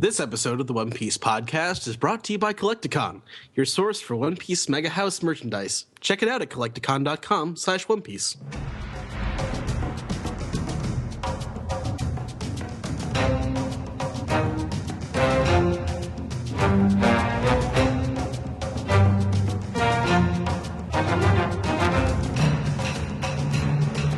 This episode of the One Piece podcast is brought to you by Kolektakon, your source for One Piece Mega House merchandise. Check it out at kolektakon.com/onepiece.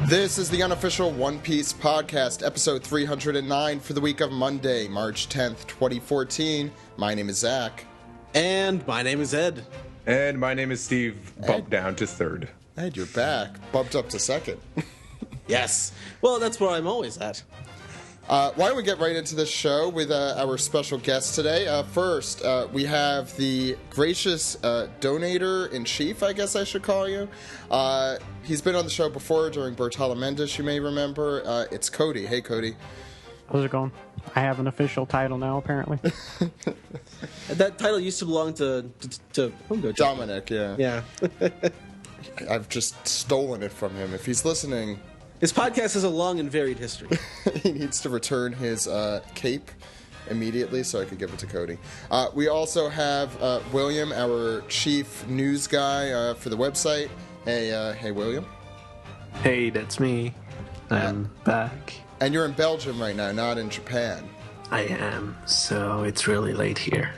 This is the unofficial One Piece podcast, episode 309 for the week of Monday, March 10th, 2014. My name is Zach. And my name is Ed. And my name is Steve, bumped down to third. Ed, you're back. Bumped up to second. Yes. Well, that's where I'm always at. Why don't we get right into this show with our special guest today. First, we have the gracious donator-in-chief, I guess I should call you. He's been on the show before during Bertalamendis, you may remember. It's Cody. Hey, Cody. How's it going? I have an official title now, apparently. That title used to belong to Dominic, yeah. Yeah. I've just stolen it from him. If he's listening... His podcast has a long and varied history. He needs to return his cape immediately so I could give it to Cody. We also have William, our chief news guy for the website. Hey, William. Hey, that's me. I'm back. And you're in Belgium right now, not in Japan. I am, so it's really late here.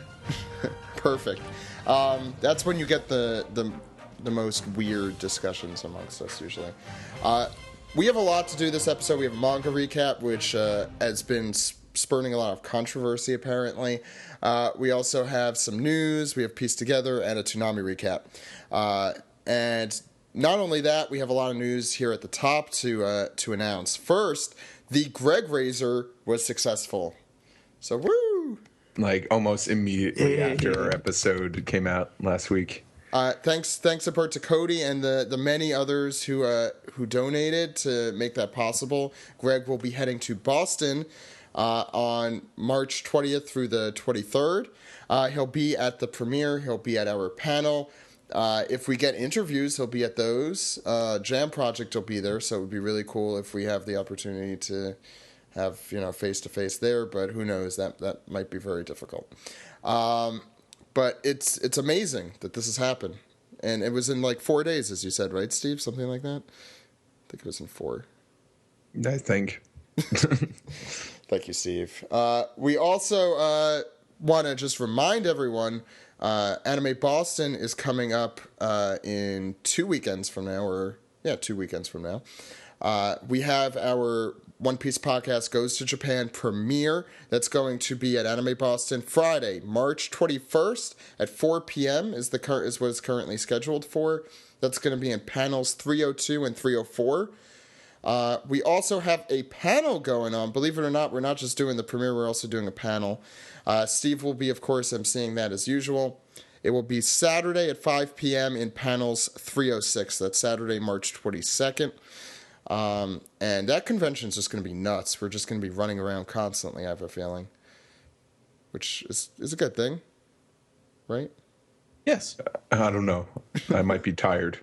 Perfect. That's when you get the most weird discussions amongst us, usually. We have a lot to do this episode. We have a manga recap, which has been spurning a lot of controversy, apparently. We also have some news. We have Pieced Together and a Toonami recap. And not only that, we have a lot of news here at the top to announce. First, the Greg Razor was successful. So, woo! Like, almost immediately after our episode came out last week. Thanks in part to Cody and the many others who donated to make that possible. Greg will be heading to Boston on March 20th through the 23rd. He'll be at the premiere. He'll be at our panel. If we get interviews, he'll be at those. Jam Project will be there, so it would be really cool if we have the opportunity to have face-to-face there, but who knows, that might be very difficult. But it's amazing that this has happened. And it was in like 4 days, as you said, right, Steve? Something like that? I think it was in 4. I think. Thank you, Steve. We also want to just remind everyone, Anime Boston is coming up in 2 weekends from now, 2 weekends from now. We have our One Piece podcast Goes to Japan premiere. That's going to be at Anime Boston Friday, March 21st at 4 p.m. is what it's currently scheduled for. That's going to be in panels 302 and 304. We also have a panel going on. Believe it or not, we're not just doing the premiere, we're also doing a panel. Steve will be, of course, emceeing that as usual. It will be Saturday at 5 p.m. in panels 306. That's Saturday, March 22nd. And that convention is just going to be nuts. We're just going to be running around constantly, I have a feeling. Which is a good thing. Right? Yes. I don't know. I might be tired.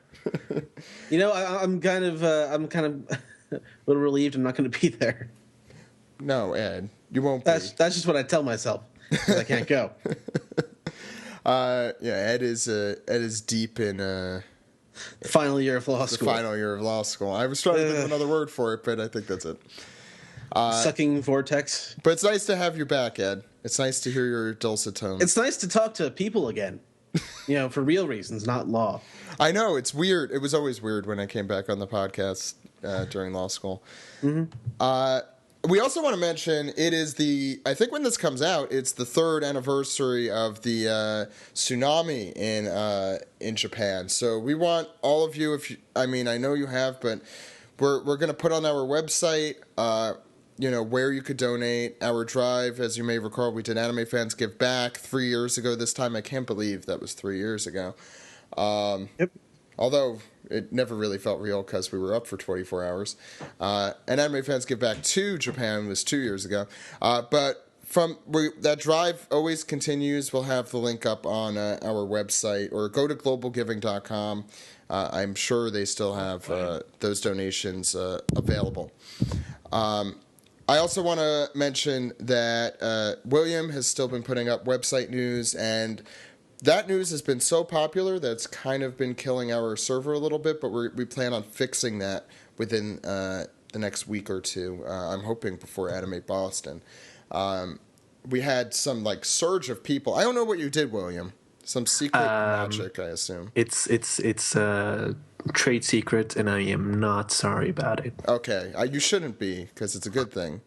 I'm kind of a little relieved I'm not going to be there. No, Ed. You won't be. That's just what I tell myself. I can't go. Ed is deep in... Final year of law school. The final year of law school. I was trying to think of another word for it, but I think that's it. Sucking vortex. But it's nice to have you back, Ed. It's nice to hear your dulcet tones. It's nice to talk to people again. For real reasons, not law. I know, it's weird. It was always weird when I came back on the podcast during law school. Mm-hmm. We also want to mention, it is I think when this comes out, it's the 3rd anniversary of the tsunami in Japan. So we want all of you, I know you have, but we're going to put on our website, where you could donate. Our drive, as you may recall, we did Anime Fans Give Back 3 years ago this time. I can't believe that was 3 years ago. Yep. Although it never really felt real because we were up for 24 hours. And Anime Fans Give Back to Japan was 2 years ago. But that drive always continues. We'll have the link up on our website, or go to globalgiving.com. I'm sure they still have those donations available. I also want to mention that William has still been putting up website news, and that news has been so popular that it's kind of been killing our server a little bit, but we plan on fixing that within the next week or two. I'm hoping before Animate Boston. We had some like surge of people. I don't know what you did, William. Some secret magic, I assume. It's trade secret, and I am not sorry about it. Okay, you shouldn't be, because it's a good thing.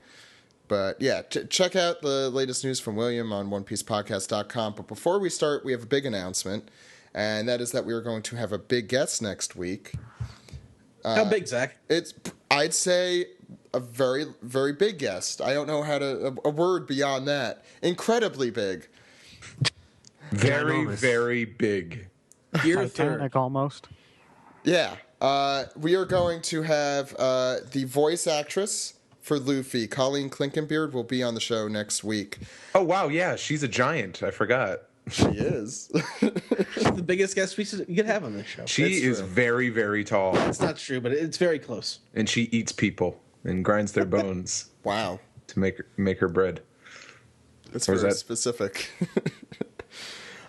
But yeah, check out the latest news from William on OnePiecePodcast.com. But before we start, we have a big announcement, and that is that we are going to have a big guest next week. How big, Zach? I'd say a very, very big guest. I don't know how to a word beyond that. Incredibly big. Very, very big. Titanic almost. Yeah. We are going to have the voice actress for Luffy, Colleen Klinkenbeard, will be on the show next week. Oh, wow, yeah, she's a giant. I forgot. She is. The biggest guest we could have on this show. She is very, very tall. It's not true, but it's very close. And she eats people and grinds their bones. Wow. To make her bread. That's very specific.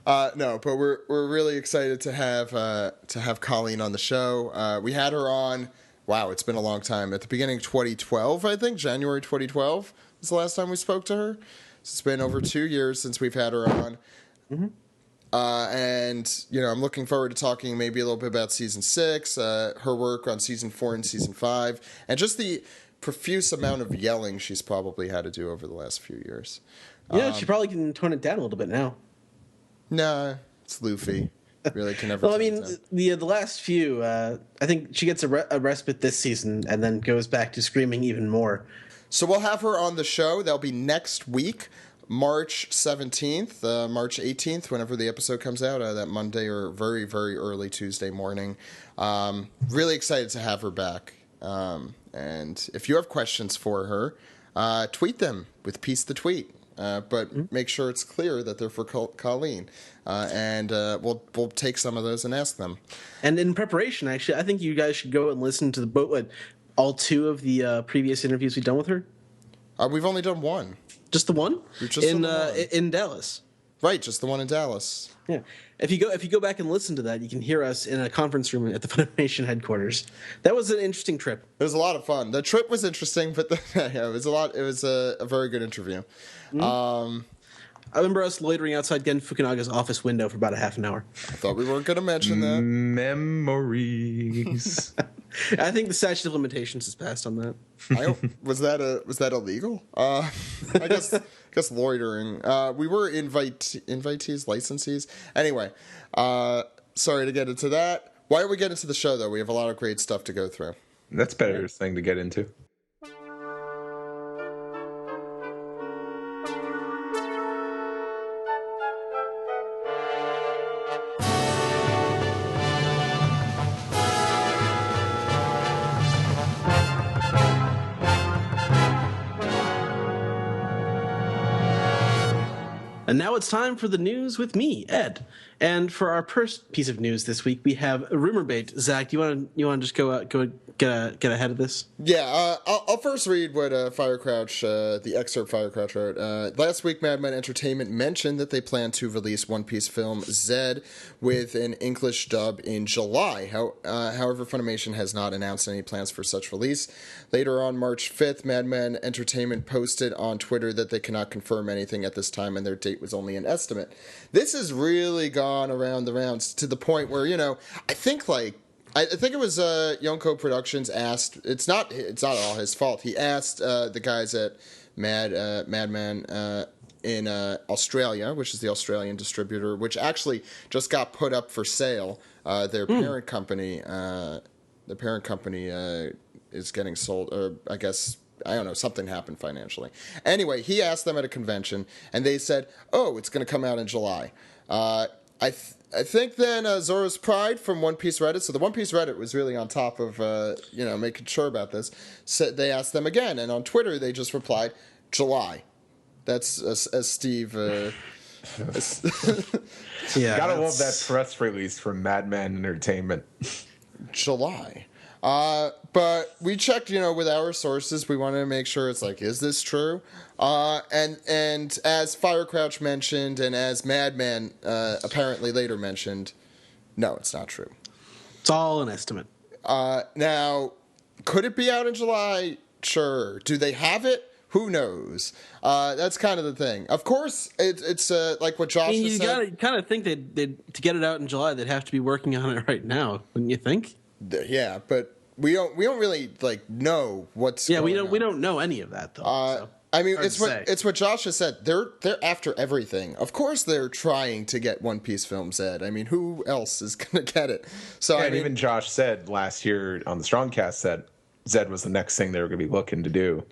No, but we're really excited to have Colleen on the show. We had her on. Wow, it's been a long time. At the beginning of 2012, I think January 2012 was the last time we spoke to her. So it's been over 2 years since we've had her on. Mm-hmm. And I'm looking forward to talking maybe a little bit about season 6, her work on season 4 and season 5, and just the profuse amount of yelling she's probably had to do over the last few years. She probably can tone it down a little bit now. Nah, it's Luffy. Really can never. Well, I mean, the last few, I think she gets a respite this season and then goes back to screaming even more. So we'll have her on the show. That'll be next week, March 17th, March 18th, whenever the episode comes out, that Monday or very, very early Tuesday morning. Really excited to have her back. And if you have questions for her, tweet them with Piece the Tweet. But make sure it's clear that they're for Colleen. And we'll take some of those and ask them. And in preparation, actually, I think you guys should go and listen to all 2 of the previous interviews we've done with her. We've only done one. Just the one? In Dallas. Right, just the one in Dallas. Yeah. If you go back and listen to that, you can hear us in a conference room at the Funimation headquarters. That was an interesting trip. It was a lot of fun. The trip was interesting, but it was a lot. It was a very good interview. Mm-hmm. I remember us loitering outside Gen Fukunaga's office window for about a half an hour. I thought we weren't going to mention that. Memories. I think the statute of limitations has passed on that. Was that illegal? I guess loitering. We were invitees, licensees. Anyway, sorry to get into that. Why don't we get into the show, though? We have a lot of great stuff to go through. That's better thing to get into. And now it's time for the news with me, Ed. And for our first piece of news this week, we have rumor bait. Zach, do you want to just go get ahead of this? Yeah, I'll first read what Firecrouch, the excerpt Firecrouch wrote. Last week, Madman Entertainment mentioned that they plan to release One Piece film Zed with an English dub in July. However, Funimation has not announced any plans for such release. Later on March 5th, Madman Entertainment posted on Twitter that they cannot confirm anything at this time and their date was only an estimate. This has really gone around the rounds to the point where, I think it was Yonko Productions asked. It's not all his fault. He asked the guys at Madman in Australia, which is the Australian distributor, which actually just got put up for sale. Their parent company, is getting sold, or I guess. I don't know, something happened financially. Anyway, he asked them at a convention, and they said, "Oh, it's going to come out in July." I think then Zoro's Pride from One Piece Reddit, so the One Piece Reddit was really on top of making sure about this. So they asked them again, and on Twitter they just replied, "July." That's as Steve. Yeah, gotta love that press release from Madman Entertainment. July. But we checked, with our sources. We wanted to make sure it's like, is this true? And as Firecrouch mentioned, and as Madman apparently later mentioned, no, it's not true. It's all an estimate. Now, could it be out in July? Sure. Do they have it? Who knows? That's kind of the thing. Of course, it's like what Josh You said. gotta kind of think they'd to get it out in July, they'd have to be working on it right now, wouldn't you think? Yeah, but we don't really know what's. Yeah, going on. we don't know any of that though. So. I mean, Hard it's to say. it's what Josh has said. They're after everything. Of course, they're trying to get One Piece films, Ed. I mean, who else is going to get it? So Yeah, I and mean, even Josh said last year on the Strongcast that Zed was the next thing they were going to be looking to do.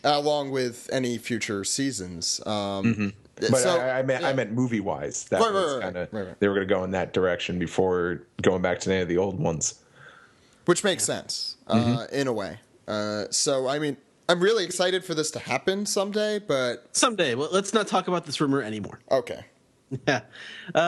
along with any future seasons. But So, I meant movie wise. That Right, was right, kind of right. they were going to go in that direction before going back to any of the old ones. which makes sense in a way. So I mean, I'm really excited for this to happen someday. But Someday. Well, let's not talk about this rumor anymore. okay. Yeah.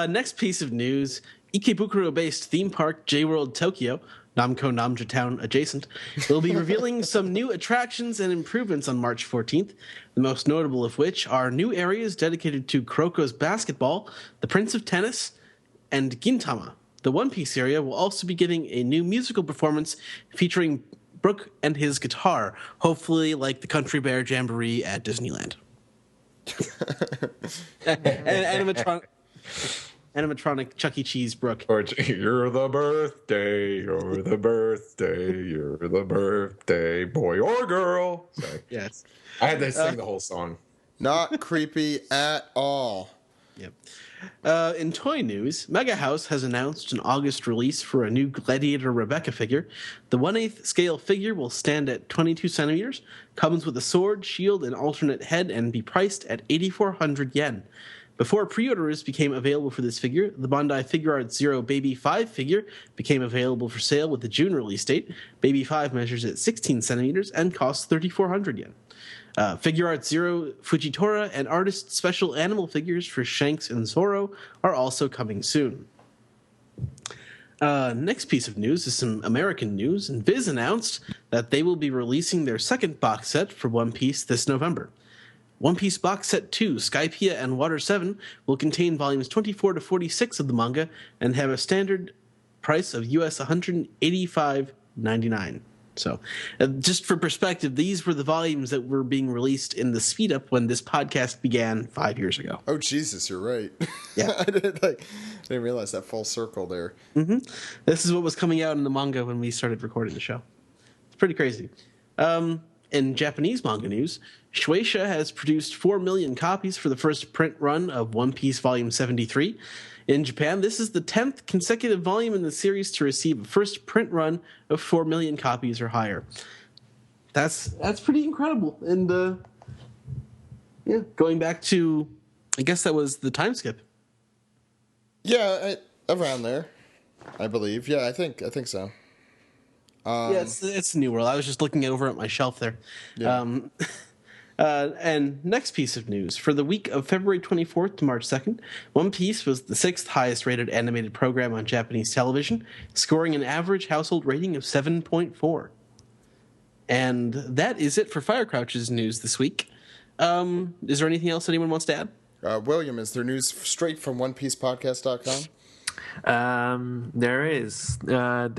Next piece of news: Ikebukuro-based theme park J-World Tokyo, Namco Namja Town adjacent, will be revealing some new attractions and improvements on March 14th. The most notable of which are new areas dedicated to Kuroko's basketball, the Prince of Tennis, and Gintama. The One Piece area will also be getting a new musical performance featuring Brook and his guitar, hopefully like the Country Bear Jamboree at Disneyland. Animatronic Chuck E. Cheese Brook. Or you're the birthday, you're the birthday, you're the birthday, boy or girl. Sorry. Yes. I had to sing the whole song. Not creepy at all. Yep. In toy news, Mega House has announced an August release for a new Gladiator Rebecca figure. The 1/8 scale figure will stand at 22 centimeters, comes with a sword, shield, and alternate head, and be priced at 8,400 yen. Before pre-orders became available for this figure, the Bandai Figure Arts Zero Baby 5 figure became available for sale with the June release date. Baby 5 measures at 16 centimeters and costs 3,400 yen. Figure Arts Zero Fujitora and artist special animal figures for Shanks and Zoro are also coming soon. Next piece of news is some American news, and Viz announced that they will be releasing their second box set for One Piece this November. One Piece Box Set 2, Skypiea and Water 7 will contain volumes 24 to 46 of the manga and have a standard price of US $185.99. So, just for perspective, these were the volumes that were being released in the speed up when this podcast began 5 years ago. Oh Jesus, you're right. Yeah. I didn't realize that full circle there. This is what was coming out in the manga when we started recording the show. It's pretty crazy. In Japanese manga news, Shueisha has produced 4 million copies for the first print run of One Piece Volume 73. In Japan, this is the 10th consecutive volume in the series to receive a first print run of 4 million copies or higher. That's pretty incredible. And going back to, I guess that was the time skip. Yeah, around there, I believe. Yeah, I think so. Yeah, it's New World. I was just looking over at my shelf there. Yeah. And next piece of news. For the week of February 24th to March 2nd, One Piece was the 6th highest rated animated program on Japanese television, scoring an average household rating of 7.4. And that is it for Firecrouch's news this week. Is there anything else anyone wants to add? William, is there news straight from OnePiecePodcast.com? There is the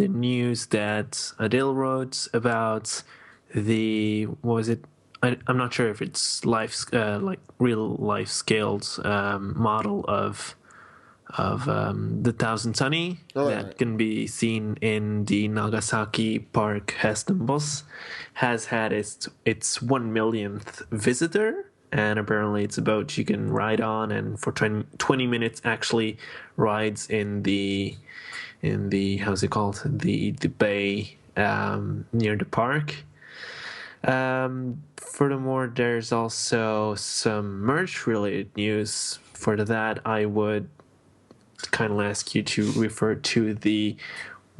news that Adele wrote about the, what was it? I'm not sure if it's like real life scaled model of the Thousand Sunny that can be seen in the Nagasaki Park Heston bus has had its 1 millionth visitor. And apparently it's a boat you can ride on, and for 20 minutes actually rides in the how's it called, the bay near the park. Furthermore, there's also some merch related news. For that, I would kindly ask you to refer to the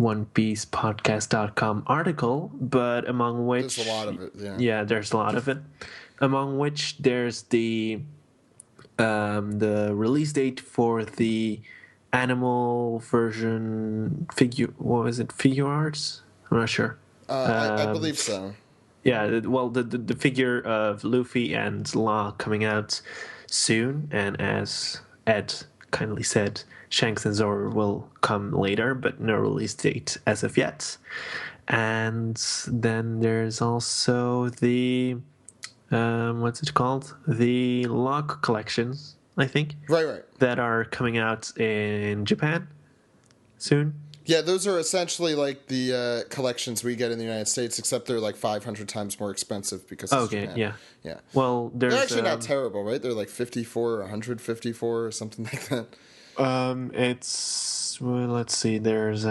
OnePiecePodcast.com article, but among which There's a lot of it. yeah, there's a lot of it. Among which there's the release date for the animal version figure. What was it? Figure arts? I'm not sure. I believe so. Yeah, well, the figure of Luffy and Law coming out soon, and as Ed kindly said, Shanks and Zoro will come later, but no release date as of yet. And then there's also the what's it called? The log collections, I think. Right. That are coming out in Japan soon. Yeah, those are essentially like the collections we get in the United States, except they're like 500 times more expensive because it's Japan. Yeah. Well, they're actually not terrible, right? They're like 54, 154, or something like that. Let's see. There's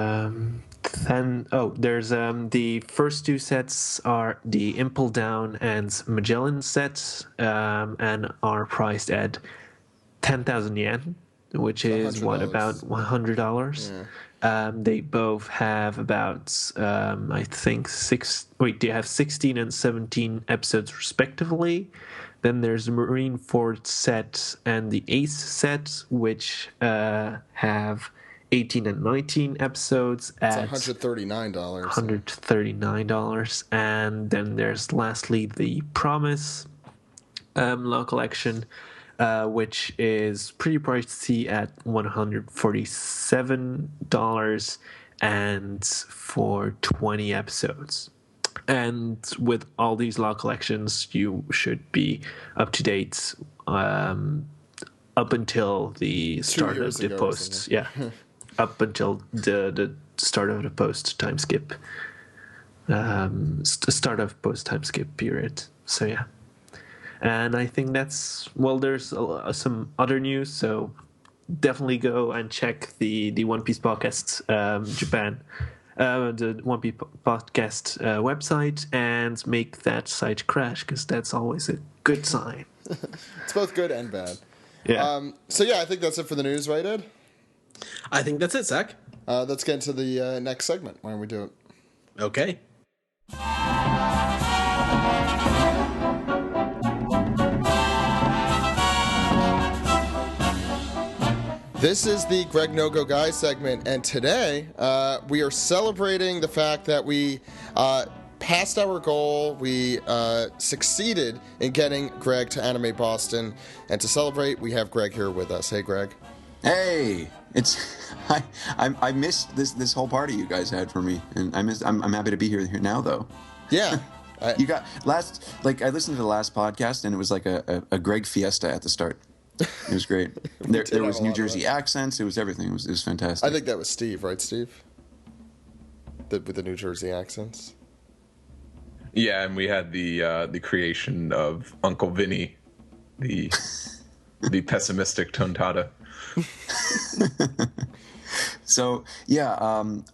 the first two sets are the Impel Down and Magellan sets, and are priced at 10,000 yen, which is $100. about $100. Yeah. They both have about I think they have 16 and 17 episodes respectively. Then there's the Marineford set and the Ace set, which have 18 and 19 episodes at $139. $139. And then there's lastly the Promise Law Collection, which is pretty pricey at $147 and for 20 episodes. And with all these law collections, you should be up to date up until the start of the post. Yeah, up until the start of the post time skip. Start of post time skip period. So yeah. And I think there's some other news, so definitely go and check the One Piece Podcast Japan, the One Piece Podcast website, and make that site crash, because that's always a good sign. It's both good and bad. Yeah. So yeah, I think that's it for the news, right, Ed? I think that's it, Zach. Let's get into the next segment. Why don't we do it? Okay. This is the Greg No Gougai segment, and today we are celebrating the fact that we passed our goal. We succeeded in getting Greg to Anime Boston, and to celebrate, we have Greg here with us. Hey, Greg. Hey, I missed this whole party you guys had for me, and I'm happy to be here now though. Yeah. You got I listened to the last podcast, and it was like a Greg fiesta at the start. It was great. There was New Jersey accents. It was everything. It was fantastic. I think that was Steve, right, Steve? With the New Jersey accents. Yeah, and we had the creation of Uncle Vinny, the pessimistic Tontada. So yeah,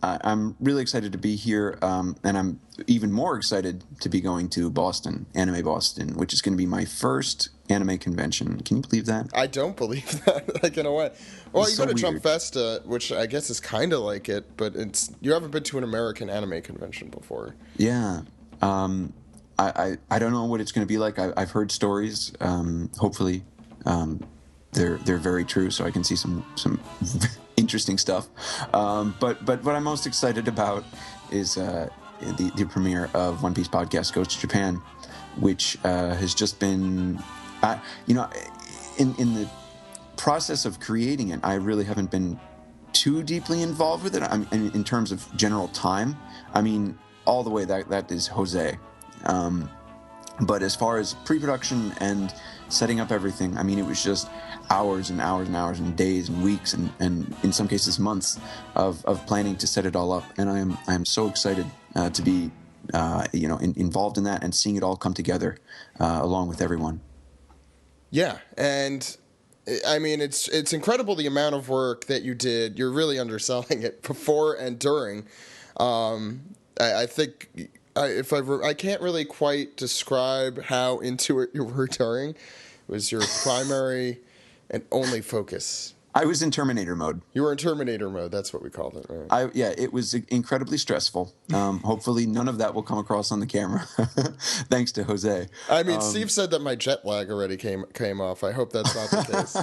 I'm really excited to be here, and I'm even more excited to be going to Boston, Anime Boston, which is going to be my first anime convention. Can you believe that? I don't believe that, like, in a way. Well, you go to Jump Festa, which I guess is kind of like it, but you haven't been to an American anime convention before. Yeah. I don't know what it's going to be like. I've heard stories. Hopefully, they're very true, so I can see some interesting stuff. But what I'm most excited about is the premiere of One Piece Podcast Goes to Japan, which has just been, in the process of creating it, I really haven't been too deeply involved with it. In terms of general time, I mean, all the way that is Jose. But as far as pre-production and setting up everything, I mean, it was just hours and hours and hours and days and weeks and in some cases months of planning to set it all up. And I am so excited to be involved in that and seeing it all come together along with everyone. Yeah, and I mean, it's incredible the amount of work that you did. You're really underselling it before and during. I think I can't really quite describe how into it you were during. It was your primary and only focus. I was in Terminator mode. You were in Terminator mode. That's what we called it, right? It was incredibly stressful. Hopefully none of that will come across on the camera, thanks to Jose. I mean, Steve said that my jet lag already came off. I hope that's not the case.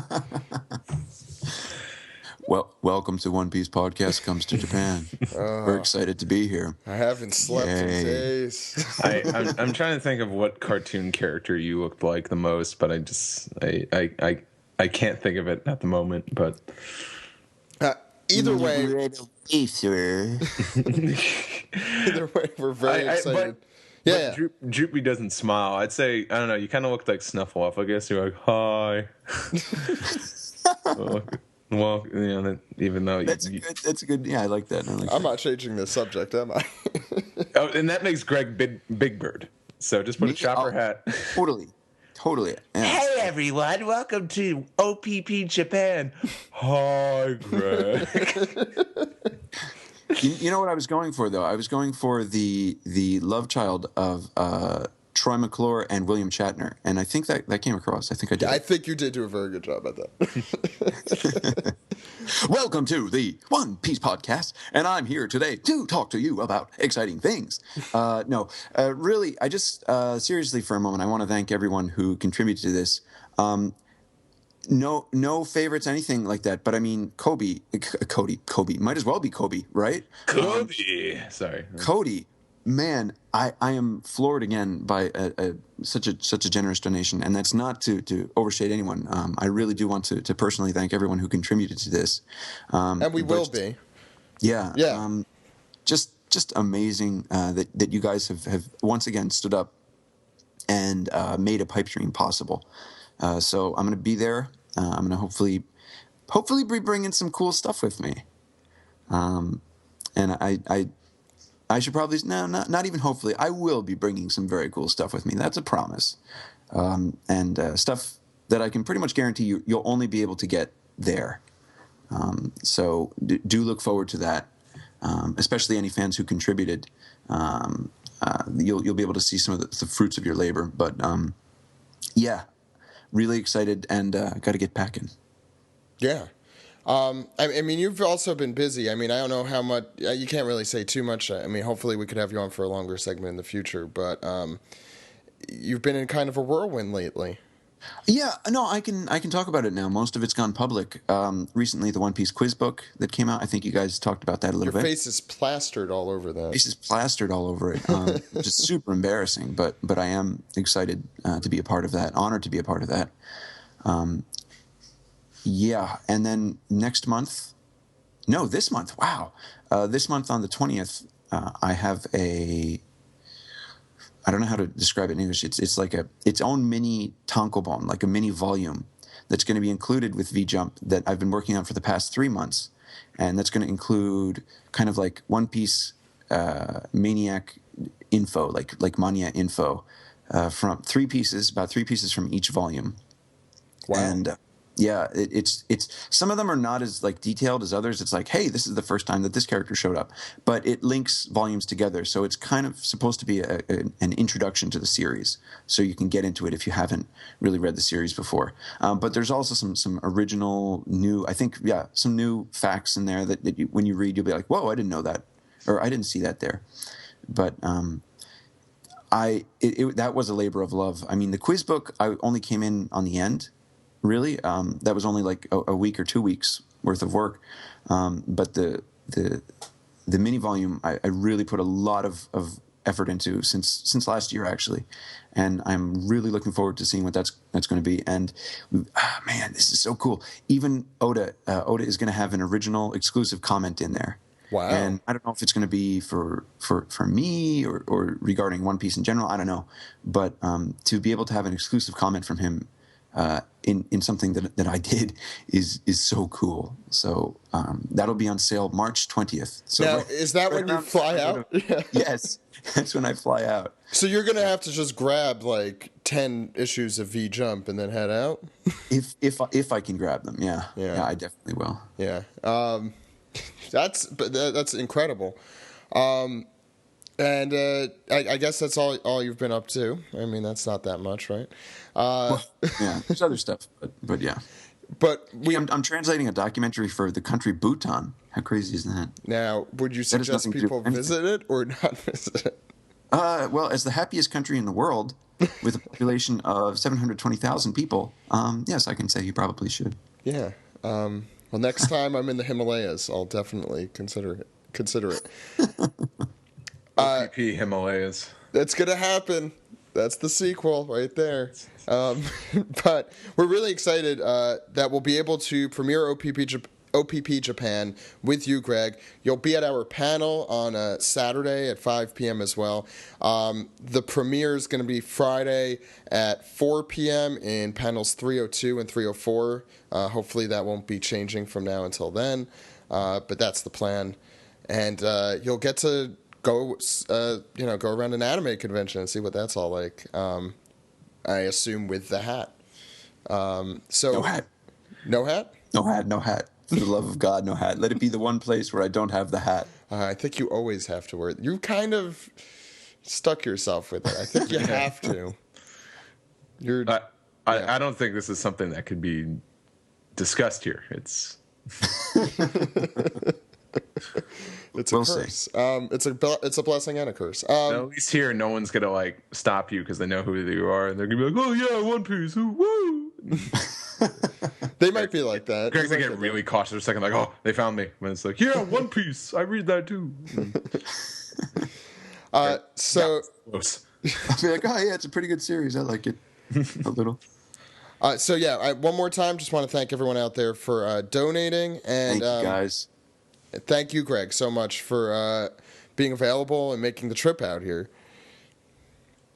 Well, welcome to One Piece Podcast Comes to Japan. We're excited to be here. I haven't slept in Yay. days. I'm trying to think of what cartoon character you looked like the most, but I can't think of it at the moment. But Either way, Sir. either way, we're very excited. But Droopy doesn't smile. I'd say, I don't know, you kind of look like Snuffleupagus. I guess you're like, hi. Well, you know, even though That's a good. Yeah, I like that. I'm not changing the subject, am I? Oh, and that makes Greg Big Bird. So just put a chopper hat. Totally. Yeah. Hey everyone, welcome to OPP Japan. Hi, Greg. You know what I was going for though? I was going for the love child of Troy McClure and William Shatner, and I think that came across. I think I did. I think you did do a very good job at that. Welcome to the One Piece Podcast, and I'm here today to talk to you about exciting things. Really, I just seriously for a moment, I want to thank everyone who contributed to this. No favorites, anything like that. But I mean, Cody, might as well be Kobe, right? Sorry, Cody. Man, I am floored again by such a generous donation, and that's not to overstate anyone. I really do want to personally thank everyone who contributed to this, And we will be. Yeah. Yeah. Just amazing that you guys have once again stood up and made a pipe dream possible. So I'm going to be there. I'm going to hopefully be bringing some cool stuff with me. And I should probably not even hopefully. I will be bringing some very cool stuff with me. That's a promise. And stuff that I can pretty much guarantee you'll only be able to get there. So do look forward to that. Especially any fans who contributed. You'll be able to see some of the fruits of your labor. But yeah, really excited and got to get packing. Yeah. I mean, you've also been busy. I mean, I don't know how much. You can't really say too much. I mean, hopefully we could have you on for a longer segment in the future. But you've been in kind of a whirlwind lately. Yeah, no, I can talk about it now. Most of it's gone public. Recently, the One Piece quiz book that came out. I think you guys talked about that a little bit. Your face is plastered all over that. Face is plastered all over it, which is super embarrassing. But I am excited to be a part of that. Honored to be a part of that. Yeah, and then this month, wow. This month on the 20th, I have I don't know how to describe it in English. It's like its own mini tankobon, like a mini volume that's going to be included with V-Jump that I've been working on for the past 3 months. And that's going to include kind of like One Piece Maniac info, like Mania info, from about 3 pieces from each volume. Wow. And yeah, it's some of them are not as like detailed as others. It's like, hey, this is the first time that this character showed up, but it links volumes together, so it's kind of supposed to be an introduction to the series, so you can get into it if you haven't really read the series before. But there's also some original new, some new facts in there that when you read, you'll be like, whoa, I didn't know that, or I didn't see that there. But that was a labor of love. I mean, the quiz book I only came in on the end. Really, that was only like a week or 2 weeks worth of work. But the mini volume, I really put a lot of effort into since last year actually, and I'm really looking forward to seeing what that's going to be. And man, this is so cool. Even Oda is going to have an original exclusive comment in there. Wow. And I don't know if it's going to be for me or regarding One Piece in general. I don't know, but to be able to have an exclusive comment from him. In something that I did is so cool. So that'll be on sale March 20th. So now, is that when you fly out? Yes, that's when I fly out. So you're going to have to just grab like 10 issues of V-Jump and then head out? If I can grab them, yeah, I definitely will. Yeah, that's incredible. And I guess that's all you've been up to. I mean, that's not that much, right? Yeah, there's other stuff, but yeah. But I'm translating a documentary for the country Bhutan. How crazy is that? Now, would you suggest people visit it or not visit it? Well, as the happiest country in the world, with a population of 720,000 people, yes, I can say you probably should. Yeah. Well, next time I'm in the Himalayas, I'll definitely consider it. OPP Himalayas. That's gonna happen. That's the sequel right there. But we're really excited that we'll be able to premiere OPP Japan with you, Greg. You'll be at our panel on Saturday at 5 p.m. as well. The premiere is going to be Friday at 4 p.m. in panels 302 and 304. Hopefully that won't be changing from now until then, but that's the plan. And you'll get to go around an anime convention and see what that's all like. I assume with the hat. No hat. No hat? No hat, no hat. For the love of God, no hat. Let it be the one place where I don't have the hat. I think you always have to wear it. You kind of stuck yourself with it. I think you have to. I don't think this is something that could be discussed here. It's It's a We'll curse. It's a blessing and a curse. at least here, no one's gonna like stop you because they know who you are, and they're gonna be like, "Oh yeah, One Piece, woo!" They might be like that. Greg's gonna get really cautious for a second, like, "Oh, they found me." When it's like, "Yeah, One Piece, I read that too." So Close. I'll be like, oh yeah, it's a pretty good series. I like it a little. One more time, just want to thank everyone out there for donating, and Thank you guys. thank you, Greg, so much for being available and making the trip out here.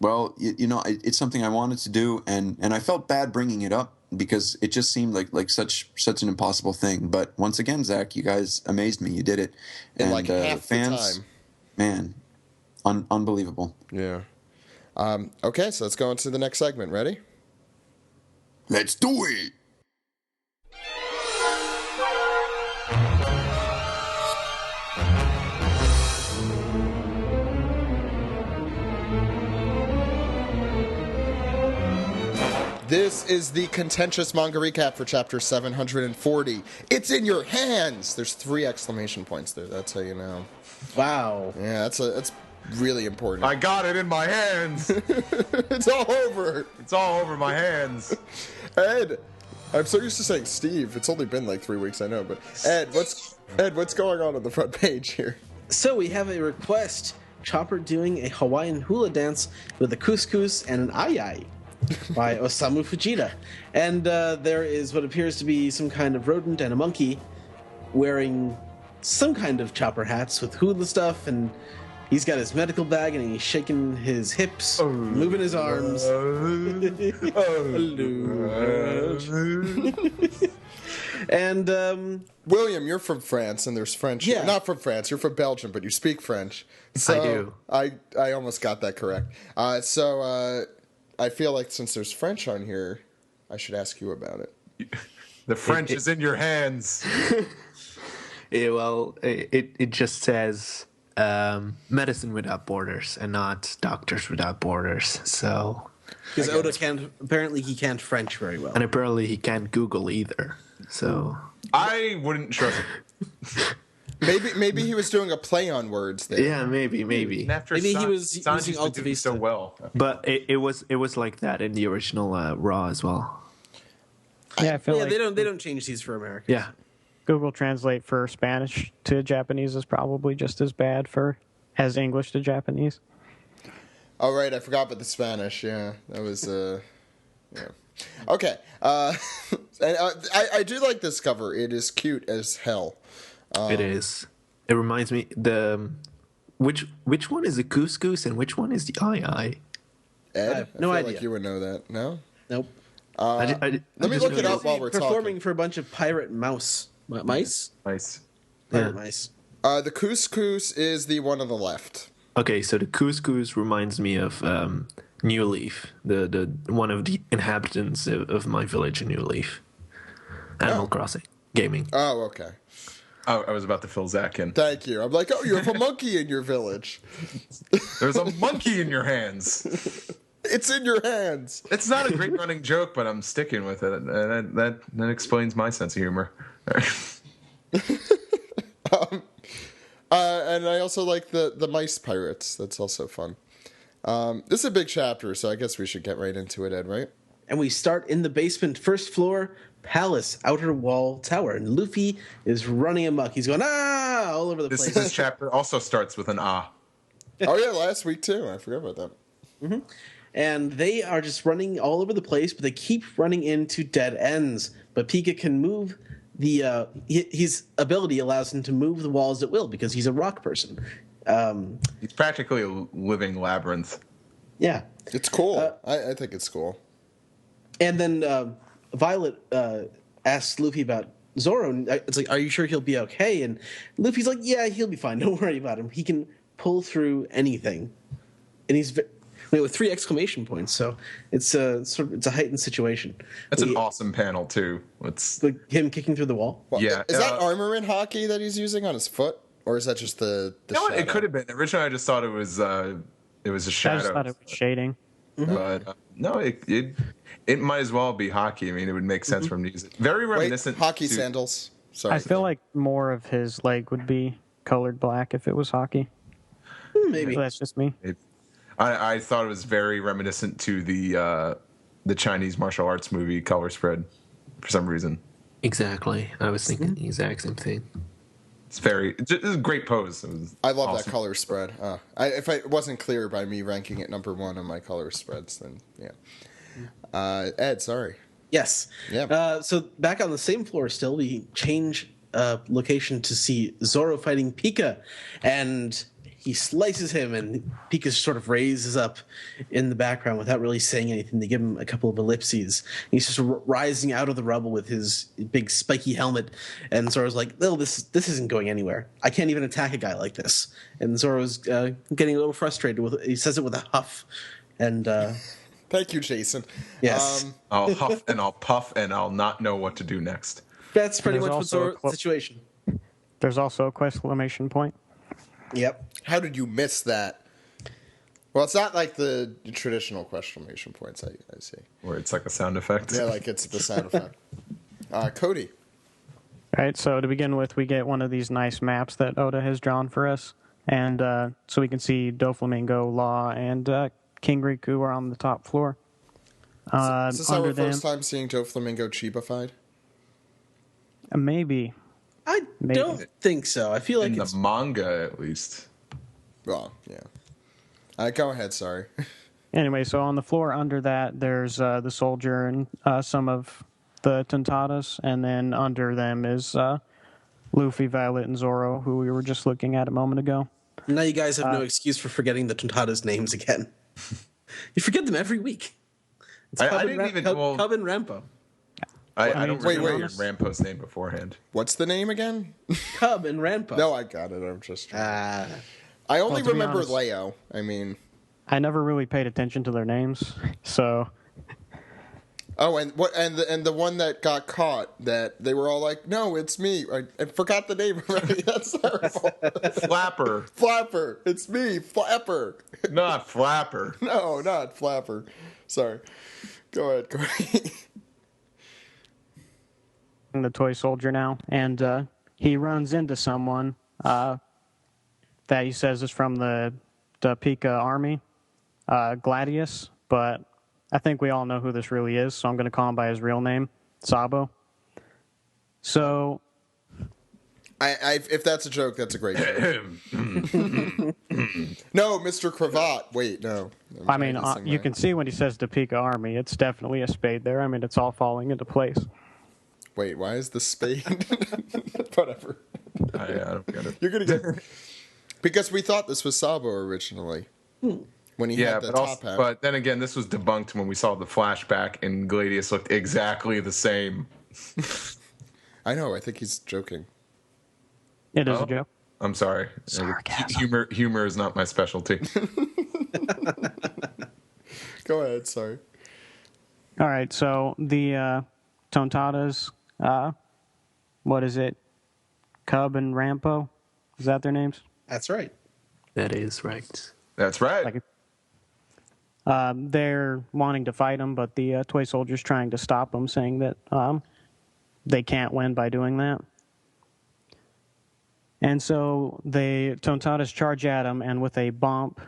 Well, it's something I wanted to do, and I felt bad bringing it up because it just seemed like such an impossible thing. But once again, Zach, you guys amazed me. You did it, In and like half the time. Man, unbelievable. Yeah. Okay, so let's go into the next segment. Ready? Let's do it. This is the contentious manga recap for chapter 740. It's in your hands. There's 3 exclamation points there. That's how you know. Wow. Yeah, that's really important. I got it in my hands. It's all over. It's all over my hands. Ed, I'm so used to saying Steve. It's only been like 3 weeks, I know. But Ed, what's going on the front page here? So we have a request. Chopper doing a Hawaiian hula dance with a couscous and an ai by Osamu Fujita. And there is what appears to be some kind of rodent and a monkey wearing some kind of chopper hats with hula stuff, and he's got his medical bag and he's shaking his hips, moving his arms. And William, you're from France, and there's French. Yeah. Not from France. You're from Belgium, but you speak French. So I do. I almost got that correct. I feel like since there's French on here, I should ask you about it. The French is in your hands. Yeah, well, it just says Medicine Without Borders and not Doctors Without Borders. So, because Oda can't French very well. and apparently he can't Google either. So I wouldn't trust it. Maybe he was doing a play on words there. yeah, maybe. And after Maybe he was Sanji's using been Alta doing Vista. so well. But it was like that in the original Raw as well. Yeah, I feel Yeah, like they don't change these for America. Yeah. Google Translate for Spanish to Japanese is probably just as bad as English to Japanese. Oh, right, I forgot about the Spanish. Yeah, that was yeah. Okay, and I do like this cover. It is cute as hell. It is. It reminds me which one is the couscous and which one is the ai? Ed, have no feel idea. like you would know that. No. Nope. Let me look it up while we're Performing talking. for a bunch of pirate mice. Nice. Pirate mice. The couscous is the one on the left. Okay, so the couscous reminds me of New Leaf, the one of the inhabitants of my village in New Leaf. Animal Crossing gaming. Oh, okay. Oh, I was about to fill Zach in. Thank you. I'm like, oh, you have a monkey in your village. There's a monkey in your hands. It's in your hands. It's not a great running joke, but I'm sticking with it. And that explains my sense of humor. And I also like the mice pirates. That's also fun. This is a big chapter, so I guess we should get right into it, Ed, right? and we start in the basement, first floor, palace, outer wall, tower. And Luffy is running amok. He's going, all over the place. This chapter also starts with an ah. Oh yeah, last week too. I forgot about that. And they are just running all over the place, but they keep running into dead ends. But Pika can move his ability allows him to move the walls at will because he's a rock person. He's practically a living labyrinth. Yeah. It's cool. I think it's cool. And then Violet asks Luffy about Zoro. And it's like, are you sure he'll be okay? And Luffy's like, yeah, he'll be fine. Don't worry about him. He can pull through anything. And he's with 3 exclamation points. So it's a heightened situation. That's an awesome panel too. It's like him kicking through the wall. Well, yeah. Is that armor in hockey that he's using on his foot, or is that just the no, shadow? it could have been. Originally, I just thought it was a shadow. I just thought it was shading. But no, it might as well be hockey. I mean, it would make sense from music. Very reminiscent. Hockey to, sandals. Sorry. I feel like more of his leg would be colored black if it was hockey. Maybe. That's just me. I thought it was very reminiscent to the Chinese martial arts movie Color Spread for some reason. Exactly. I was thinking the exact same thing. It's a great pose. I love awesome. that color spread. If it wasn't clear by me ranking it number 1 on my color spreads, then yeah. Ed, sorry. Yes. Yeah. So back on the same floor still, we change location to see Zoro fighting Pika, and he slices him, and Pika sort of raises up in the background without really saying anything. They give him a couple of ellipses. He's just rising out of the rubble with his big spiky helmet, and Zoro's like, "No, this isn't going anywhere. I can't even attack a guy like this." And Zoro's getting a little frustrated he says it with a huff, and Thank you, Jason. yes, I'll huff and I'll puff and I'll not know what to do next. that's pretty There's much what also Zoro's situation. There's also a exclamation point. Yep. How did you miss that? Well, it's not like the traditional exclamation points I see. Where it's like a sound effect. Yeah, like it's the sound effect. Cody. All right, so to begin with, we get one of these nice maps that Oda has drawn for us. And so we can see Doflamingo, Law, and King Riku are on the top floor. Is this our under first them, time seeing Doflamingo Chiba-fied? maybe. I Maybe. don't think so. I feel like In it's the manga, at least. Well, yeah. Go ahead, sorry. Anyway, so on the floor under that, there's the soldier and some of the Tontadas, and then under them is Luffy, Violet, and Zoro, who we were just looking at a moment ago. now you guys have no excuse for forgetting the Tontada's names again. You forget them every week. It's I Cub and didn't even- Cub, well- Cub and Rampo. I don't wait, remember wait. Rampo's name beforehand. What's the name again? Cub and Rampo. No, I got it. I'm just... Ah. I only to be remember honest- Leo. I mean... I never really paid attention to their names, so Oh, and what? And the one that got caught, that they were all like, "No, it's me." I forgot the name already. That's terrible. Flapper. Flapper. It's me, Flapper. Not Flapper. No, not Flapper. Sorry. Go ahead, Corey. the toy soldier now, and he runs into someone that he says is from the Pika army, Gladius, but I think we all know who this really is, so I'm going to call him by his real name, Sabo. So, If that's a joke, that's a great joke. No, Mr. Cravat. Wait, no. I mean, you can see when he says the Pika army, it's definitely a spade there. I mean, it's all falling into place. Wait, why is the spade? Whatever. I don't get it. You're gonna get because we thought this was Sabo originally when he Yeah, had the but, top also, hat. but then again, this was debunked when we saw the flashback, and Gladius looked exactly the same. I know. I think he's joking. It is Oh. a joke. I'm sorry. Sarcasm. Humor is not my specialty. Go ahead. Sorry. All right, so the Tontadas, what is it? Cub and Rampo? Is that their names? That's right. That is right. That's right. Like, they're wanting to fight him, but the toy soldier's trying to stop them, saying that they can't win by doing that. And so the Tontadas charge at him, and with a bump,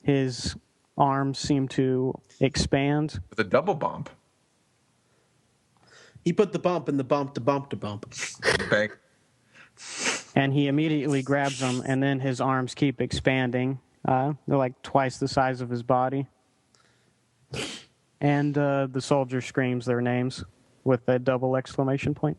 his arms seem to expand. With a double bump. He put the bump in the bump to bump to bump. Bank. And he immediately grabs them, and then his arms keep expanding. They're like twice the size of his body. And the soldier screams their names with a double exclamation point.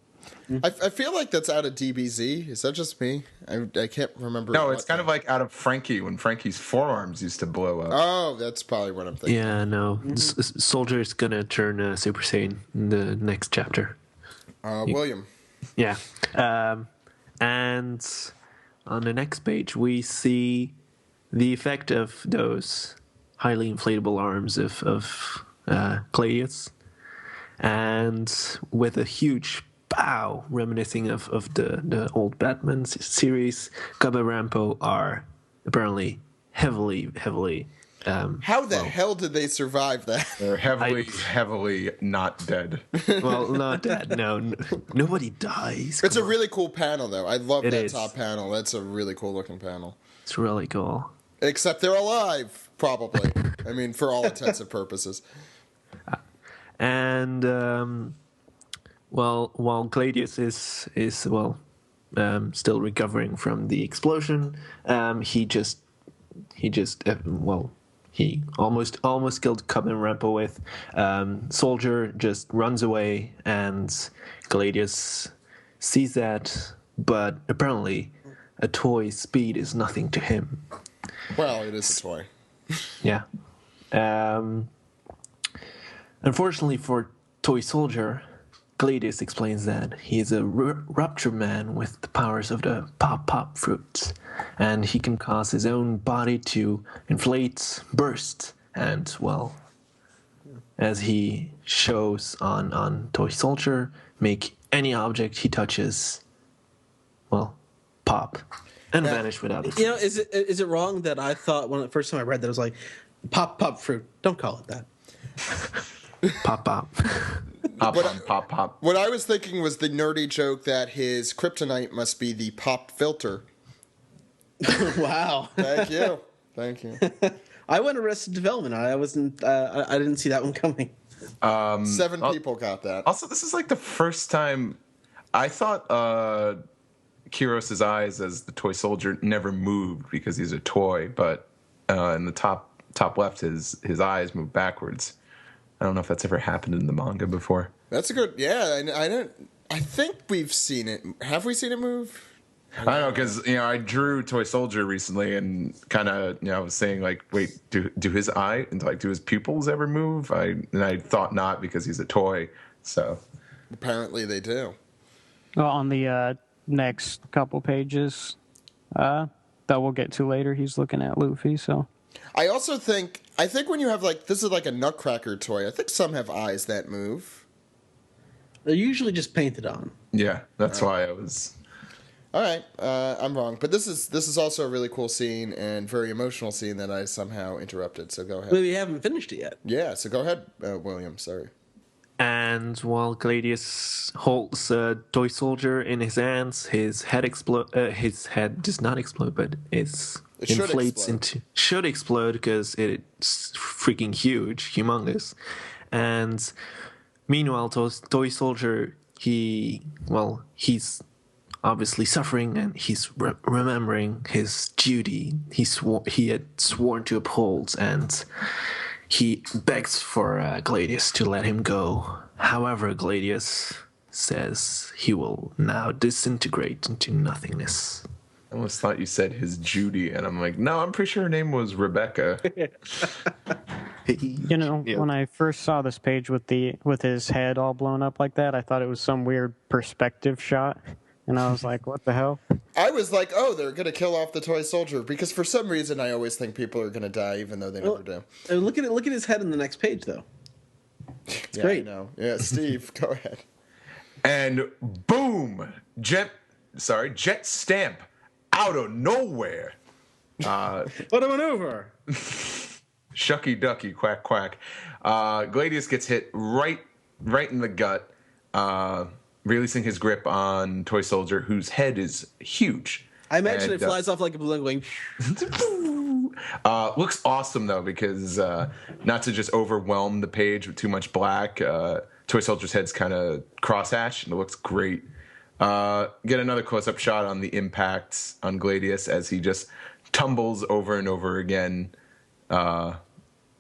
I feel like that's out of DBZ. Is that just me? I can't remember. No, it's kind of like out of Frankie when Frankie's forearms used to blow up. Oh, that's probably what I'm thinking. Yeah, no. Soldier is gonna turn Super Saiyan in the next chapter. William. Yeah. And on the next page, we see the effect of those highly inflatable arms of Gladius. And with a huge bow reminiscing of the old Batman series, Cub and Rampo are apparently heavily How the hell did they survive that? They're heavily not dead. well, not that. No, nobody dies. It's a really cool panel, though. I love It that is. top panel. That's a really cool looking panel. It's really cool. Except they're alive, probably. I mean, for all intents and purposes. And while Gladius is still recovering from the explosion, he almost killed Cub and Rampo with. Soldier just runs away, and Gladius sees that, but apparently a toy's speed is nothing to him. Well, it is a toy. Yeah. Unfortunately for Toy Soldier, Gladius explains that he is a rupture man with the powers of the pop fruit, and he can cause his own body to inflate, burst, and, well, as he shows on Toy Soldier, make any object he touches, well, pop and vanish without a You know, is it wrong that I thought when the first time I read that, it was like, pop fruit. Don't call it that. pop. Pop. What I was thinking was the nerdy joke that his kryptonite must be the pop filter. Wow. Thank you. Thank you. I went Arrested Development. I wasn't. I didn't see that one coming. 7 people got that. Also, this is like the first time I thought Kiros's eyes as the toy soldier never moved because he's a toy, but in the top left, his eyes move backwards. I don't know if that's ever happened in the manga before. That's a good. Yeah, I don't. I think we've seen it. Have we seen it move? I don't know, because I drew Toy Soldier recently, and kind of was saying like, wait, do his eye and like do his pupils ever move? I thought not because he's a toy. So Apparently they do. Well, on the next couple pages that we'll get to later, he's looking at Luffy, so... I also think when you have like this is like a Nutcracker toy. I think some have eyes that move. They're usually just painted on. yeah, that's why I was. All right, I'm wrong, but this is also a really cool scene and very emotional scene that I somehow interrupted. So go ahead. But we haven't finished it yet. Yeah, so go ahead, William. Sorry. And while Gladius holds Toy Soldier in his hands, his head his head does not explode, but it should inflates explode. should explode because it's freaking huge, humongous. And meanwhile, Toy Soldier, he's obviously suffering, and he's remembering his duty he had sworn to uphold, and he begs for Gladius to let him go. However, Gladius says he will now disintegrate into nothingness. I almost thought you said his Judy, and I'm like, no, I'm pretty sure her name was Rebecca. When I first saw this page with his head all blown up like that, I thought it was some weird perspective shot. And I was like, what the hell? I was like, oh, they're going to kill off the toy soldier, because for some reason I always think people are going to die, even though they never do. Look at his head in the next page, though. It's great. No, yeah, Steve, go ahead. And boom, jet stamp out of nowhere. What a maneuver! Shucky ducky, quack quack. Gladius gets hit right in the gut, releasing his grip on Toy Soldier, whose head is huge. I imagine it flies off like a balloon going... Looks awesome though, because not to just overwhelm the page with too much black. Toy Soldier's head's kind of crosshatched, and it looks great. Get another close-up shot on the impact on Gladius as he just tumbles over and over again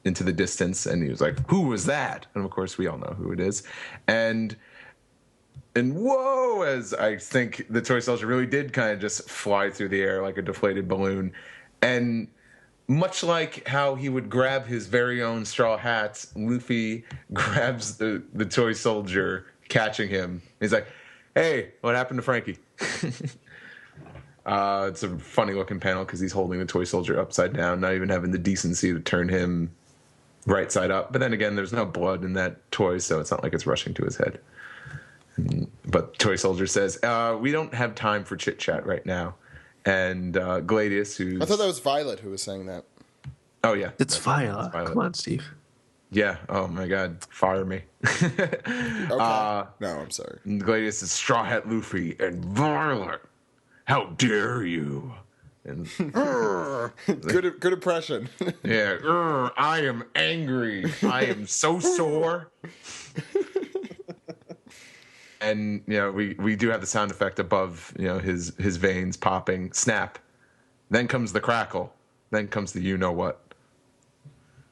into the distance, and he was like, "Who was that?" And of course, we all know who it is. And whoa, as I think the Toy Soldier really did kind of just fly through the air like a deflated balloon. And much like how he would grab his very own straw hats, Luffy grabs the Toy Soldier, catching him. He's like, "Hey, what happened to Frankie?" It's a funny looking panel because he's holding the Toy Soldier upside down, not even having the decency to turn him right side up. But then again, there's no blood in that toy, so it's not like it's rushing to his head. But Toy Soldier says, "We don't have time for chit chat right now." And Gladius, who's... I thought that was Violet who was saying that. Oh, yeah. It's Violet. Come on, Steve. Yeah. Oh, my God. Fire me. Okay. No, I'm sorry. And Gladius is Straw Hat Luffy and Violet. How dare you? And Good impression. yeah. I am angry. I am so sore. And we do have the sound effect above his veins popping. Snap. Then comes the crackle. Then comes the what.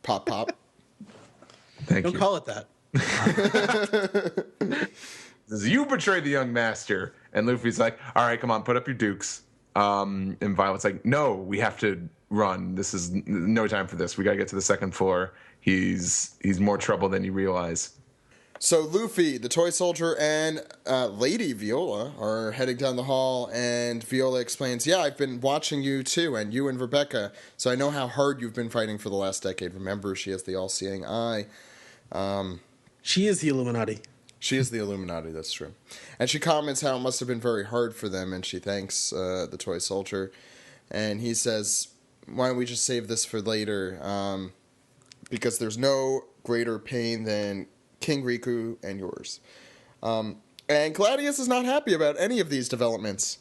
Pop, pop. Thank you. Don't call it that. Says, "You betrayed the young master." And Luffy's like, "All right, come on, put up your dukes." And Violet's like, "No, we have to run. This is no time for this. We got to get to the second floor. He's more trouble than you realize." So Luffy, the Toy Soldier, and Lady Viola are heading down the hall, and Viola explains, "Yeah, I've been watching you too, and you and Rebecca, so I know how hard you've been fighting for the last decade." Remember, she has the all-seeing eye. She is the Illuminati. She is the Illuminati, that's true. And she comments how it must have been very hard for them, and she thanks the Toy Soldier. And he says, "Why don't we just save this for later? Because there's no greater pain than King Riku and yours." And Gladius is not happy about any of these developments.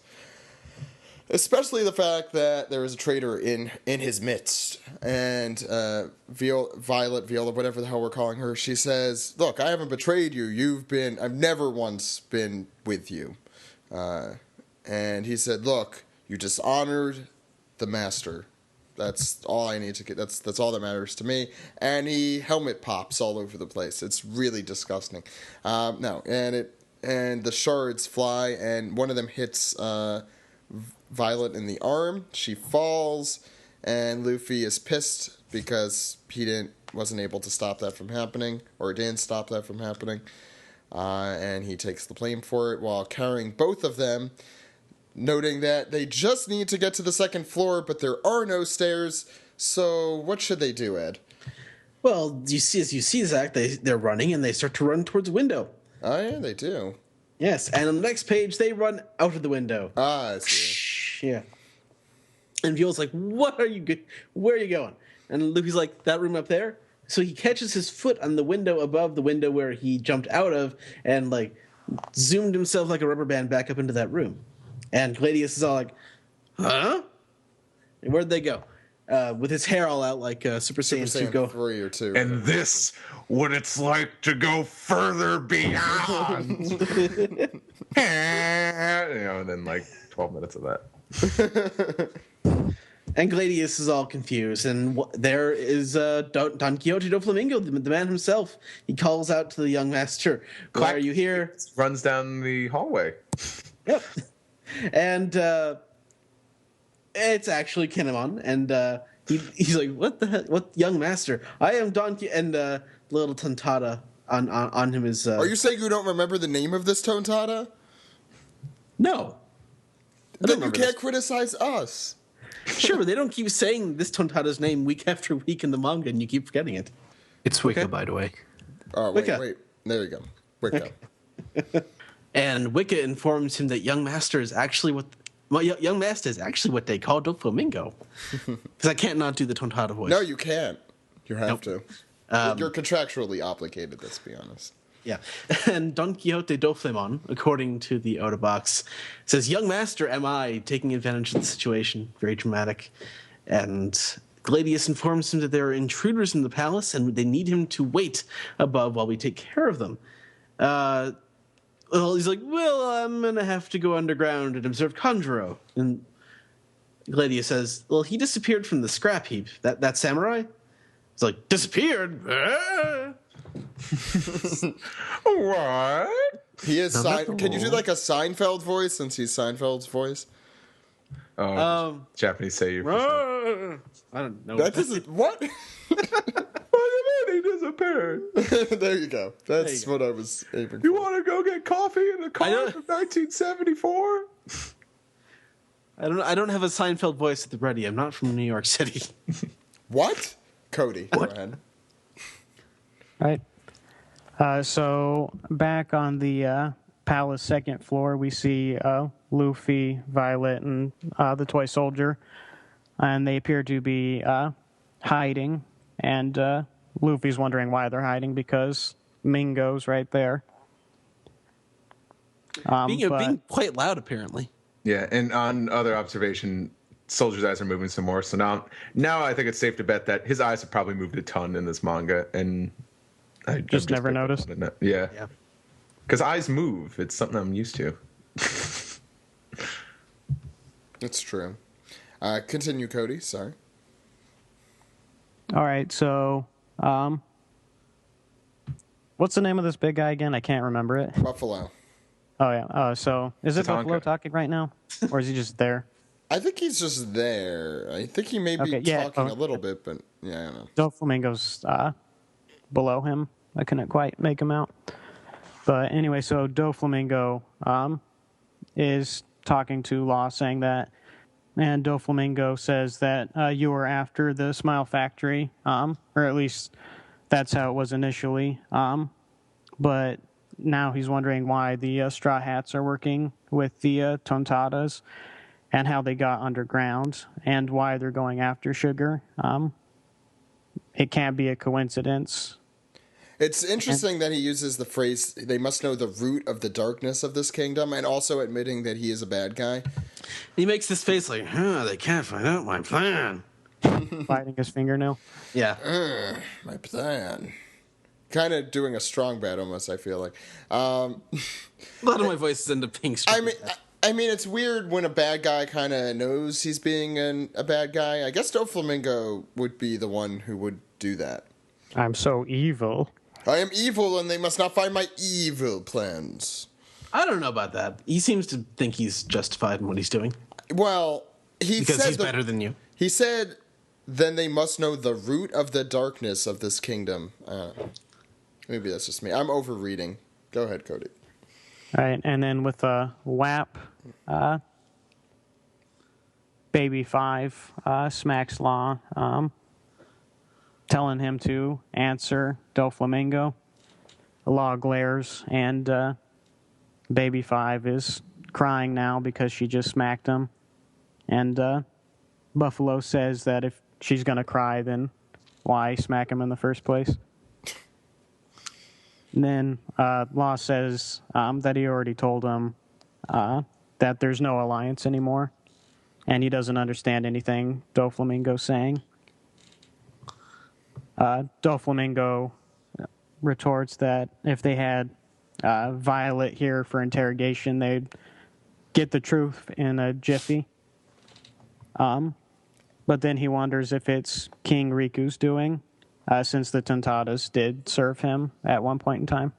Especially the fact that there is a traitor in his midst. And Violet, Viola, whatever the hell we're calling her, she says, "Look, I haven't betrayed you. I've never once been with you." And he said, "Look, you dishonored the master. That's all I need to get. That's all that matters to me." And he helmet pops all over the place. It's really disgusting. No, and the shards fly, and one of them hits Violet in the arm. She falls, and Luffy is pissed because he wasn't able to stop that from happening, or didn't stop that from happening. And he takes the blame for it while carrying both of them, noting that they just need to get to the second floor, but there are no stairs. So what should they do, Ed? Well, as you see, Zach, they're running, and they start to run towards the window. Oh, yeah, they do. Yes, and on the next page, they run out of the window. Ah, I see. Yeah. And Viola's like, where are you going? And Luffy's like, "That room up there?" So he catches his foot on the window above the window where he jumped out of, and zoomed himself like a rubber band back up into that room. And Gladius is all like, "Huh?" And where'd they go? With his hair all out like Super Saiyan 2 go. 3 or 2. And this, what it's like to go further beyond. And then 12 minutes of that. And Gladius is all confused, and there is Don Quixote do Flamingo, the man himself. He calls out to the young master, "Why are you here?" Runs down the hallway. Yep. And it's actually Kinemon, and he's like, "What the hell? What, young master? I am Don Quixote." And little Tontata on him is... Are you saying you don't remember the name of this Tontata? No. Then you can't criticize us. Sure, but they don't keep saying this Tontata's name week after week in the manga, and you keep forgetting it. It's Wicca, by the way. Oh, wait. There you go. Wicca. And Wicca informs him that young master is actually what they call Doflamingo. Because I can't not do the Tontata voice. No, you can't. You have Nope. to. You're contractually obligated, let's be honest. Yeah. And Don Quixote Doflamingo, according to the Oda box, says, "Young master am I, taking advantage of the situation." Very dramatic. And Gladius informs him that there are intruders in the palace and they need him to wait above while we take care of them. Well, he's like, well, I'm going to have to go underground and observe Conjuro. And Gladius says, well, he disappeared from the scrap heap. That samurai? It's like, disappeared? What? He is Can you do like a Seinfeld voice since he's Seinfeld's voice? Oh, Japanese say I don't know. That doesn't. What? What do you mean he disappeared? There you go. That's what I was aiming You for. want to go get coffee in the car from 1974? I don't have a Seinfeld voice at the ready. I'm not from New York City. What? Cody, go ahead. Right. So back on the palace second floor, we see Luffy, Violet, and the toy soldier, and they appear to be hiding. And Luffy's wondering why they're hiding because Mingo's right there. Being quite loud, apparently. Yeah, and on other observation, Soldier's eyes are moving some more. So now I think it's safe to bet that his eyes have probably moved a ton in this manga, and I just never noticed. Yeah, because eyes move. It's something I'm used to. It's true. Continue, Cody. Sorry. All right, so what's the name of this big guy again? I can't remember it. Buffalo. Oh, yeah. So is it Tatanka. Buffalo talking right now? Or is he just there? I think he's just there. I think he may be talking a little bit, but yeah, I don't know. Doflamingo's below him. I couldn't quite make him out. But anyway, so Doflamingo is talking to Law, saying that, and Doflamingo says that you were after the Smile Factory, or at least that's how it was initially. But now he's wondering why the Straw Hats are working with the Tontadas and how they got underground and why they're going after Sugar. It can't be a coincidence. It's interesting that he uses the phrase, they must know the root of the darkness of this kingdom, and also admitting that he is a bad guy. He makes this face like, they can't find out my plan. Biting his fingernail. Yeah. My plan. Kind of doing a strong bad almost, I feel like. A lot of my voices end up being strong. I mean, it's weird when a bad guy kind of knows he's being a bad guy. I guess Doflamingo would be the one who would do that. I'm so evil. I am evil, and they must not find my evil plans. I don't know about that. He seems to think he's justified in what he's doing. Well, because he's better than you. He said, then they must know the root of the darkness of this kingdom. Maybe that's just me. I'm overreading. Go ahead, Cody. All right, and then with WAP, Baby 5 smacks Law, telling him to answer Doflamingo. Law glares, and Baby 5 is crying now because she just smacked him. And Buffalo says that if she's going to cry, then why smack him in the first place? And then Law says that he already told him that there's no alliance anymore, and he doesn't understand anything Doflamingo's saying. Doflamingo retorts that if they had Violet here for interrogation, they'd get the truth in a jiffy. But then he wonders if it's King Riku's doing, since the Tontadas did serve him at one point in time.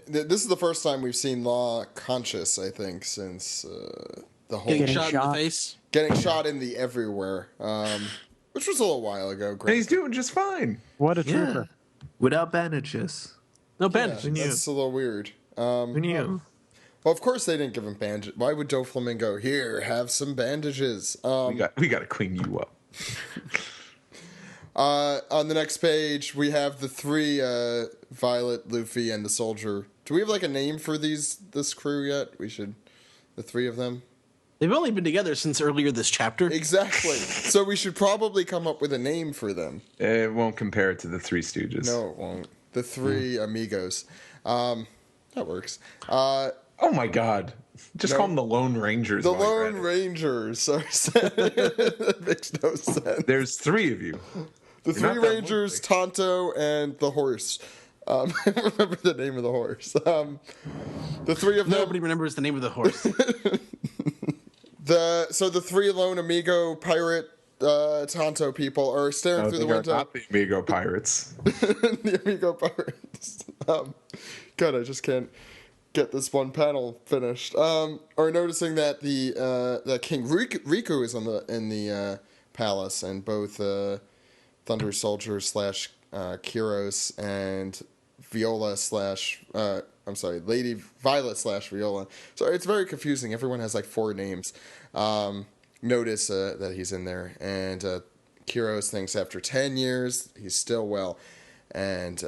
This is the first time we've seen Law conscious, I think, since the whole... Getting shot in the face? Getting shot in the everywhere, which was a little while ago. And he's doing just fine. What a trooper. Without bandages. No bandages. Yeah, that's a little weird. Who knew? Well, of course they didn't give him bandages. Why would Doflamingo, here, have some bandages? We got to clean you up. On the next page, we have the three, Violet, Luffy, and the soldier. Do we have, like, a name for this crew yet? The three of them? They've only been together since earlier this chapter. Exactly. So we should probably come up with a name for them. It won't compare to the Three Stooges. No, it won't. The three amigos. That works. Oh my God! Just call them the Lone Rangers. The while you're Lone at it. Rangers are that makes no sense. There's 3 of you. The You're 3 not that Rangers, lonely. Tonto, and the horse. I don't remember the name of the horse. The 3 of them. Nobody remembers the name of the horse. The 3 lone amigo pirate Tonto people are staring through the window. Not the Amigo Pirates. The amigo pirates. God, I just can't get this one panel finished. Are noticing that that King Riku is in the palace, and both Thunder Soldier / Kyros and Viola Lady Violet / Viola. So it's very confusing. Everyone has like 4 names. Notice that he's in there, and Kyros thinks after 10 years he's still well, and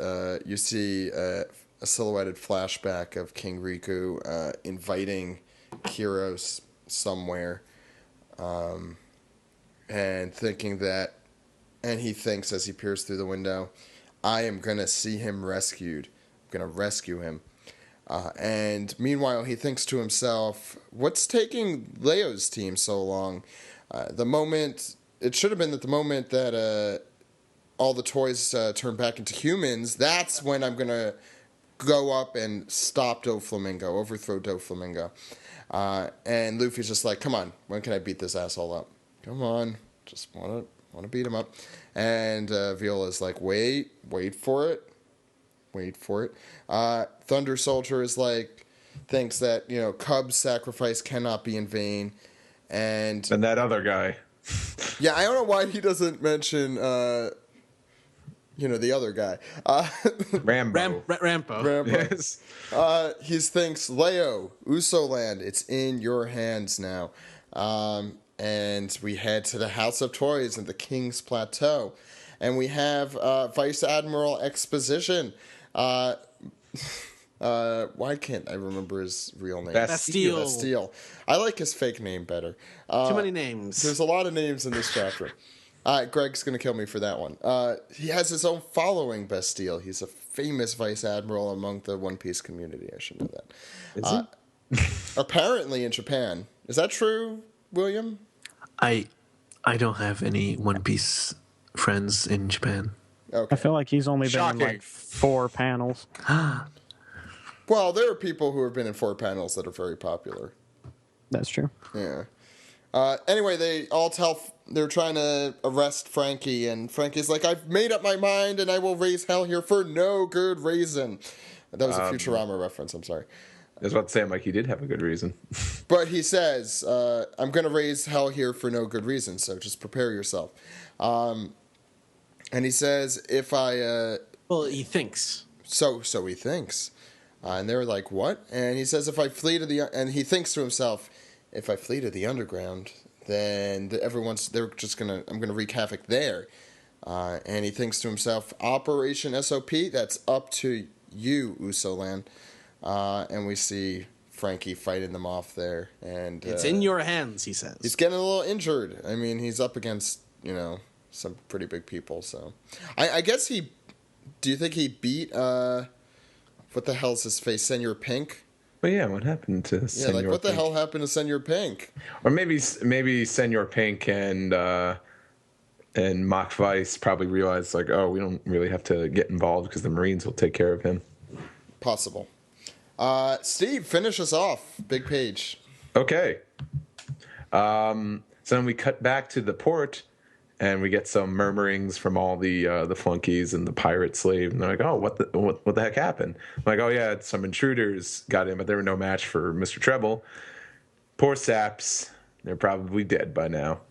you see a silhouetted flashback of King Riku inviting Kyros somewhere, and thinking that, and he thinks as he peers through the window, I am gonna see him rescued. I'm gonna rescue him. And meanwhile, he thinks to himself, what's taking Leo's team so long? It should have been that the moment that all the toys turn back into humans, that's when I'm going to go up and stop Doflamingo, overthrow Doflamingo. And Luffy's just like, come on, when can I beat this asshole up? Come on, just want to beat him up. And Viola's like, wait for it. Wait for it. Thunder Soldier is like, thinks that, Cub's sacrifice cannot be in vain. And that other guy. Yeah, I don't know why he doesn't mention, the other guy. Rambo. Rambo. Yes. He thinks, Leo, Uso Land, it's in your hands now. And we head to the House of Toys and the King's Plateau. And we have Vice Admiral Exposition. Why can't I remember his real name? Bastille. I like his fake name better. Too many names. There's a lot of names in this chapter. Greg's going to kill me for that one. He has his own following, Bastille. He's a famous vice admiral among the One Piece community. I should know that. Is he? Apparently in Japan. Is that true, William? I don't have any One Piece friends in Japan. Okay. I feel like he's only been in Shocking. like 4 panels. Well, there are people who have been in 4 panels that are very popular. That's true. Yeah. Anyway, they're trying to arrest Frankie, and Frankie's like, I've made up my mind, and I will raise hell here for no good reason. That was a Futurama reference, I'm sorry. I was about to say, I'm like, he did have a good reason. But he says, I'm going to raise hell here for no good reason, so just prepare yourself. And he says, if I... Well, he thinks. So he thinks. And they're like, what? And he says, if I flee to the... And he thinks to himself, if I flee to the underground, then I'm going to wreak havoc there. And he thinks to himself, Operation SOP, that's up to you, Usoland. And we see Frankie fighting them off there. And It's in your hands, he says. he's getting a little injured. I mean, he's up against, some pretty big people. So I guess do you think he beat, what the hell's his face, Senor Pink? But yeah, what happened to Yeah, Senor like what the Pink? hell happened to Senor Pink? Or maybe Senor Pink and Mach Weiss probably realized, like, oh, we don't really have to get involved because the Marines will take care of him. Possible. Steve, finish us off. Big page. Okay. So then we cut back to the port, and we get some murmurings from all the flunkies and the pirate slave, and they're like, "Oh, what the heck happened?" I'm like, "Oh yeah, some intruders got in, but they were no match for Mr. Treble. Poor saps, they're probably dead by now."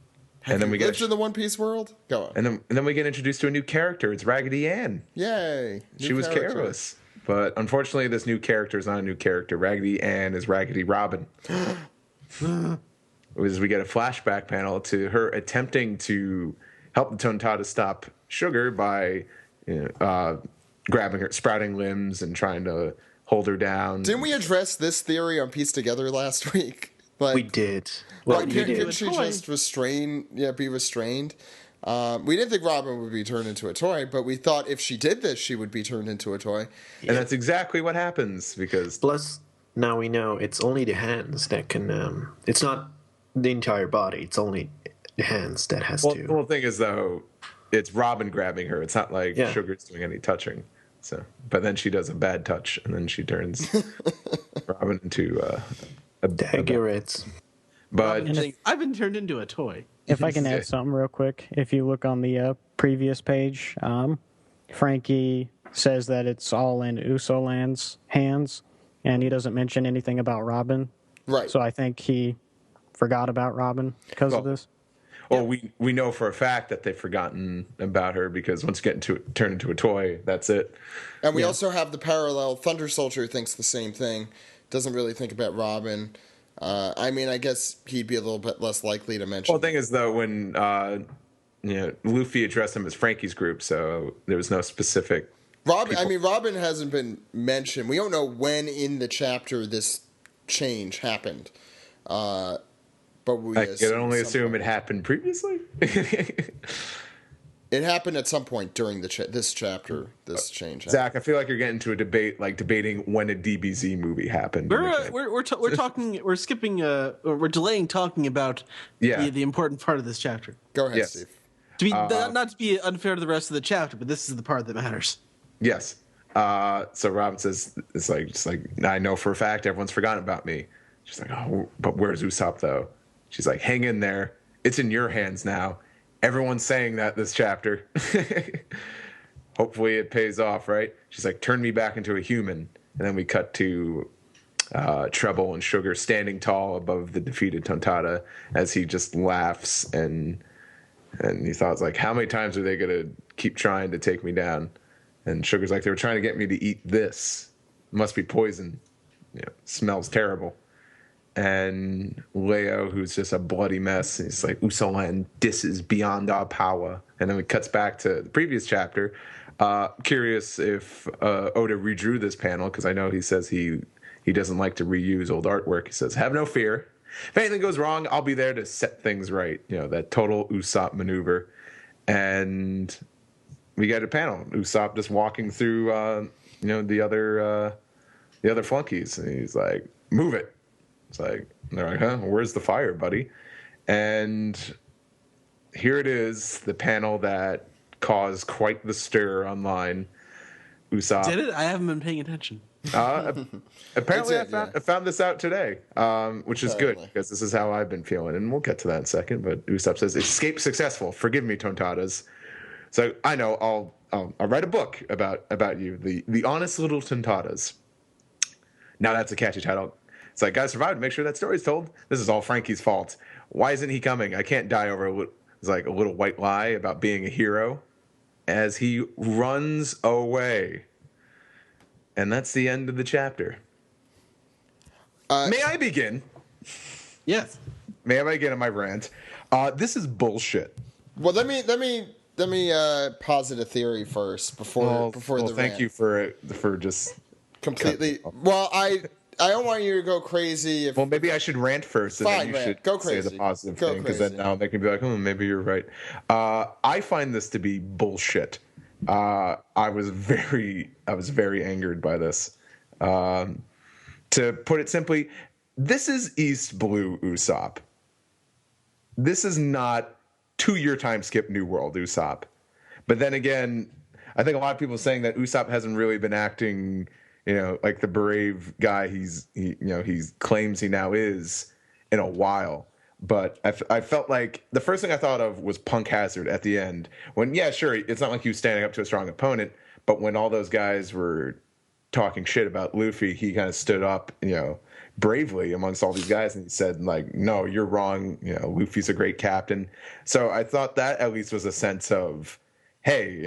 Have you lived in the One Piece world? Go on. and then we get introduced to a new character. It's Raggedy Ann. Yay. She New was character. careless, but unfortunately, this new character is not a new character. Raggedy Ann is Raggedy Robin. As we get a flashback panel to her attempting to help the Tontada stop Sugar by grabbing her, sprouting limbs, and trying to hold her down. Didn't we address this theory on Piece Together last week? Like, We did. Well, we can did. she just be restrained? We didn't think Robin would be turned into a toy, but we thought if she did this, she would be turned into a toy. And that's exactly what happens because Plus, now we know it's only the hands that can. It's not the entire body. It's only the hands that has Well, to. the whole thing is though, it's Robin grabbing her. It's not like Yeah. Sugar's doing any touching. So, but then she does a bad touch, and then she turns Robin into a Daggerits. But I've been turned into a toy. If I can add something real quick, if you look on the previous page, Frankie says that it's all in Usoland's hands, and he doesn't mention anything about Robin. Right. So I think he forgot about Robin because of this. Well, we know for a fact that they've forgotten about her because once you get turned into a toy, that's it. And we also have the parallel. Thunder Soldier thinks the same thing. Doesn't really think about Robin. I mean, I guess he'd be a little bit less likely to mention. Well, the thing is, though, when Luffy addressed him as Frankie's group, so there was no specific. Robin. I mean, Robin hasn't been mentioned. We don't know when in the chapter this change happened. But we I can only assume it happened previously. It happened at some point during this chapter. This change happened. Zach, I feel like you're getting into a debate, like debating when a DBZ movie happened. We're talking. We're skipping. We're delaying talking about the important part of this chapter. Go ahead, Yes. Steve. To be not to be unfair to the rest of the chapter, but this is the part that matters. Yes. So Robin says, it's like I know for a fact everyone's forgotten about me. She's like, oh, but where's Usopp though? She's like, hang in there. It's in your hands now. Everyone's saying that this chapter. Hopefully it pays off, right? She's like, turn me back into a human. And then we cut to Treble and Sugar standing tall above the defeated Tontada as he just laughs and he thought, like, how many times are they going to keep trying to take me down? And Sugar's like, they were trying to get me to eat this. It must be poison. Smells terrible. And Leo, who's just a bloody mess, he's like, Usoland, this is beyond our power. And then it cuts back to the previous chapter. Curious if Oda redrew this panel, because I know he says he doesn't like to reuse old artwork. He says, have no fear. If anything goes wrong, I'll be there to set things right. That total Usopp maneuver. And we get a panel. Usopp just walking through, the other flunkies. And he's like, move it. It's like, they're like, huh? Where's the fire, buddy? And here it is, the panel that caused quite the stir online. Usopp. Did it? I haven't been paying attention. Apparently, I found this out today, which is good because this is how I've been feeling, and we'll get to that in a second. But Usopp says, "Escape successful. Forgive me, Tontadas." So I know I'll write a book about you, the honest little Tontadas. Now that's a catchy title. It's like, guys survived. Make sure that story's told. This is all Frankie's fault. Why isn't he coming? I can't die over a little white lie about being a hero. As he runs away. And that's the end of the chapter. May I begin? Yes. May I begin on my rant? This is bullshit. Well, let me posit a theory first before the thank rant. you for just completely. Well, I don't want you to go crazy. Well, maybe I should rant first, and Fine, then you should go say crazy. the positive Go thing, because then now they can be like, "Oh, maybe you're right." I find this to be bullshit. I was very angered by this. To put it simply, this is East Blue Usopp. This is not 2-year time skip New World Usopp. But then again, I think a lot of people are saying that Usopp hasn't really been acting, like the brave guy he claims he now is in a while. But I felt like the first thing I thought of was Punk Hazard at the end. When, yeah, sure, it's not like he was standing up to a strong opponent, but when all those guys were talking shit about Luffy, he kind of stood up, bravely amongst all these guys, and he said, like, no, you're wrong. Luffy's a great captain. So I thought that at least was a sense of, hey,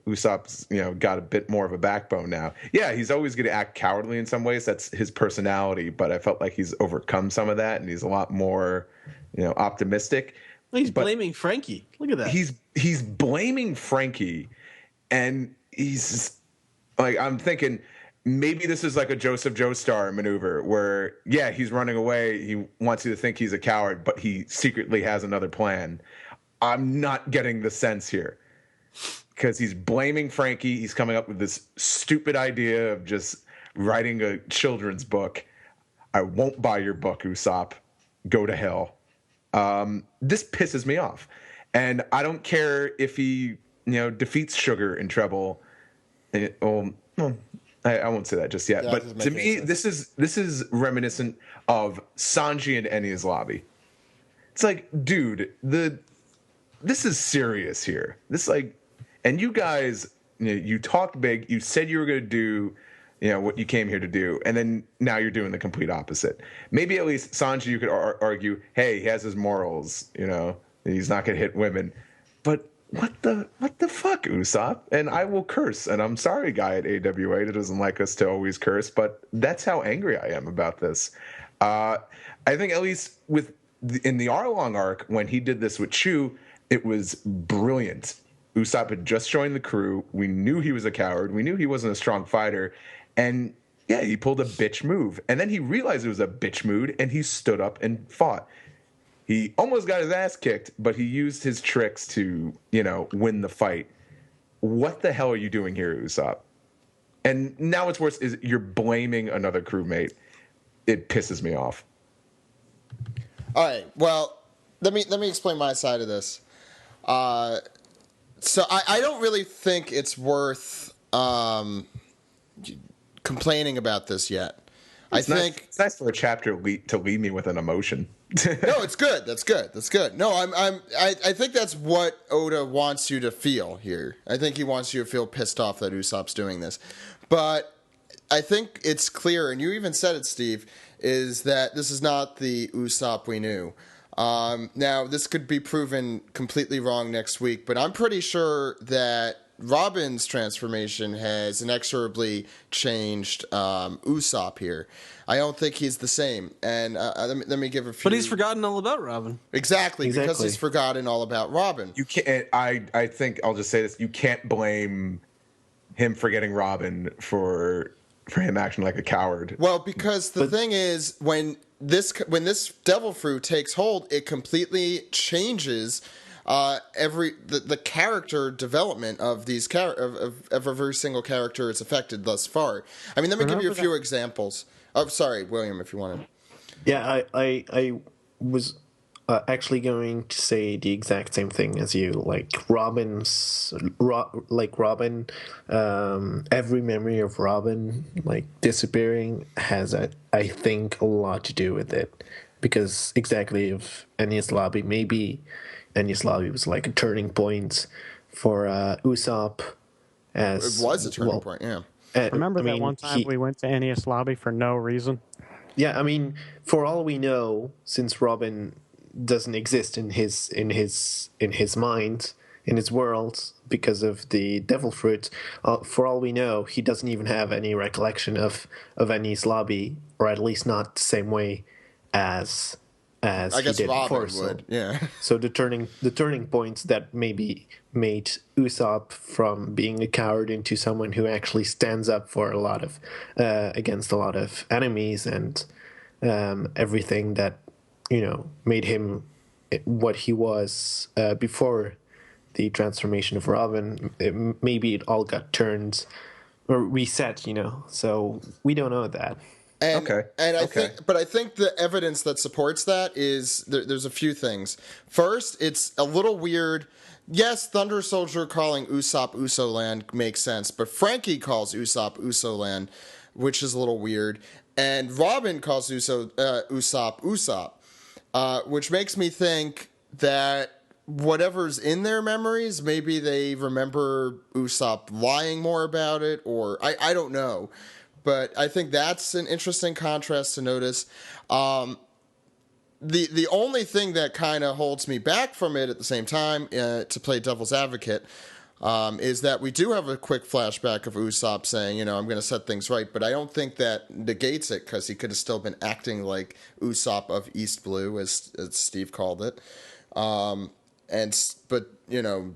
Usopp's, got a bit more of a backbone now. Yeah, he's always going to act cowardly in some ways. That's his personality, but I felt like he's overcome some of that, and he's a lot more, optimistic. He's blaming Frankie. Look at that. He's blaming Frankie, and he's just, like, I'm thinking maybe this is like a Joseph Joestar maneuver where, yeah, he's running away. He wants you to think he's a coward, but he secretly has another plan. I'm not getting the sense here. Because he's blaming Frankie. He's coming up with this stupid idea of just writing a children's book. I won't buy your book, Usopp. Go to hell. This pisses me off. And I don't care if he, defeats Sugar in Treble. I won't say that just yet. Yeah, but to me, this is reminiscent of Sanji and Enies lobby. It's like, dude, this is serious here. And you guys, you talked big. You said you were going to do, what you came here to do, and then now you're doing the complete opposite. Maybe at least Sanji, you could argue, hey, he has his morals. He's not going to hit women. But what the fuck, Usopp? And I will curse. And I'm sorry, guy at AWA that doesn't like us to always curse, but that's how angry I am about this. I think at least in the Arlong arc, when he did this with Chu, it was brilliant. Usopp had just joined the crew. We knew he was a coward. We knew he wasn't a strong fighter. And yeah, he pulled a bitch move. And then he realized it was a bitch mood, and he stood up and fought. He almost got his ass kicked, but he used his tricks to, win the fight. What the hell are you doing here, Usopp? And now what's worse is you're blaming another crewmate. It pisses me off. All right. Well, let me explain my side of this. So I don't really think it's worth complaining about this yet. It's nice for a chapter to leave me with an emotion. No, it's good. That's good. No, I think that's what Oda wants you to feel here. I think he wants you to feel pissed off that Usopp's doing this. But I think it's clear, and you even said it, Steve, is that this is not the Usopp we knew. Now, this could be proven completely wrong next week, but I'm pretty sure that Robin's transformation has inexorably changed Usopp here. I don't think he's the same. And let me give a few. But he's forgotten all about Robin. Exactly, because he's forgotten all about Robin. You can't. I think I'll just say this: you can't blame him forgetting Robin for him acting like a coward. Well, because the thing is, when this devil fruit takes hold, it completely changes the character development of these of every single character it's affected thus far. I mean, let me give you a few examples. Oh, sorry, William, if you wanted. Yeah, I was actually going to say the exact same thing as you. Like Robin, every memory of Robin disappearing has I think a lot to do with it, because exactly if Enies Lobby, maybe Enies Lobby was like a turning point for Usopp. It was a turning point, yeah. Remember that one time we went to Enies Lobby for no reason? Yeah, I mean, for all we know, since Robin doesn't exist in his mind, in his world, because of the devil fruit, for all we know, he doesn't even have any recollection of Enies Lobby, or at least not the same way as I guess he did Robin before. would, yeah. So the turning points that maybe made Usopp from being a coward into someone who actually stands up for a lot of against a lot of enemies, and everything that made him what he was before the transformation of Robin. Maybe it all got turned or reset, So we don't know that. I think the evidence that supports that is there's a few things. First, it's a little weird. Yes, Thunder Soldier calling Usopp Usoland makes sense, but Frankie calls Usopp Usoland, which is a little weird, and Robin calls Usopp Usopp, which makes me think that whatever's in their memories, maybe they remember Usopp lying more about it, or I don't know. But I think that's an interesting contrast to notice. The only thing that kind of holds me back from it at the same time, to play devil's advocate, is that we do have a quick flashback of Usopp saying, I'm going to set things right. But I don't think that negates it, because he could have still been acting like Usopp of East Blue, as Steve called it. But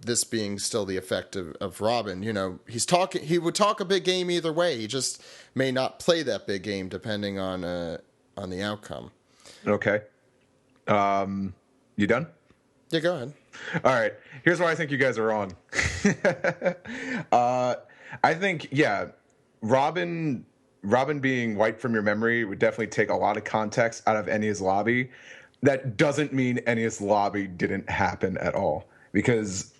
this being still the effect of Robin, he would talk a big game either way. He just may not play that big game depending on the outcome. Okay. You done? Yeah, go ahead. All right. Here's why I think you guys are wrong. I think, Robin Robin being wiped from your memory would definitely take a lot of context out of Enies Lobby. That doesn't mean Enies Lobby didn't happen at all, because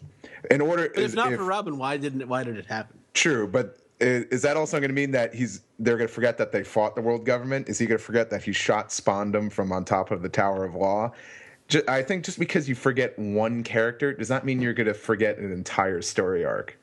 in order, But if not for Robin, why did it happen? True, but is that also going to mean that they're going to forget that they fought the world government? Is he going to forget that he shot Spondum from on top of the Tower of Law? I think just because you forget one character does not mean you're going to forget an entire story arc.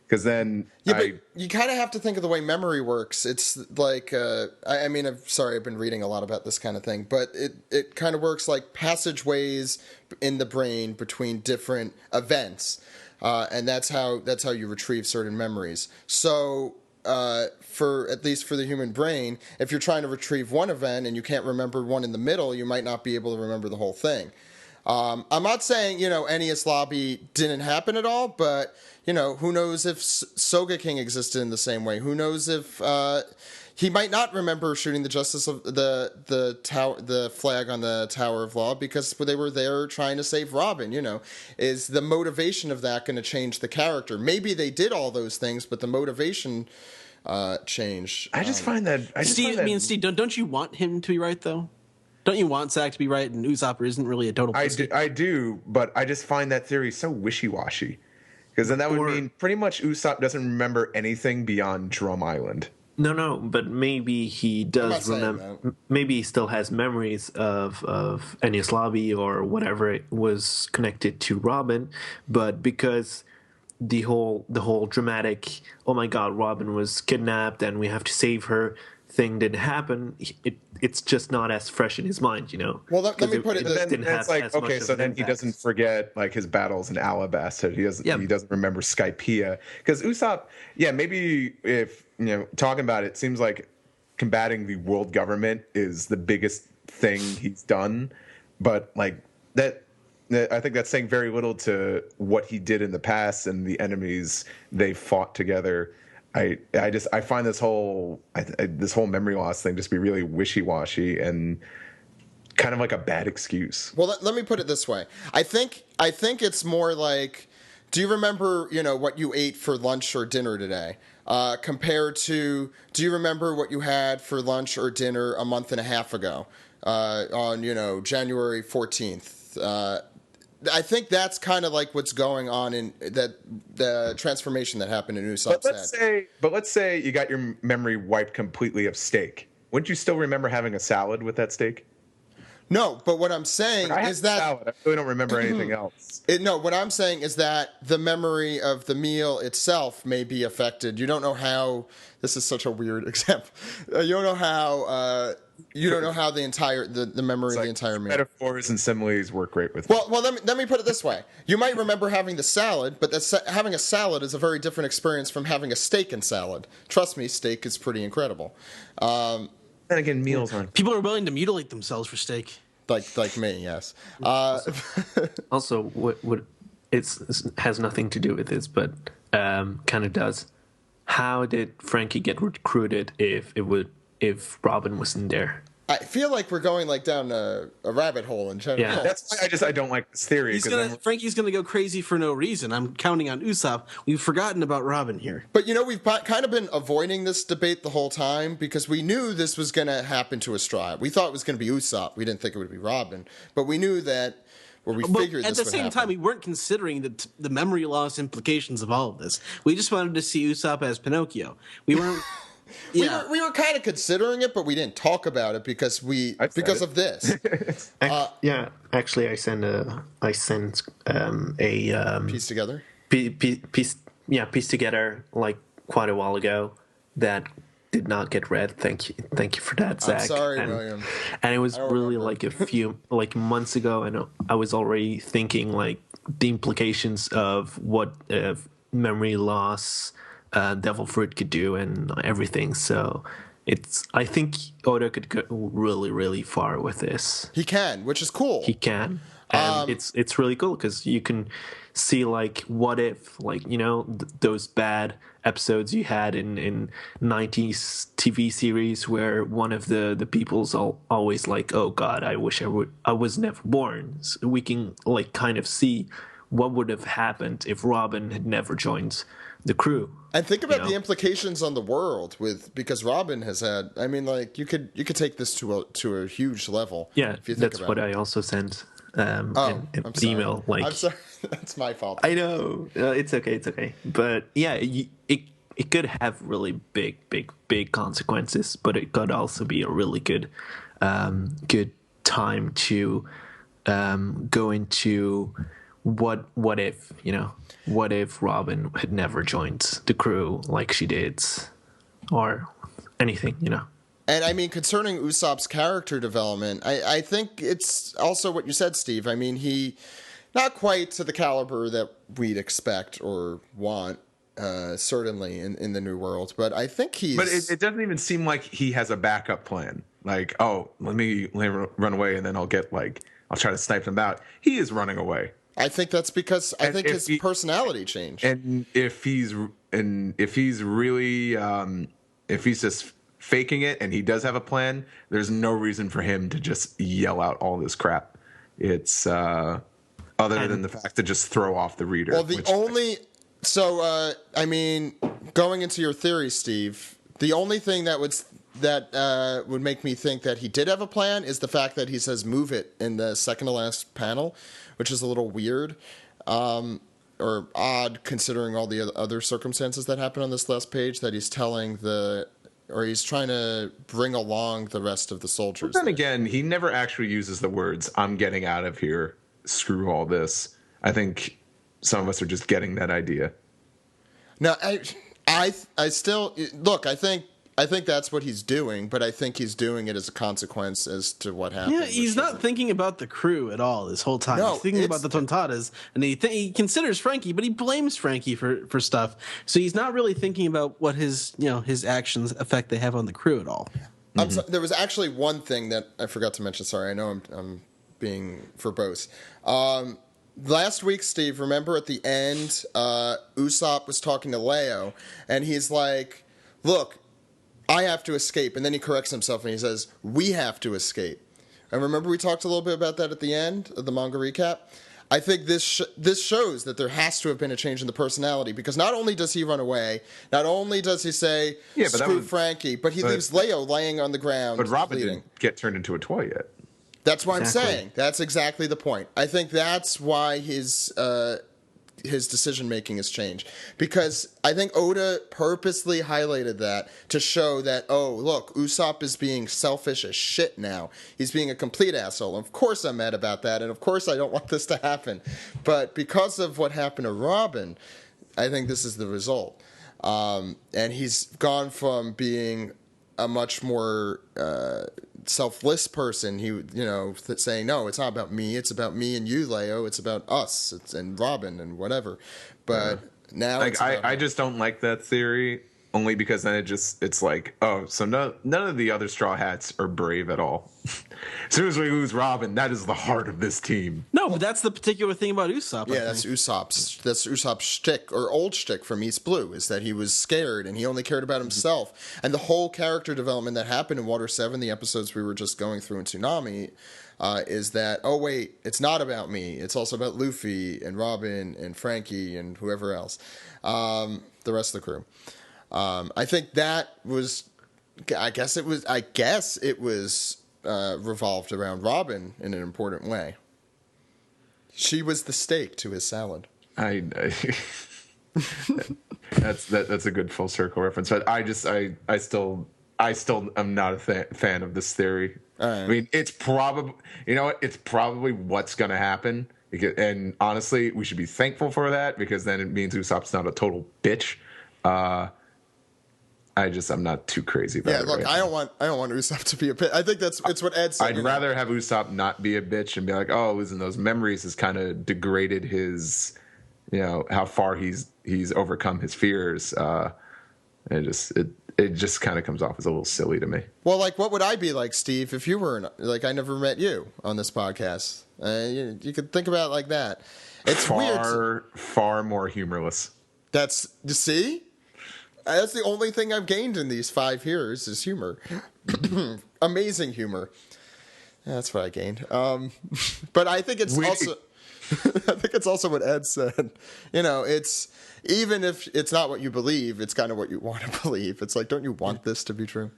Because then, but you kind of have to think of the way memory works. It's like, I'm sorry, I've been reading a lot about this kind of thing, but it kind of works like passageways in the brain between different events, and that's how you retrieve certain memories. So, at least for the human brain, if you're trying to retrieve one event and you can't remember one in the middle, you might not be able to remember the whole thing. I'm not saying, Enies Lobby didn't happen at all, but, who knows if Soga King existed in the same way? Who knows if he might not remember shooting the justice of the flag on the Tower of Law because they were there trying to save Robin, Is the motivation of that going to change the character? Maybe they did all those things, but the motivation changed. I just find that... Steve, don't you want him to be right, though? Don't you want Zack to be right and Usopp isn't really a total pussy? I do, but I just find that theory so wishy-washy. Because then that would mean pretty much Usopp doesn't remember anything beyond Drum Island. No, but maybe he does remember. Maybe he still has memories of Enies Lobby or whatever it was connected to Robin, but because the whole dramatic, oh my God, Robin was kidnapped and we have to save her thing didn't happen, it's just not as fresh in his mind, Well, let me put it this way. It's like, okay, so then he doesn't forget like his battles in Alabasta. He doesn't remember Skypiea. Because Usopp, maybe if, talking about it, seems like combating the world government is the biggest thing he's done. But like that, I think that's saying very little to what he did in the past and the enemies they fought together. I find this whole memory loss thing just be really wishy-washy and kind of like a bad excuse. Well, let me put it this way. I think it's more like, do you remember, what you ate for lunch or dinner today? Compared to, do you remember what you had for lunch or dinner a month and a half ago on, January 14th? I think that's kind of like what's going on in that the transformation that happened in Usopp's head. But let's say you got your memory wiped completely of steak. Wouldn't you still remember having a salad with that steak? No, but what I'm saying is that salad. I really don't remember anything else. What I'm saying is that the memory of the meal itself may be affected. You don't know how. This is such a weird example. You don't know how. You don't know how the memory of the entire meal. Metaphors and similes work great with me. Well, let me put it this way. You might remember having the salad, but having a salad is a very different experience from having a steak and salad. Trust me, steak is pretty incredible. And again, meals aren't. People are willing to mutilate themselves for steak. Like me, yes. Also, what it has nothing to do with this, but kind of does. How did Frankie get recruited if Robin wasn't there? I feel like we're going down a rabbit hole in general. Yeah. That's why I don't like this theory. Frankie's gonna go crazy for no reason. I'm counting on Usopp. We've forgotten about Robin here. But we've kind of been avoiding this debate the whole time because we knew this was going to happen to Astride. We thought it was going to be Usopp. We didn't think it would be Robin. But we knew that, figured this would happen. At the same time, we weren't considering the memory loss implications of all of this. We just wanted to see Usopp as Pinocchio. We weren't... Yeah. We were kind of considering it, but we didn't talk about it because of this. Actually, I sent a piece together. Piece together like quite a while ago that did not get read. Thank you for that, Zach. I'm sorry, William. And it was really like a few months ago, and I was already thinking like the implications of what memory loss. Devil Fruit could do and everything. So I think Oda could go really, really far with this. He can, which is cool. He can. And it's really cool because you can see like what if those bad episodes you had in 90s TV series where one of the people's always like, oh God, I wish I was never born. So we can like kind of see what would have happened if Robin had never joined the crew. And think about you know? the implications on the world because Robin has had. I mean, like you could take this to a huge level. Yeah, if you think that's about what it. I also sent I'm an sorry. email. Like, I'm sorry, that's my fault. I know it's okay, but yeah, it could have really big consequences, but it could also be a really good time to go into what if what if Robin had never joined the crew like she did, or anything. And I mean, concerning Usopp's character development, I think it's also what you said, Steve. I mean, he not quite to the caliber that we'd expect or want, certainly in the new world. But I think he's. But it doesn't even seem like he has a backup plan. Like, oh, let me run away, and then I'll try to snipe them out. He is running away. I think that's because his personality changed. And if he's really if he's just faking it and he does have a plan, there's no reason for him to just yell out all this crap. It's other than the fact to just throw off the reader. Well, I mean, going into your theory, Steve, the only thing that would make me think that he did have a plan is the fact that he says "move it" in the second to last panel, which is a little weird or odd considering all the other circumstances that happen on this last page. That he's he's trying to bring along the rest of the soldiers. But then again, he never actually uses the words "I'm getting out of here. Screw all this." I think some of us are just getting that idea. No, I still look. I think that's what he's doing, but I think he's doing it as a consequence as to what happened. Yeah, he's not thinking about the crew at all this whole time. No, he's thinking about the Tontadas, and he considers Frankie, but he blames Frankie for stuff. So he's not really thinking about what his actions effect they have on the crew at all. There was actually one thing that I forgot to mention. Sorry, I know I'm being verbose. Last week, Steve, remember at the end, Usopp was talking to Leo, and he's like, "Look, I have to escape," and then he corrects himself and he says, "We have to escape." And remember we talked a little bit about that at the end of the manga recap? I think this shows that there has to have been a change in the personality, because not only does he run away, not only does he say, "Screw Frankie," but he leaves Leo laying on the ground. But Robin bleeding. didn't get turned into a toy yet. That's what I'm saying. That's exactly the point. I think that's why his decision making has changed, because I think Oda purposely highlighted that to show that, oh, look, Usopp is being selfish as shit now. He's being a complete asshole. Of course I'm mad about that, and of course I don't want this to happen. But because of what happened to Robin, I think this is the result. And he's gone from being a much more selfless person, saying, no, it's not about me, it's about me and you, Leo, it's about us, and Robin and whatever. But now I just don't like that theory, only because then it's like, oh, so none of the other Straw Hats are brave at all. As soon as we lose Robin, that is the heart of this team. No, but that's the particular thing about Usopp. Yeah, that's Usopp's shtick, or old shtick from East Blue, is that he was scared and he only cared about himself. And the whole character development that happened in Water 7, the episodes we were just going through in Toonami, is that, oh wait, it's not about me. It's also about Luffy and Robin and Frankie and whoever else, the rest of the crew. I think that was, I guess it was revolved around Robin in an important way. She was the steak to his salad. That's a good full circle reference. But I still am not a fan of this theory. Right. I mean, it's probably what's going to happen. And honestly, we should be thankful for that, because then it means Usopp's not a total bitch. I'm not too crazy about it. Yeah, look, I don't want Usopp to be a bitch. I think it's what Ed said. I'd rather have Usopp not be a bitch and be like, oh, losing those memories has kind of degraded his, how far he's overcome his fears. It just kind of comes off as a little silly to me. Well, like, what would I be like, Steve, if you were I never met you on this podcast? You could think about it like that. It's weird. Far more humorless. You see? That's the only thing I've gained in these 5 years is humor. Amazing humor. That's what I gained. But I think it's also... I think it's also what Ed said. It's even if it's not what you believe, it's kind of what you want to believe. It's like, don't you want this to be true?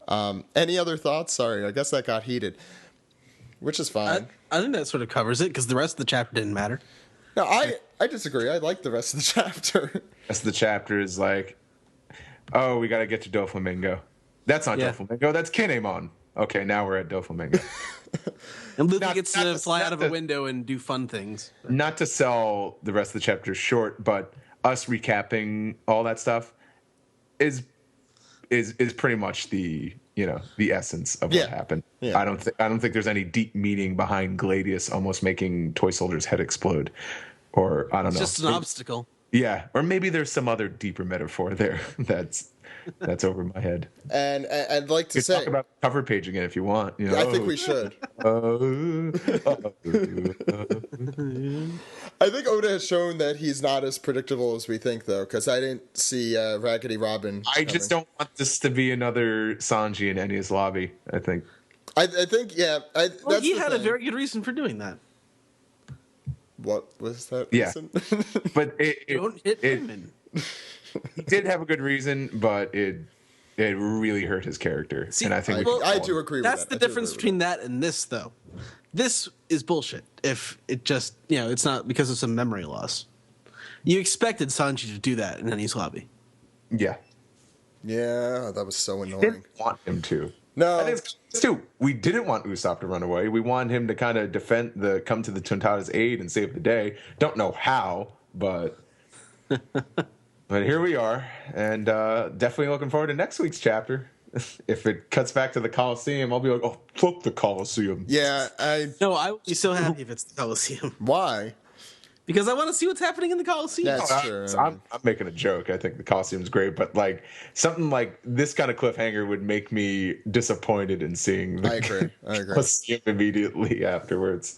Any other thoughts? Sorry, I guess that got heated, which is fine. I think that sort of covers it because the rest of the chapter didn't matter. No, I disagree. I like the rest of the chapter. The rest of the chapter is like, oh, we got to get to Doflamingo. That's not Doflamingo. That's Kinemon. Okay, now we're at Doflamingo. And Luffy gets to fly out of a window and do fun things. Not to sell the rest of the chapter short, but us recapping all that stuff is pretty much the essence of what happened. Yeah. I don't think there's any deep meaning behind Gladius almost making Toy Soldier's head explode, or I don't know. It's just an obstacle. Yeah, or maybe there's some other deeper metaphor there that's over my head. And I'd like to say, talk about the cover page again if you want. I think we should. I think Oda has shown that he's not as predictable as we think, though, because I didn't see Raggedy Robin. I just don't want this to be another Sanji and Enies lobby. I think. I think, yeah. Well, he had a very good reason for doing that. What was that reason? But don't hit women. He did have a good reason, but it really hurt his character. See, and I think I do agree with that. That's the difference between that and this, though. This is bullshit. If it just, it's not because of some memory loss. You expected Sanji to do that in Enies lobby. Yeah. Yeah, that was so annoying. Didn't want him to. No. And it's too. We didn't want Usopp to run away. We wanted him to kind of come to the Tontada's aid and save the day. Don't know how, but but here we are, and definitely looking forward to next week's chapter. If it cuts back to the Coliseum, I'll be like, oh, fuck the Coliseum. Yeah, I would be so happy if it's the Coliseum. Why? Because I want to see what's happening in the Coliseum. That's true. I'm making a joke. I think the Coliseum's great, but like something like this kind of cliffhanger would make me disappointed in seeing the I agree. Coliseum immediately afterwards.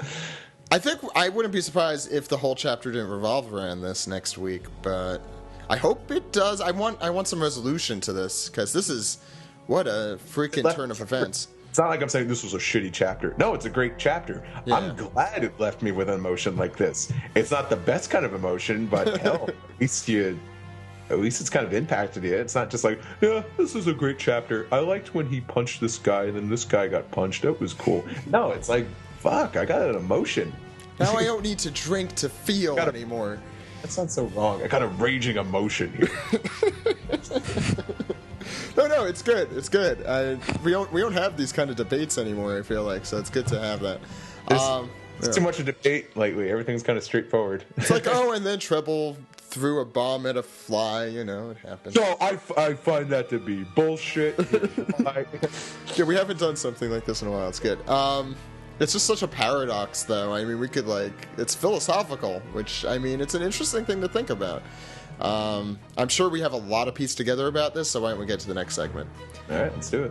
I think I wouldn't be surprised if the whole chapter didn't revolve around this next week, but I hope it does. I want some resolution to this, because this is what a freaking turn of events. It's not like I'm saying this was a shitty chapter. No, it's a great chapter. Yeah. I'm glad it left me with an emotion like this. It's not the best kind of emotion, but hell, at least it's kind of impacted you. It's not just like, yeah, this is a great chapter. I liked when he punched this guy and then this guy got punched. That was cool. No, it's like, fuck, I got an emotion. Now I don't need to drink to feel anymore. That sounds so wrong. I got a raging emotion here. No, it's good. It's good. We don't have these kind of debates anymore, I feel like, so it's good to have that. It's too much of a debate lately. Everything's kind of straightforward. It's like, and then Treble threw a bomb at a fly, it happened. So I find that to be bullshit. Yeah, we haven't done something like this in a while. It's good. It's just such a paradox, though. I mean, we could, it's philosophical, which, it's an interesting thing to think about. I'm sure we have a lot of piece together about this, so why don't we get to the next segment? All right, let's do it.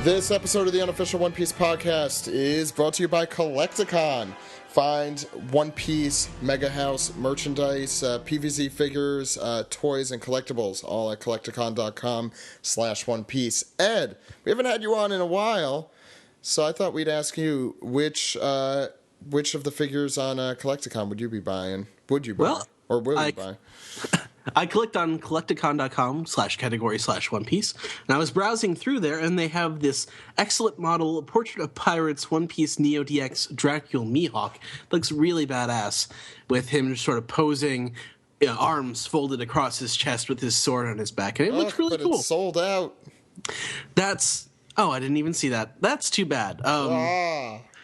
This episode of the Unofficial One Piece Podcast is brought to you by Kolektakon. Find One Piece, Mega House merchandise, PVZ figures, toys, and collectibles, all at Kolektakon.com/One Piece. Ed, we haven't had you on in a while, so I thought we'd ask you which of the figures on Kolektakon would you be buying? Would you buy? Well, or will you buy? I clicked on Kolektakon.com/category/One Piece, and I was browsing through there, and they have this excellent model, a portrait of Pirates One Piece Neo DX Dracula Mihawk. Looks really badass, with him sort of posing, arms folded across his chest with his sword on his back, and it looks really cool. It's sold out. I didn't even see that. That's too bad.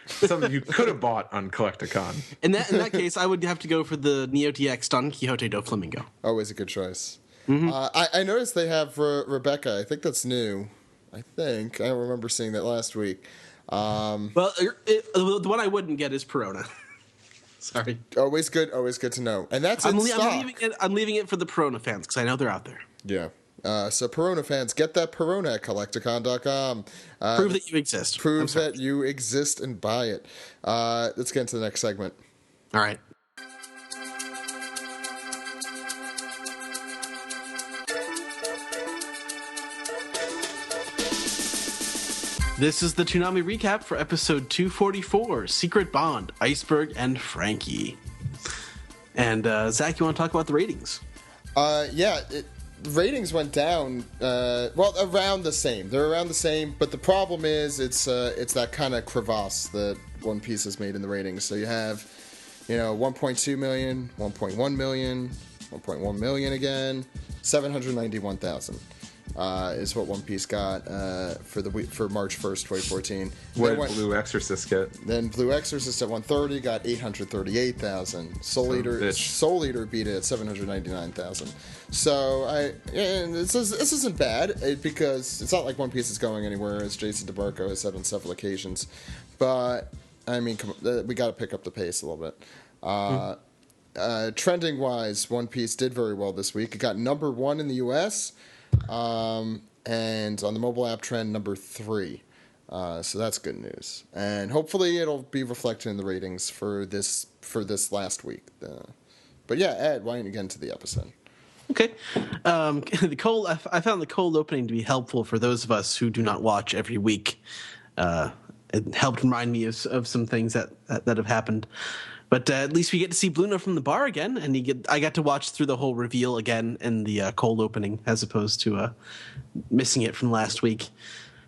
Something you could have bought on Kolektakon. In that case, I would have to go for the Neo DX Don Quixote do Flamingo. Always a good choice. Mm-hmm. I noticed they have Rebecca. I think that's new. I don't remember seeing that last week. Well, the one I wouldn't get is Perona. Sorry. Always good to know. And that's in stock. I'm leaving it for the Perona fans because I know they're out there. Yeah. So Perona fans, get that Perona at Kolektakon.com. Prove that you exist. Prove that you exist and buy it. Let's get into the next segment. All right. This is the Toonami recap for episode 244, Secret Bond, Iceberg, and Frankie. And Zach, you want to talk about the ratings? The ratings went down, around the same. They're around the same, but the problem is it's that kind of crevasse that One Piece has made in the ratings. So you have, 1.2 million, 1.1 million, 1.1 million again, 791,000. Is what One Piece got for March 1st, 2014. What did Blue Exorcist get? Then Blue Exorcist at 130 got 838,000. Soul Eater beat it at 799,000. So this isn't bad because it's not like One Piece is going anywhere, as Jason DeMarco has said on several occasions. But I mean, we got to pick up the pace a little bit. Trending wise, One Piece did very well this week. It got number 1 in the U.S. And on the mobile app trend, number 3. So that's good news. And hopefully it'll be reflected in the ratings for this last week. But yeah, Ed, why don't you get into the episode? Okay. I found the cold opening to be helpful for those of us who do not watch every week. It helped remind me of some things that have happened. But at least we get to see Bluna from the bar again, and I got to watch through the whole reveal again in the cold opening, as opposed to missing it from last week.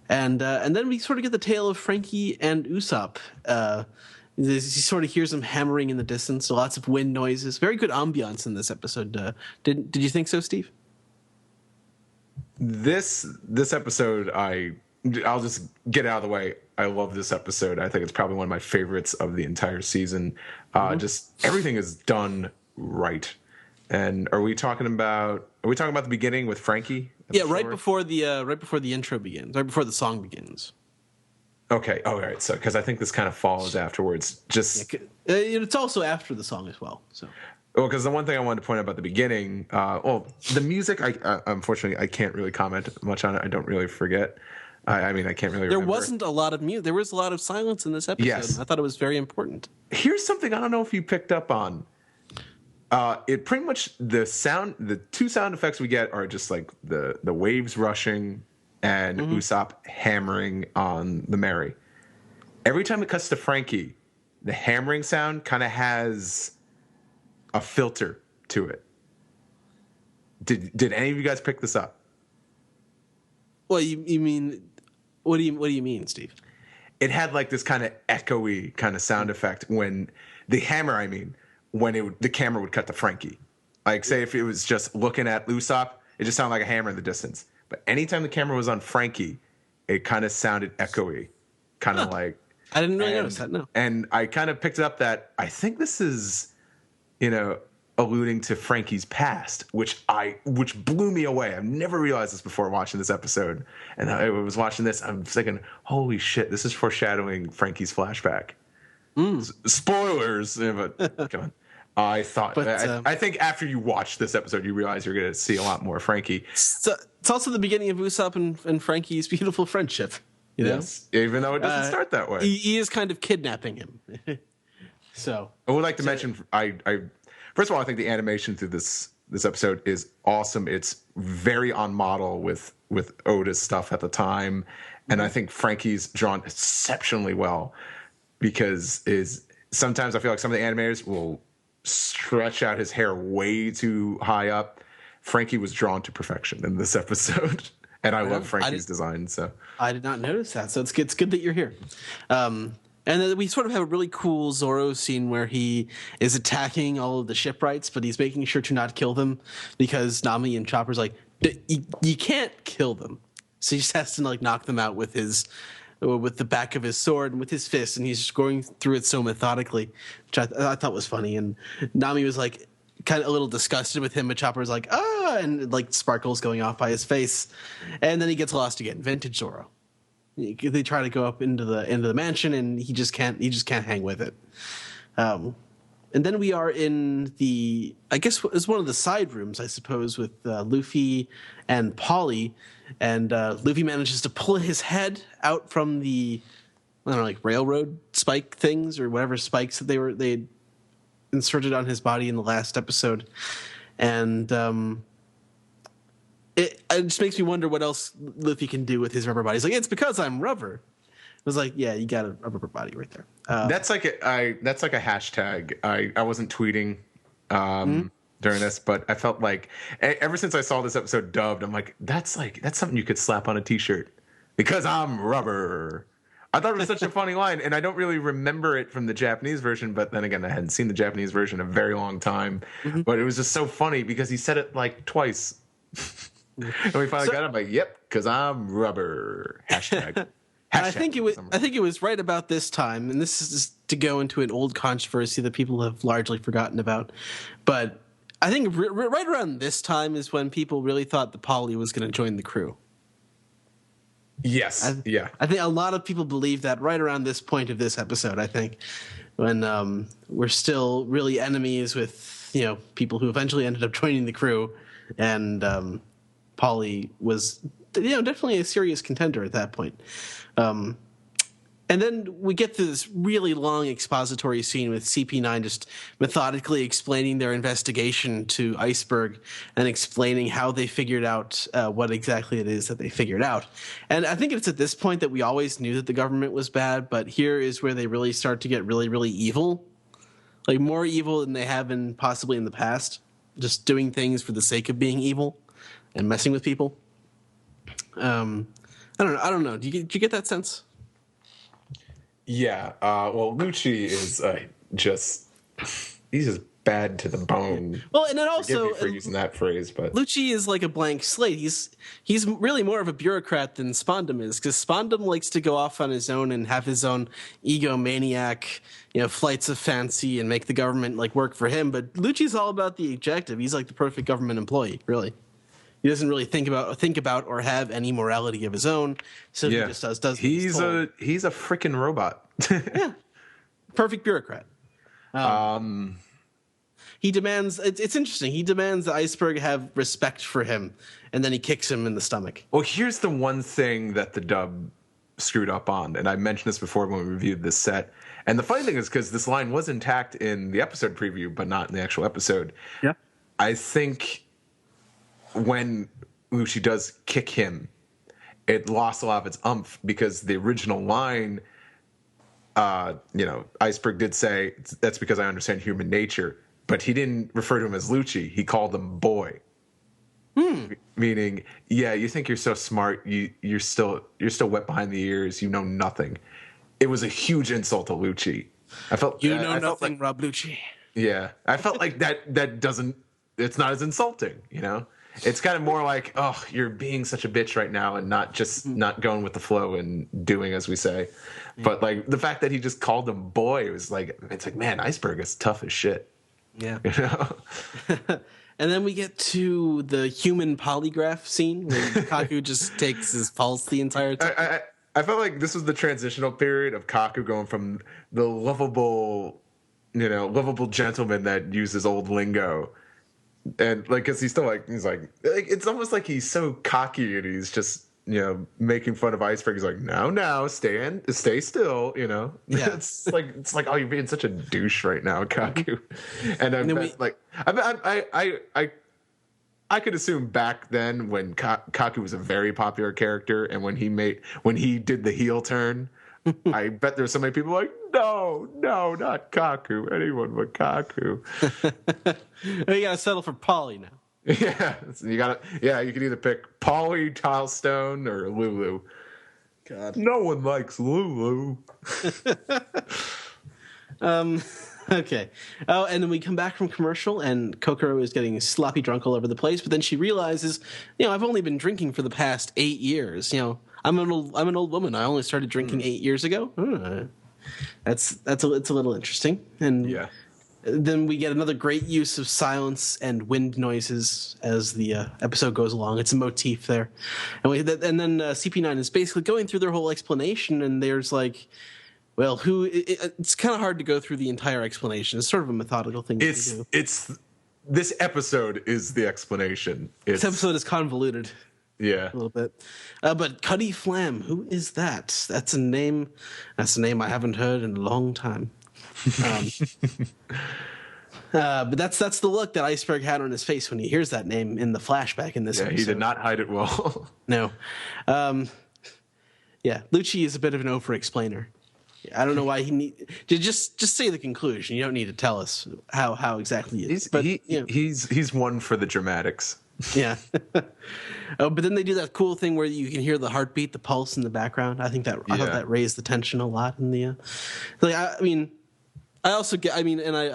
And then we sort of get the tale of Frankie and Usopp. He sort of hears them hammering in the distance, so lots of wind noises. Very good ambiance in this episode. Did you think so, Steve? This episode, I'll just get out of the way. I love this episode. I think it's probably one of my favorites of the entire season. Just everything is done right. And are we talking about the beginning with Frankie? Yeah, right before the intro begins, right before the song begins. Okay. Oh, all right. So, because I think this kind of follows afterwards. It's also after the song as well. So. Well, because the one thing I wanted to point out about the beginning, the music, unfortunately, I can't really comment much on it. I don't really forget. I can't really remember. There wasn't a lot of music. There was a lot of silence in this episode. Yes. I thought it was very important. Here's something I don't know if you picked up on. It pretty much, the 2 sound effects we get are just like the waves rushing and Usopp hammering on the Mary. Every time it cuts to Frankie, the hammering sound kind of has a filter to it. Did any of you guys pick this up? Well, you mean, what do you mean, Steve? It had like this kind of echoey kind of sound effect when the hammer, when the camera would cut to Frankie. Like, say if it was just looking at Usopp, it just sounded like a hammer in the distance. But anytime the camera was on Frankie, it kind of sounded echoey, kind of like. I didn't really notice that. No. And I kind of picked it up that I think this is, alluding to Frankie's past, which blew me away. I've never realized this before watching this episode. And I was watching this, I'm thinking, holy shit, this is foreshadowing Frankie's flashback. Spoilers, but come on. I think after you watch this episode, you realize you're going to see a lot more Frankie. It's also the beginning of Usopp and Frankie's beautiful friendship. Yes, even though it doesn't start that way. He is kind of kidnapping him. So I would like to mention, first of all, I think the animation through this episode is awesome. It's very on model with Oda's stuff at the time, and I think Frankie's drawn exceptionally well because sometimes I feel like some of the animators will stretch out his hair way too high up. Frankie was drawn to perfection in this episode, and I love Frankie's design. So I did not notice that. So it's good that you're here. And then we sort of have a really cool Zoro scene where he is attacking all of the shipwrights, but he's making sure to not kill them because Nami and Chopper's like, you can't kill them. So he just has to knock them out with the back of his sword and with his fist, and he's just going through it so methodically, which I thought was funny. And Nami was like kind of a little disgusted with him, but Chopper was like, and like sparkles going off by his face, and then he gets lost again. Vintage Zoro. They try to go up into the mansion, and he just can't hang with it. And then we are in I guess it's one of the side rooms, I suppose, with Luffy and Polly. And Luffy manages to pull his head out from the, I don't know, like railroad spike things or whatever spikes that they had inserted on his body in the last episode. And it just makes me wonder what else Luffy can do with his rubber body. He's like, it's because I'm rubber. was like, yeah, you got a rubber body right there. That's like that's like a hashtag. I wasn't tweeting during this, but I felt like ever since I saw this episode dubbed, I'm like, that's something you could slap on a T-shirt because I'm rubber. I thought it was such a funny line, and I don't really remember it from the Japanese version. But then again, I hadn't seen the Japanese version in a very long time. But it was just so funny because he said it like twice, and we finally got it. I'm like, yep, because I'm rubber. Hashtag. I think it was right about this time, and this is just to go into an old controversy that people have largely forgotten about. But I think right around this time is when people really thought that Polly was going to join the crew. Yes. I think a lot of people believe that right around this point of this episode. I think when we're still really enemies with people who eventually ended up joining the crew, and Polly was definitely a serious contender at that point. And then we get to this really long expository scene with CP9 just methodically explaining their investigation to Iceberg and explaining how they figured out what exactly it is that they figured out. And I think it's at this point that we always knew that the government was bad, but here is where they really start to get really, really evil. Like more evil than they have been possibly in the past. Just doing things for the sake of being evil and messing with people. I don't know. Did you get that sense? Yeah. Well, Lucci is he's just bad to the bone. Well, and then also Forgive me for using that phrase, but Lucci is like a blank slate. He's really more of a bureaucrat than Spondum is, because Spondum likes to go off on his own and have his own egomaniac, flights of fancy and make the government like work for him. But Lucci's all about the objective. He's like the perfect government employee, really. He doesn't really think about or have any morality of his own. So he just does. He's a freaking robot. Yeah, perfect bureaucrat. He demands. It's interesting. He demands that Iceberg have respect for him, and then he kicks him in the stomach. Well, here's the one thing that the dub screwed up on, and I mentioned this before when we reviewed this set. And the funny thing is, because this line was intact in the episode preview, but not in the actual episode. Yeah, I think when Lucci does kick him, it lost a lot of its umph because the original line, Iceberg did say, that's because I understand human nature, but he didn't refer to him as Lucci. He called him boy. Meaning, yeah, you think you're so smart, you're still wet behind the ears, you know nothing. It was a huge insult to Lucci. I felt nothing, like, Rob Lucci. Yeah, I felt like that doesn't. It's not as insulting, It's kind of more like, oh, you're being such a bitch right now and not just not going with the flow and doing as we say. But like the fact that he just called him boy, it's like, man, Iceberg is tough as shit. Yeah. And then we get to the human polygraph scene where Kaku just takes his pulse the entire time. I felt like this was the transitional period of Kaku going from the lovable gentleman that uses old lingo. And like, cause he's it's almost like he's so cocky and he's just, making fun of Iceberg. He's like, no, stay still, Yeah. It's like, oh, you're being such a douche right now, Kaku. And I could assume back then when Kaku was a very popular character and when he did the heel turn, I bet there's so many people like, no, not Kaku, anyone but Kaku. You gotta settle for Polly now. Yeah, you can either pick Polly, Tilestone, or Lulu. God, no one likes Lulu. Okay. Oh, and then we come back from commercial, and Kokoro is getting sloppy drunk all over the place. But then she realizes, I've only been drinking for the past 8 years. I'm an old woman. I only started drinking 8 years ago. It's a little interesting. And yeah. Then we get another great use of silence and wind noises as the episode goes along. It's a motif there, and then CP9 is basically going through their whole explanation, and there's like, well, it's kind of hard to go through the entire explanation. It's sort of a methodical thing to do. This episode is the explanation. This episode is convoluted. Yeah, a little bit. But Cuddy Flam, who is that? That's a name I haven't heard in a long time. But that's the look that Iceberg had on his face when he hears that name in the flashback in this episode. He did not hide it well. No. Yeah, Lucci is a bit of an over-explainer. I don't know why he need to just say the conclusion. You don't need to tell us how exactly it is. But He's one for the dramatics. yeah. Oh, but then they do that cool thing where you can hear the heartbeat, the pulse in the background. I thought that raised the tension a lot in the. I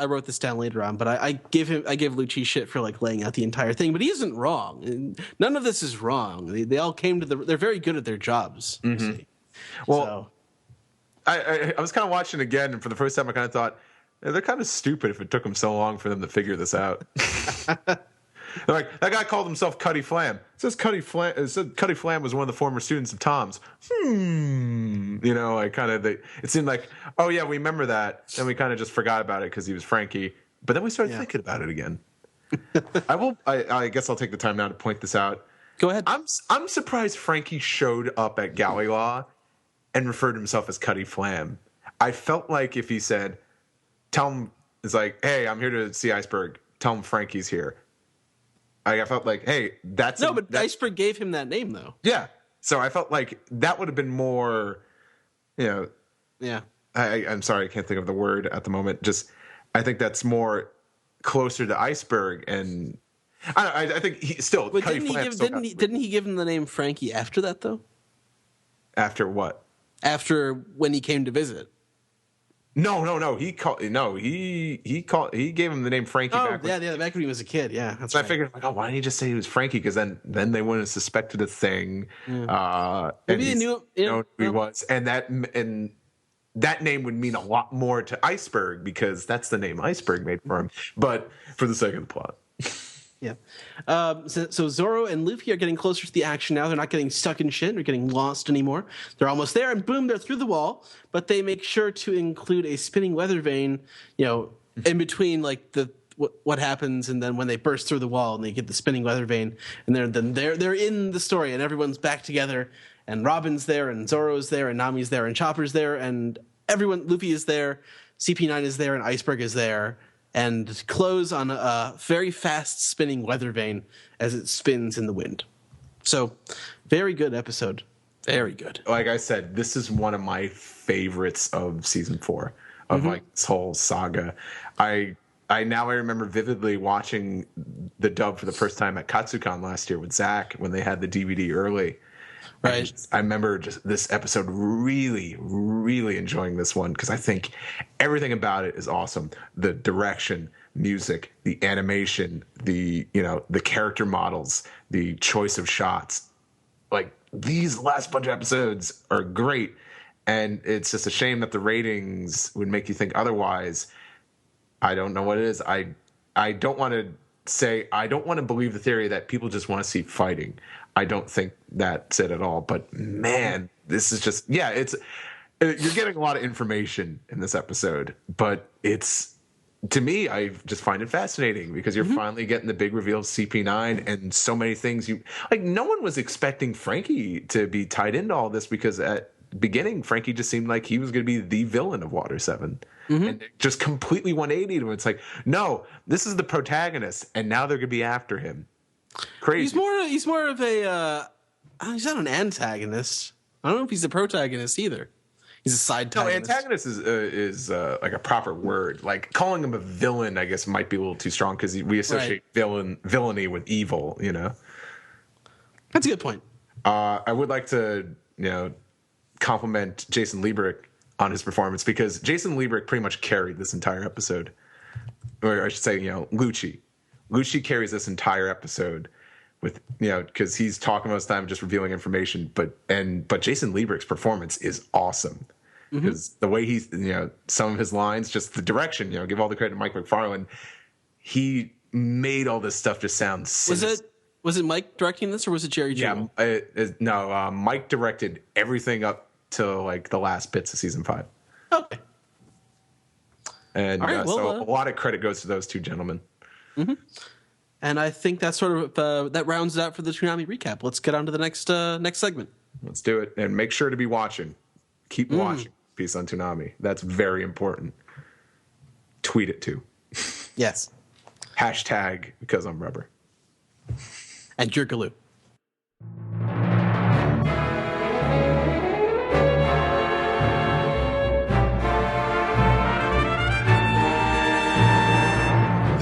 wrote this down later on, but I give Lucci shit for like laying out the entire thing, but he isn't wrong. And none of this is wrong. They all came to they're very good at their jobs. You see. Well, So. I was kind of watching again, and for the first time, I kind of thought they're kind of stupid if it took them so long for them to figure this out. They're like, that guy called himself Cuddy Flam. It says Cuddy Flam was one of the former students of Tom's. It seemed like, oh yeah, we remember that, and we kind of just forgot about it because he was Frankie. But then we started thinking about it again. I guess I'll take the time now to point this out. Go ahead. I'm surprised Frankie showed up at Gallilaw and referred to himself as Cuddy Flam. I felt like if he said, tell him, it's like, hey, I'm here to see Iceberg. Tell him Frankie's here. I felt like, hey, that's... No, but Iceberg gave him that name, though. Yeah. So I felt like that would have been more, Yeah. I'm sorry, I can't think of the word at the moment. Just, I think that's more closer to Iceberg, and I think he still... But didn't he give him the name Frankie after that, though? After what? After when he came to visit. No. He gave him the name Frankie. Oh, back when he was a kid. Yeah, that's so right. I figured, like, why didn't he just say he was Frankie? Because then they wouldn't have suspected a thing. Yeah. Maybe they knew who he was, and that name would mean a lot more to Iceberg because that's the name Iceberg made for him. But for the sake of the plot. Yeah. So Zoro and Luffy are getting closer to the action now. They're not getting stuck in shit or getting lost anymore. They're almost there, and boom, they're through the wall. But they make sure to include a spinning weather vane, in between like what happens, and then when they burst through the wall and they get the spinning weather vane, and they're in the story, and everyone's back together, and Robin's there, and Zoro's there, and Nami's there, and Chopper's there, and everyone. Luffy is there, CP9 is there, and Iceberg is there. And close on a very fast spinning weather vane as it spins in the wind. So, very good episode. Very good. Like I said, this is one of my favorites of season 4 of like this whole saga. I remember vividly watching the dub for the first time at Katsucon last year with Zach when they had the DVD early. Right. I remember just this episode really, really enjoying this one because I think everything about it is awesome. The direction, music, the animation, the character models, the choice of shots. Like these last bunch of episodes are great, and it's just a shame that the ratings would make you think otherwise. I don't know what it is. I don't want to believe the theory that people just want to see fighting. I don't think that's it at all. But man, this is just you're getting a lot of information in this episode, but to me, I just find it fascinating because you're finally getting the big reveal of CP9 and so many things no one was expecting Frankie to be tied into all this because at the beginning, Frankie just seemed like he was going to be the villain of Water 7. And it just completely 180 to him. It's like, no, this is the protagonist, and now they're going to be after him. Crazy. He's more of a he's not an antagonist. I don't know if he's a protagonist either. He's a side antagonist. No, antagonist is like a proper word. Like calling him a villain, I guess, might be a little too strong because we associate villainy with evil. That's a good point. I would like to compliment Jason Liebrick on his performance because Jason Liebrick pretty much carried this entire episode, or I should say, Lucci. Lucci carries this entire episode with because he's talking most of the time, just revealing information. But Jason Liebrick's performance is awesome because the way he's some of his lines, just the direction. Give all the credit to Mike McFarlane. He made all this stuff just sound sinister. Was it Mike directing this or was it Jerry Jewell? No. Mike directed everything up to like the last bits of season 5. Okay. And a lot of credit goes to those two gentlemen. And I think that sort of that rounds it out for the Toonami recap. Let's get on to the next segment. Let's do it, and make sure to be watching. Keep watching Peace on Toonami. That's very important. Tweet it too. Yes. Hashtag because I'm rubber. And you're Galoo.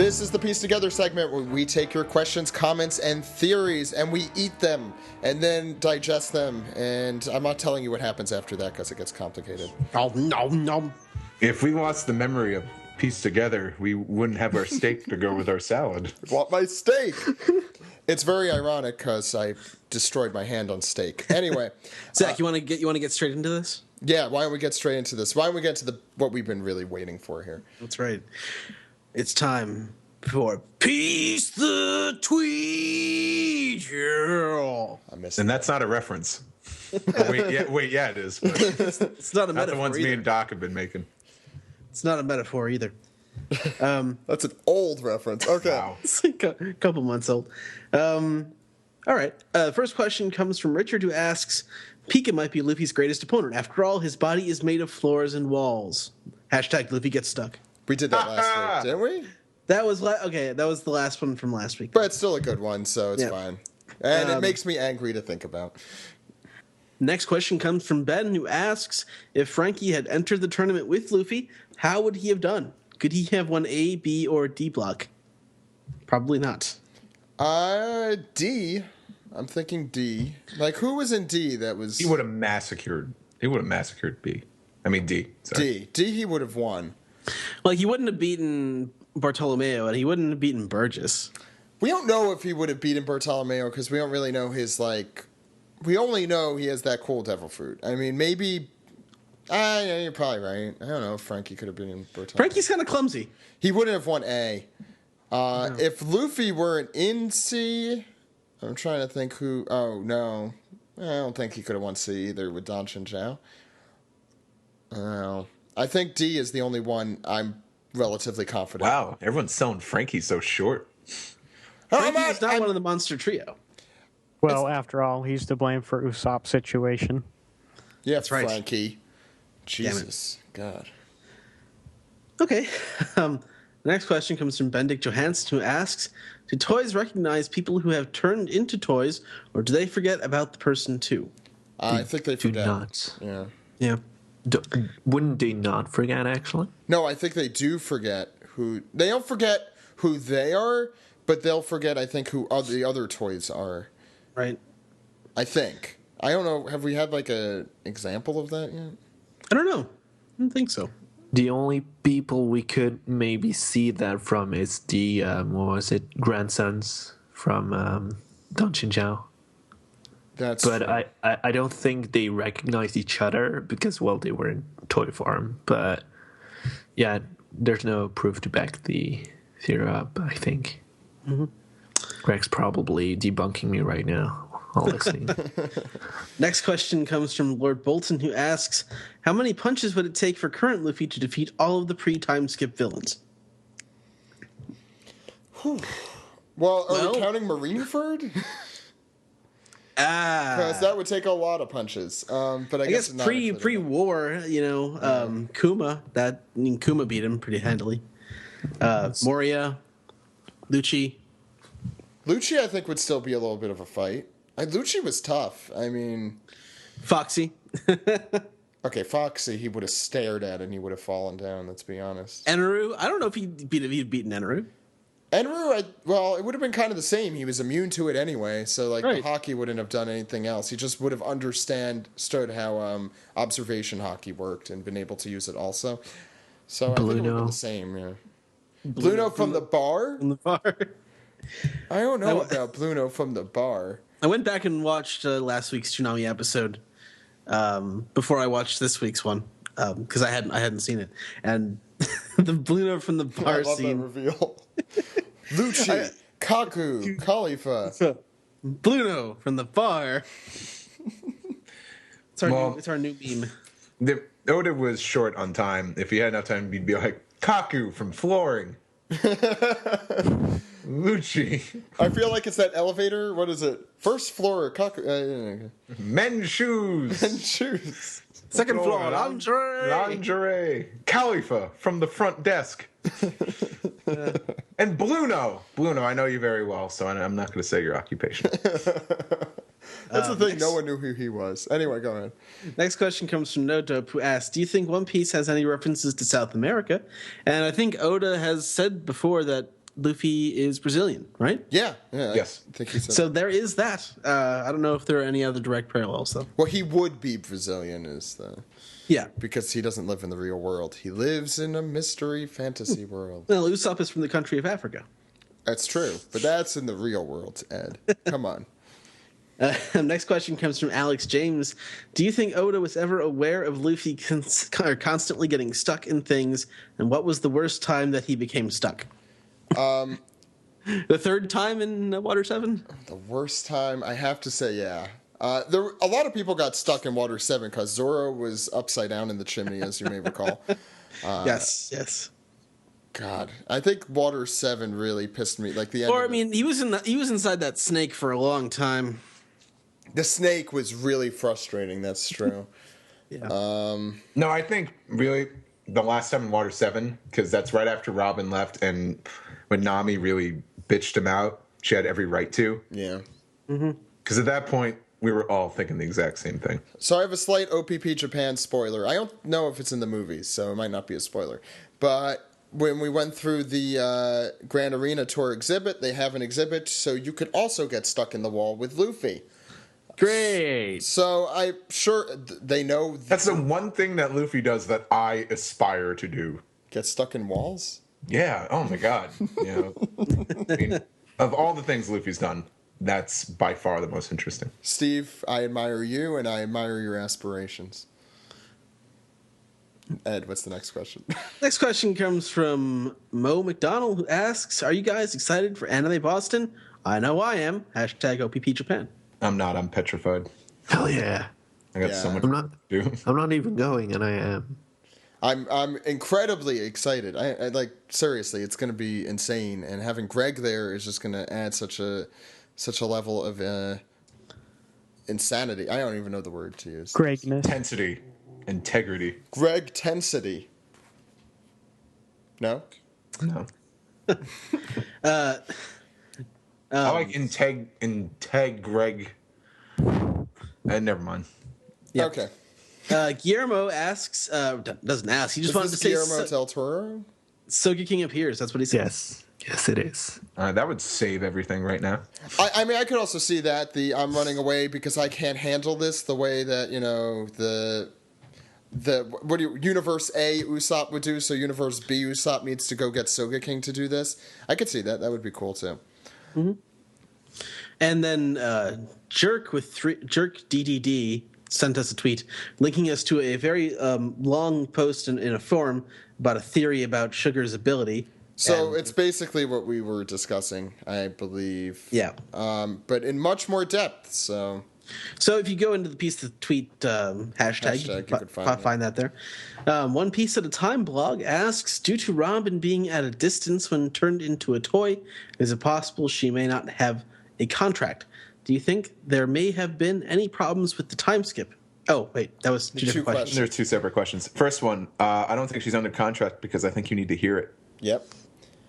This is the Piece Together segment where we take your questions, comments, and theories, and we eat them, and then digest them. And I'm not telling you what happens after that because it gets complicated. Oh, no. If we lost the memory of Piece Together, we wouldn't have our steak to go with our salad. Want my steak? It's very ironic because I destroyed my hand on steak. Anyway, Zach, you want to get straight into this? yeah. Why don't we get straight into this? Why don't we get to what we've been really waiting for here? That's right. It's time for Piece the Tweet. Yeah. I missed And that. that's not a reference. Wait, yeah, it is. But It's not a not the metaphor ones either. me and Doc have been making. It's not a metaphor either. That's an old reference. Okay. Wow. It's like a couple months old. All right. First question comes from Richard, who asks, Pika might be Luffy's greatest opponent. After all, his body is made of floors and walls. Hashtag Luffy gets stuck. We did that last week, didn't we? That was okay. That was the last one from last week. But it's still a good one, so it's Yeah. fine. And it makes me angry to think about. Next question comes from Ben, who asks, if Frankie had entered the tournament with Luffy, how would he have done? Could he have won A, B, or D block? Probably not. D. I'm thinking D. Like, who was in D that was... He would have massacred B. I mean D. Sorry. D he would have won. Well, he wouldn't have beaten Bartolomeo, and he wouldn't have beaten Burgess. We don't know if he would have beaten Bartolomeo because we don't really know his, like... We only know he has that cool devil fruit. I mean, maybe... yeah, you're probably right. I don't know if Frankie could have beaten Bartolomeo. Frankie's kind of clumsy. He wouldn't have won A. If Luffy weren't in C... I'm trying to think who... Oh, no. I don't think he could have won C either with Don Chin Chao. I think D is the only one I'm relatively confident. Wow, everyone's selling Frankie so short. Frankie is not one of the monster trio. Well, after all, he's to blame for Usopp's situation. Yeah, That's right. Frankie. Jesus. God. Okay. The next question comes from Bendik Johansson, who asks, do toys recognize people who have turned into toys, or do they forget about the person too? I think they Do forget. not. Yeah. Yeah. Wouldn't they not forget, actually? No, I think they do forget who... They don't forget who they are, but they'll forget, I think, who the other toys are. Right. I think. I don't know. Have we had, like, a example of that yet? I don't know. I don't think so. The only people we could maybe see that from is the, grandsons from Don Chin Chao. That's But true. I don't think they recognized each other because, well, they were in toy form. But, yeah, there's no proof to back the theory up, I think. Mm-hmm. Greg's probably debunking me right now while listening. Next question comes from Lord Bolton, who asks, how many punches would it take for current Luffy to defeat all of the pre-time skip villains? Well, are we counting Marineford? Because that would take a lot of punches. But I guess not pre-war, Kuma, Kuma beat him pretty handily. Moria, Lucci. Lucci, I think, would still be a little bit of a fight. Lucci was tough. I mean... Foxy. Okay, Foxy, he would have stared at and he would have fallen down, let's be honest. Enru, I don't know if he'd beaten Enru. Enru, it would have been kind of the same. He was immune to it anyway, so like Right. the hockey wouldn't have done anything else. He just would have understood how observation hockey worked and been able to use it also. So I think it would have been Bluno. the same, yeah. Bluno from the bar? In the bar. I don't know about Bluno from the bar. I went back and watched last week's Toonami episode before I watched this week's one because I hadn't seen it, and the Bluno from the I bar love scene. that reveal. Lucci, Kaku, Khalifa. Bluno from the bar. It's our new meme. Oda was short on time. If he had enough time, he'd be like, Kaku from flooring. Lucci. I feel like it's that elevator. What is it? First floor, Kaku. Men's shoes. And shoes. Second floor, lingerie. Lingerie. Khalifa from the front desk. And Bluno. Bluno, I know you very well, so I'm not going to say your occupation. That's the thing. No one knew who he was. Anyway, go ahead. Next question comes from Nodope, who asks, do you think One Piece has any references to South America? And I think Oda has said before that Luffy is Brazilian, right? Yeah. Yes. I think he said. So there is that. I don't know if there are any other direct parallels, though. Well, he would be Brazilian, Yeah. because he doesn't live in the real world. He lives in a mystery fantasy world. Well, Usopp is from the country of Africa. That's true, but that's in the real world, Ed. Come on. Next question comes from Alex James. Do you think Oda was ever aware of Luffy constantly getting stuck in things, and what was the worst time that he became stuck? The third time in Water 7? The worst time, I have to say, yeah. A lot of people got stuck in Water 7 because Zoro was upside down in the chimney, as you may recall. Yes. God, I think Water 7 really pissed me. Like the end. Or I mean, he was inside that snake for a long time. The snake was really frustrating. That's true. Yeah. No, I think really the last time in Water 7, because that's right after Robin left, and when Nami really bitched him out, she had every right to. Yeah. Because at that point, we were all thinking the exact same thing. So I have a slight OPP Japan spoiler. I don't know if it's in the movies, so it might not be a spoiler. But when we went through the Grand Arena Tour exhibit, they have an exhibit, so you could also get stuck in the wall with Luffy. Great. So I'm sure they know. That's the one thing that Luffy does that I aspire to do. Get stuck in walls? Yeah. Oh my God. I mean, of all the things Luffy's done, that's by far the most interesting. Steve, I admire you, and I admire your aspirations. Ed, what's the next question? Next question comes from Mo McDonald, who asks, "Are you guys excited for Anime Boston? I know I am. Hashtag OPP Japan." I'm not. I'm petrified. Hell yeah. I got so much to do. I'm not even going, and I am. I'm incredibly excited. I like, seriously, it's going to be insane, and having Greg there is just going to add such a level of insanity. I don't even know the word to use. Gregness. Intensity. Integrity. Greg Tensity. No? No. I like Integ Greg. Never mind. Yeah. Okay. Guillermo asks, doesn't ask, he just Is wanted to this say Guillermo del Toro? Soga King appears. That's what he said. Yes, it is. That would save everything right now. I mean, I could also see that I'm running away because I can't handle this the way that, Universe A Usopp would do, so Universe B Usopp needs to go get Soga King to do this. I could see that. That would be cool too. Mm-hmm. And then Jerk DDD sent us a tweet linking us to a very long post in a forum about a theory about Sugar's ability. So it's basically what we were discussing, I believe. Yeah. But in much more depth. So if you go into the piece of the tweet hashtag you could find that there. One Piece at a Time blog asks, due to Robin being at a distance when turned into a toy, is it possible she may not have a contract? Do you think there may have been any problems with the time skip? Oh, wait, that was two different questions. There's two separate questions. First one, I don't think she's under contract because I think you need to hear it. Yep.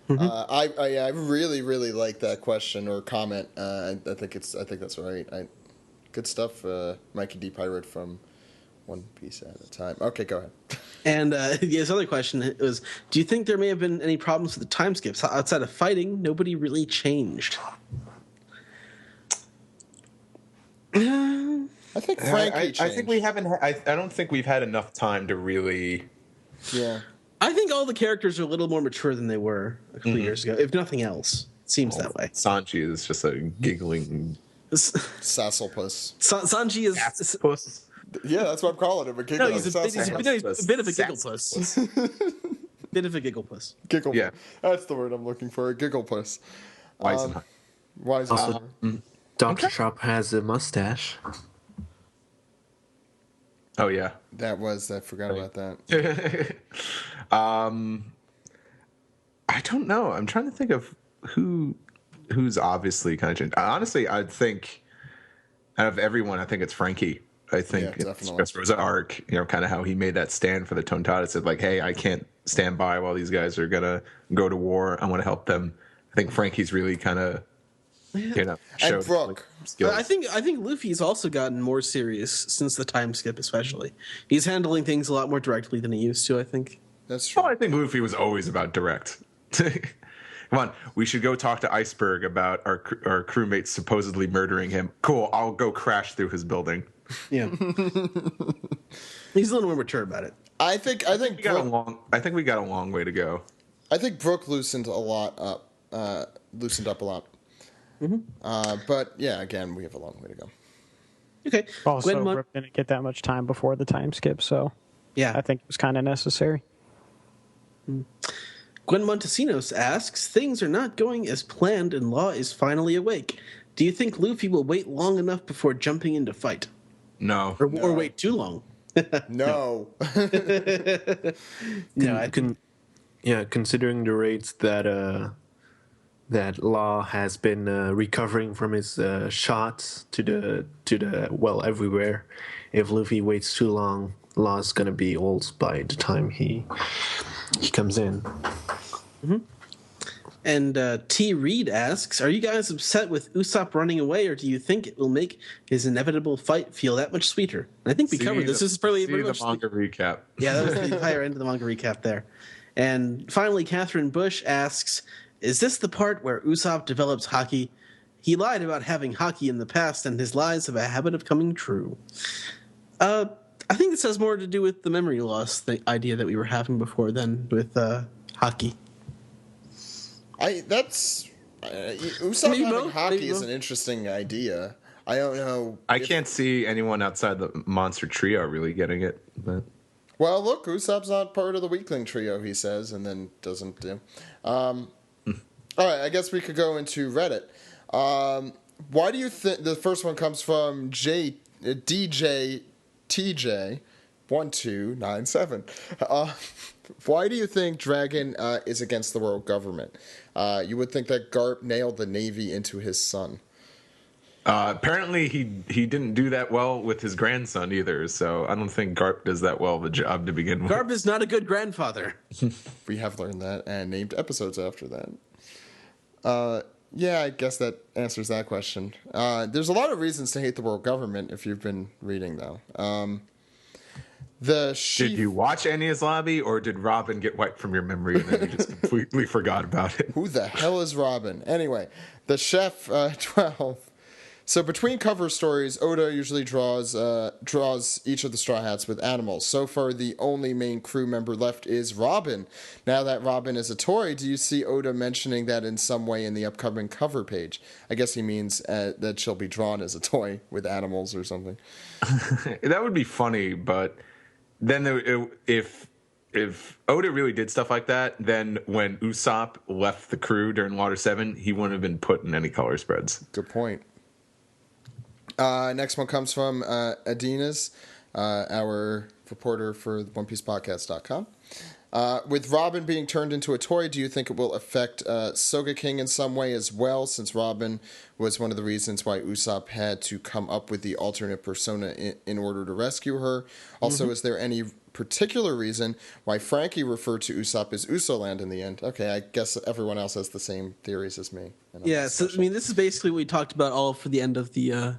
Mm-hmm. I really, really like that question or comment. I think that's right. Good stuff, Mikey D. Pirate from One Piece at a Time. Okay, go ahead. And his other question was, do you think there may have been any problems with the time skips? Outside of fighting, nobody really changed. I think Frankie changed. I think we haven't. I don't think we've had enough time to really. Yeah. I think all the characters are a little more mature than they were a couple years ago, if nothing else. It seems that way. Sanji is just a giggling. Sasslepuss. Sanji is. Sasslepuss. Yeah, that's what I'm calling him. A giggling No, he's a bit of a gigglepuss. Bit of a gigglepuss. Giggle. Yeah. That's the word I'm looking for. A gigglepuss. Weisenheim. Weisenheim. Dr. Chop has a mustache. Oh yeah. I forgot about that. I don't know. I'm trying to think of who's obviously kind of changed. Honestly, I think out of everyone, I think it's Frankie. I think it's Rosa arc, kind of how he made that stand for the Tontada. Said like, "Hey, I can't stand by while these guys are gonna go to war. I want to help them." I think Frankie's really kind of, and Brooke. I think Luffy's also gotten more serious since the time skip, especially. He's handling things a lot more directly than he used to, I think. That's true. Well, I think Luffy was always about direct. Come on, we should go talk to Iceberg about our crewmates supposedly murdering him. Cool, I'll go crash through his building. Yeah. He's a little more mature about it. I think I think we got a long way to go. I think Brooke loosened up a lot. But yeah, again, we have a long way to go. Okay. Also, Brooke didn't get that much time before the time skip, so yeah, I think it was kind of necessary. Gwen Montesinos asks, things are not going as planned and Law is finally awake. Do you think Luffy will wait long enough before jumping into fight? No. Or wait too long? No. Considering the rates that Law has been recovering from his shots to the well everywhere, if Luffy waits too long, Law's gonna be old by the time he comes in. Mm-hmm. And T. Reed asks, are you guys upset with Usopp running away, or do you think it will make his inevitable fight feel that much sweeter? And I think we covered this. This is probably the manga recap. Yeah, that was the entire end of the manga recap there. And finally, Catherine Bush asks, is this the part where Usopp develops haki? He lied about having haki in the past, and his lies have a habit of coming true. I think this has more to do with the memory loss, the idea that we were having before than with haki. Usopp having haki is an interesting idea. I don't know. I can't see anyone outside the monster trio really getting it. But well, look, Usopp's not part of the weakling trio, he says, and then doesn't do. All right, I guess we could go into Reddit. Why do you think the first one comes from DJ TJ 1297? Why do you think Dragon is against the world government? You would think that Garp nailed the Navy into his son. Apparently, he didn't do that well with his grandson either, so I don't think Garp does that well of a job to begin with. Garp is not a good grandfather. We have learned that and named episodes after that. Yeah, I guess that answers that question. There's a lot of reasons to hate the world government if you've been reading, though. Did you watch Enies Lobby, or did Robin get wiped from your memory and then you just completely forgot about it? Who the hell is Robin? Anyway, the Chef 12. So between cover stories, Oda usually draws each of the Straw Hats with animals. So far, the only main crew member left is Robin. Now that Robin is a toy, do you see Oda mentioning that in some way in the upcoming cover page? I guess he means that she'll be drawn as a toy with animals or something. That would be funny, but then if Oda really did stuff like that, then when Usopp left the crew during Water 7, he wouldn't have been put in any color spreads. Good point. Next one comes from Adinas, our reporter for OnePiecePodcast.com. With Robin being turned into a toy, do you think it will affect Sogeking in some way as well, since Robin was one of the reasons why Usopp had to come up with the alternate persona in order to rescue her? Also, is there any particular reason why Frankie referred to Usopp as Usoland in the end? Okay, I guess everyone else has the same theories as me. Yeah, so I mean, this is basically what we talked about all for the end of the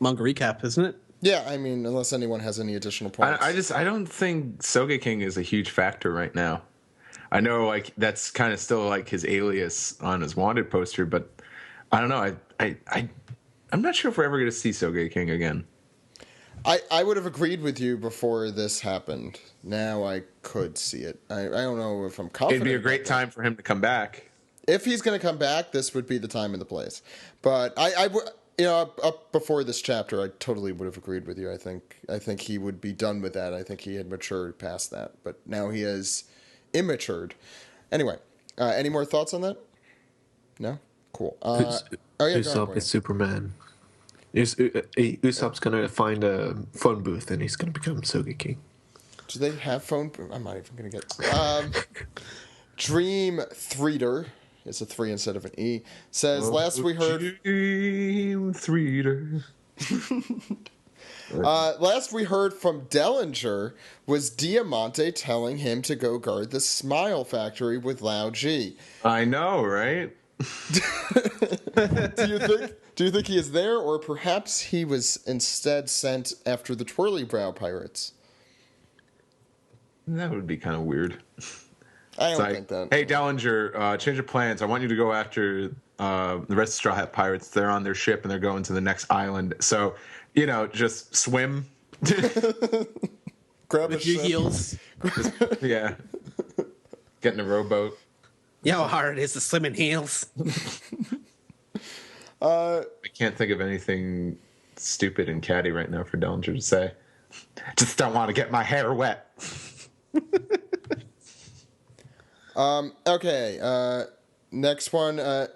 manga recap, isn't it? Yeah, I mean, unless anyone has any additional points. I don't think Sogeking is a huge factor right now. I know, like, that's kind of still like his alias on his wanted poster, but I don't know. I'm not sure if we're ever going to see Sogeking again. I would have agreed with you before this happened. Now I could see it. I don't know if I'm confident. It'd be a great time for him to come back. If he's going to come back, this would be the time and the place. But up before this chapter, I totally would have agreed with you. I think he would be done with that. I think he had matured past that. But now he is immatured. Anyway, any more thoughts on that? No? Cool. Usopp is Superman. Usopp's going to find a phone booth and he's going to become Sogeking. Do they have phone booth? I'm not even going to get... Dream Threader... It's a 3 instead of an E. Says, last we heard... last we heard from Dellinger was Diamante telling him to go guard the Smile Factory with Lao G. I know, right? Do you think he is there, or perhaps he was instead sent after the Twirly Brow Pirates? That would be kind of weird. I It's don't like, think that. hey, Dellinger, change of plans. I want you to go after the rest of Straw Hat Pirates. They're on their ship and they're going to the next island. So, just swim. Grab With a your ship. heels. Yeah. Get in a rowboat. You know how hard it is to swim in heels. I can't think of anything stupid and catty right now for Dellinger to say. Just don't want to get my hair wet. Okay, next one.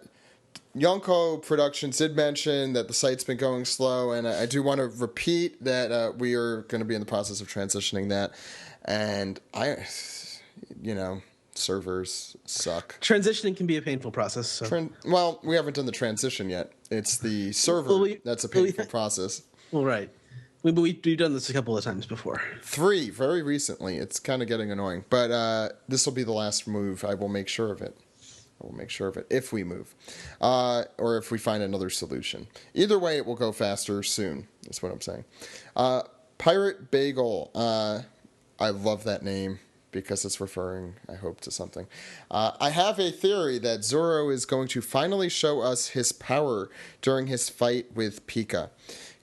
Yonko Productions did mention that the site's been going slow, and I do want to repeat that we are going to be in the process of transitioning that. And servers suck. Transitioning can be a painful process. So. Well, we haven't done the transition yet. It's the server that's a painful process. Well, right. We've done this a couple of times before. 3, very recently. It's kind of getting annoying. But this will be the last move. I will make sure of it. If we move. Or if we find another solution. Either way, it will go faster soon, is what I'm saying. Pirate Bagel. I love that name because it's referring, I hope, to something. I have a theory that Zoro is going to finally show us his power during his fight with Pika.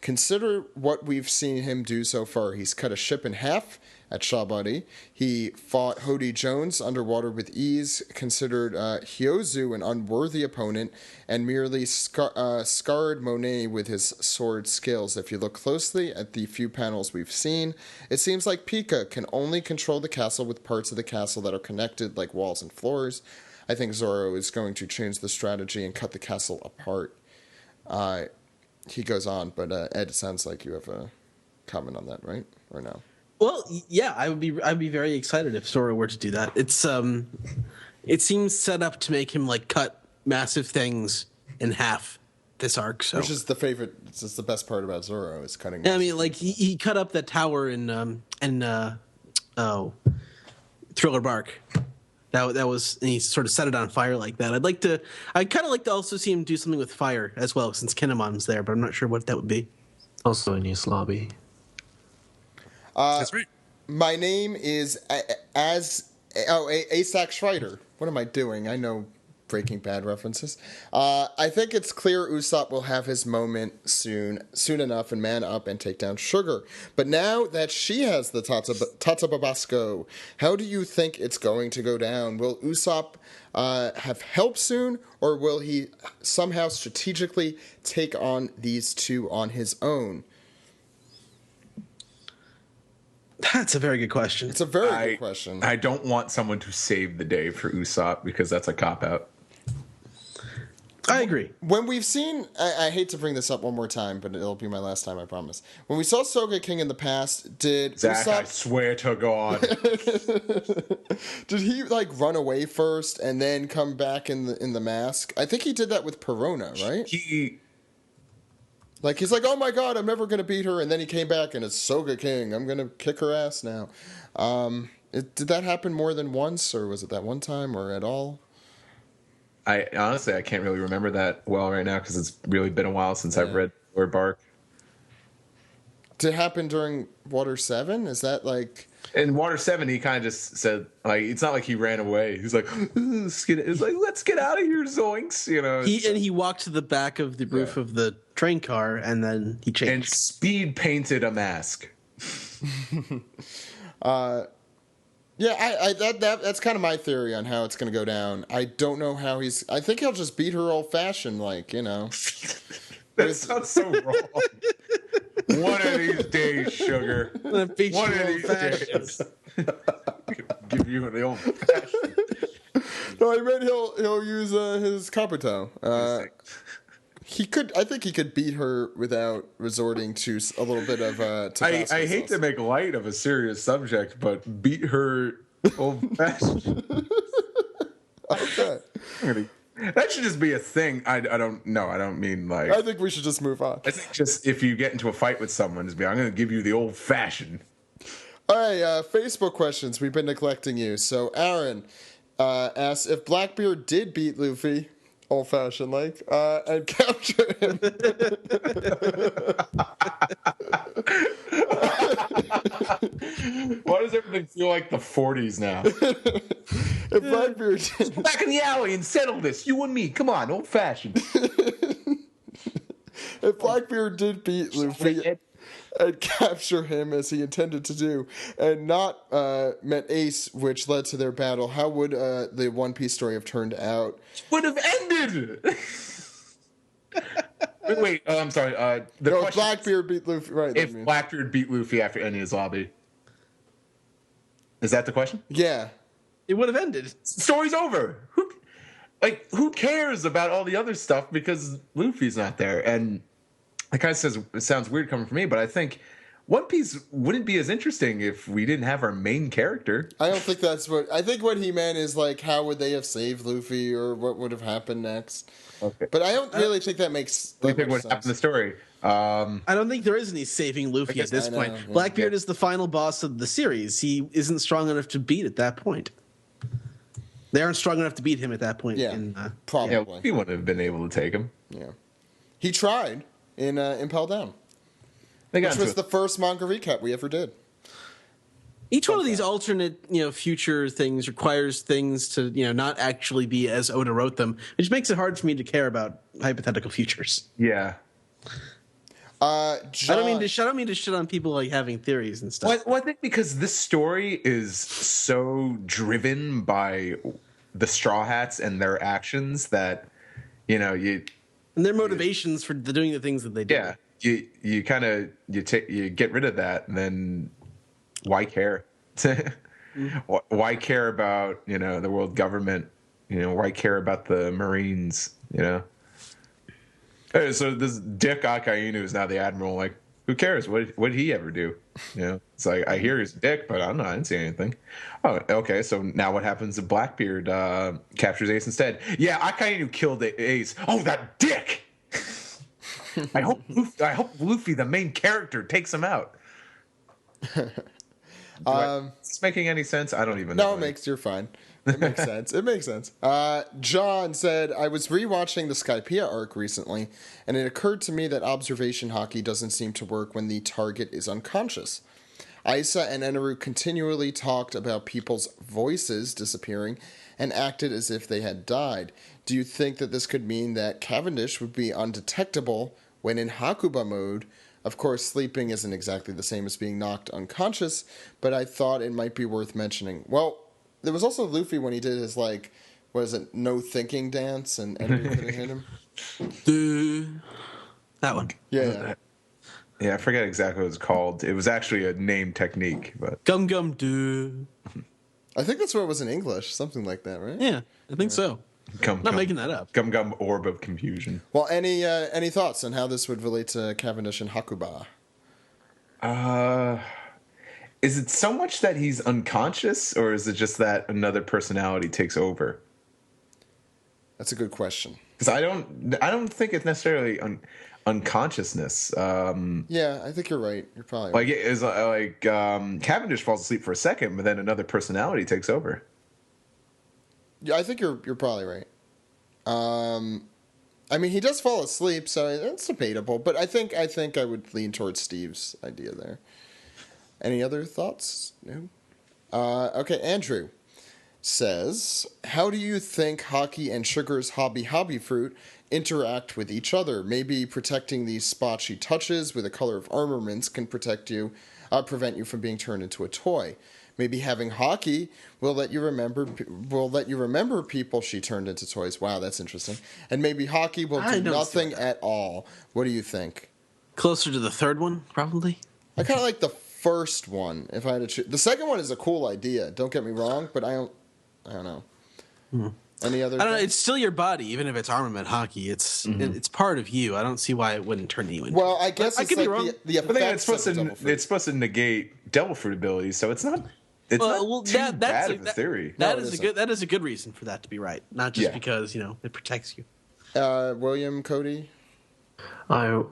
Consider what we've seen him do so far. He's cut a ship in half at Shabari. He fought Hody Jones underwater with ease, considered Hyozu an unworthy opponent, and merely scarred Monet with his sword skills. If you look closely at the few panels we've seen, it seems like Pika can only control the castle with parts of the castle that are connected, like walls and floors. I think Zoro is going to change the strategy and cut the castle apart. He goes on, but Ed, it sounds like you have a comment on that, right? Or no? Well, yeah, I'd be very excited if Zoro were to do that. It seems set up to make him like cut massive things in half this arc. So, which is the favorite. It's the best part about Zoro is cutting. I mean, like he cut up that tower in Thriller Bark. That was, and he sort of set it on fire like that. I'd kind of like to also see him do something with fire as well, since Kinemon's there, but I'm not sure what that would be. Also in East Lobby. That's right. My name is Asak Schreider. What am I doing? I know Breaking Bad references. I think it's clear Usopp will have his moment soon enough and man up and take down Sugar. But now that she has the Tata Babasco, how do you think it's going to go down? Will Usopp have help soon, or will he somehow strategically take on these two on his own? That's a very good question. It's a very good question. I don't want someone to save the day for Usopp because that's a cop-out. I agree. When we've seen, I hate to bring this up one more time, but it'll be my last time, I promise. When we saw Soga King in the past, did Zach, Usopp... I swear to God. Did he, run away first and then come back in the mask? I think he did that with Perona, right? He's like, oh my God, I'm never going to beat her. And then he came back and it's Soga King. I'm going to kick her ass now. Did that happen more than once, or was it that one time, or at all? I honestly can't really remember that well right now because it's really been a while since I've read Lord Bark. Did it happen during Water 7? Is that In Water 7, he kind of just said, it's not like he ran away. He's like, let's get out of here, zoinks. He walked to the back of the roof of the train car, and then he changed. And speed painted a mask. That's kind of my theory on how it's going to go down. I don't know how I think he'll just beat her old-fashioned, That sounds so wrong. One of these days, Sugar. One of these days. Give you the old fashioned. No, I meant he'll use his Kabuto. I think he could beat her without resorting to a little bit of Tabasco I hate to make light of a serious subject, but beat her old fashioned. Okay. That should just be a thing. I don't know. I don't mean I think we should just move on. I think just if you get into a fight with someone, just be, I'm going to give you the old fashioned. All right, Facebook questions. We've been neglecting you. So Aaron asks, if Blackbeard did beat Luffy, old-fashioned like, and capture him. Why does everything feel like the 40s now? If Blackbeard Back in the alley and settle this, you and me. Come on, old fashioned. if Blackbeard did beat Luffy and capture him as he intended to do, and not met Ace, which led to their battle, how would the One Piece story have turned out? Would have ended. Wait, I'm sorry. The No, if question Blackbeard beat Luffy, right? is, if Blackbeard beat Luffy after ending his lobby, is that the question? Yeah. It would have ended. Story's over. Who cares about all the other stuff because Luffy's not there? And it kind of it sounds weird coming from me, but I think One Piece wouldn't be as interesting if we didn't have our main character. I don't think that's what... I think what he meant is, like, how would they have saved Luffy or what would have happened next? Okay. But I don't really think that makes What do you think much would sense. happen in the story? I don't think there is any saving Luffy at this I know, point. yeah. Blackbeard is the final boss of the series. He isn't strong enough to beat at that point. They aren't strong enough to beat him at that point. Yeah, probably. Yeah, Luffy wouldn't have been able to take him. Yeah. He tried in Impel Down, They got which was the first manga recap we ever did. Each one of these alternate, future things requires things to, not actually be as Oda wrote them, which makes it hard for me to care about hypothetical futures. Yeah. John, I don't mean to shit on people like having theories and stuff. Well, I think because this story is so driven by the Straw Hats and their actions that, you And their motivations for doing the things that they do. yeah, you kind of you get rid of that, and then why care? Why care about the world government? Why care about the Marines? Hey, so this Dick Akainu is now the admiral. Like, who cares? What did he ever do? It's like I hear he's a dick, but I didn't see anything. Oh, okay. So now what happens if Blackbeard captures Ace instead? Yeah, Akainu killed Ace. Oh, that dick! I hope Luffy, the main character, takes him out. Is this making any sense? I don't even know. No, you're fine. It makes sense. It makes sense. John said, I was rewatching the Skypiea arc recently, and it occurred to me that observation hockey doesn't seem to work when the target is unconscious. Isa and Eneru continually talked about people's voices disappearing and acted as if they had died. Do you think that this could mean that Cavendish would be undetectable when in Hakuba mode? Of course, sleeping isn't exactly the same as being knocked unconscious, but I thought it might be worth mentioning. Well, there was also Luffy when he did his, no thinking dance, and Eneru couldn't hit him. That one. Yeah. Yeah, I forget exactly what it's called. It was actually a name technique, but Gum gum do. I think that's what it was in English, something like that, right? Yeah, I think so. Not making that up. Gum gum orb of confusion. Well, any thoughts on how this would relate to Cavendish and Hakuba? Is it so much that he's unconscious, or is it just that another personality takes over? That's a good question. Because I don't think it's necessarily unconsciousness. Yeah, I think you're right. You're probably right. Like it is like Cavendish falls asleep for a second, but then another personality takes over. Yeah, I think you're probably right. I mean, he does fall asleep, so it's debatable. But I think I would lean towards Steve's idea there. Any other thoughts? No. Okay, Andrew says, how do you think Hockey and Sugar's hobby fruit interact with each other? Maybe protecting these spots she touches with a color of armaments can prevent you from being turned into a toy. Maybe having Hockey will let you remember people she turned into toys. Wow, that's interesting. And maybe Hockey will do nothing at all. What do you think? Closer to the third one, probably. I kind of like the first one. If I had to choose, the second one is a cool idea. Don't get me wrong, but I don't know. Any other? I don't know. It's still your body, even if it's armament hockey. It's part of you. I don't see why it wouldn't turn you into. Well, I guess I it's could be like wrong. the I think effects of the Devil Fruit. it's supposed to negate Devil Fruit abilities, so it's not. It's not too bad of a theory. That is a good reason for that to be right, not just because it protects you. William, Cody. I'd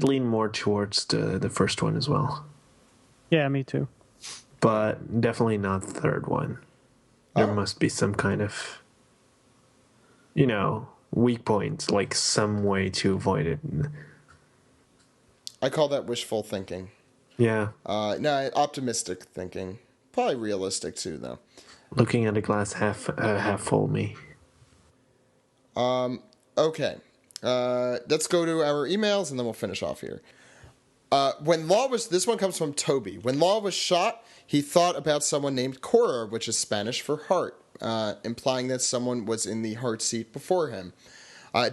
lean more towards the first one as well, Yeah, me too. but definitely not the third one. There must be some kind of weak point, like some way to avoid it. I call that wishful thinking. Yeah. No, optimistic thinking. Probably realistic too, though. Looking at the glass half full, me. Okay. Let's go to our emails and then we'll finish off here. This one comes from Toby. When Law was shot, he thought about someone named Cora, which is Spanish for heart, implying that someone was in the heart seat before him.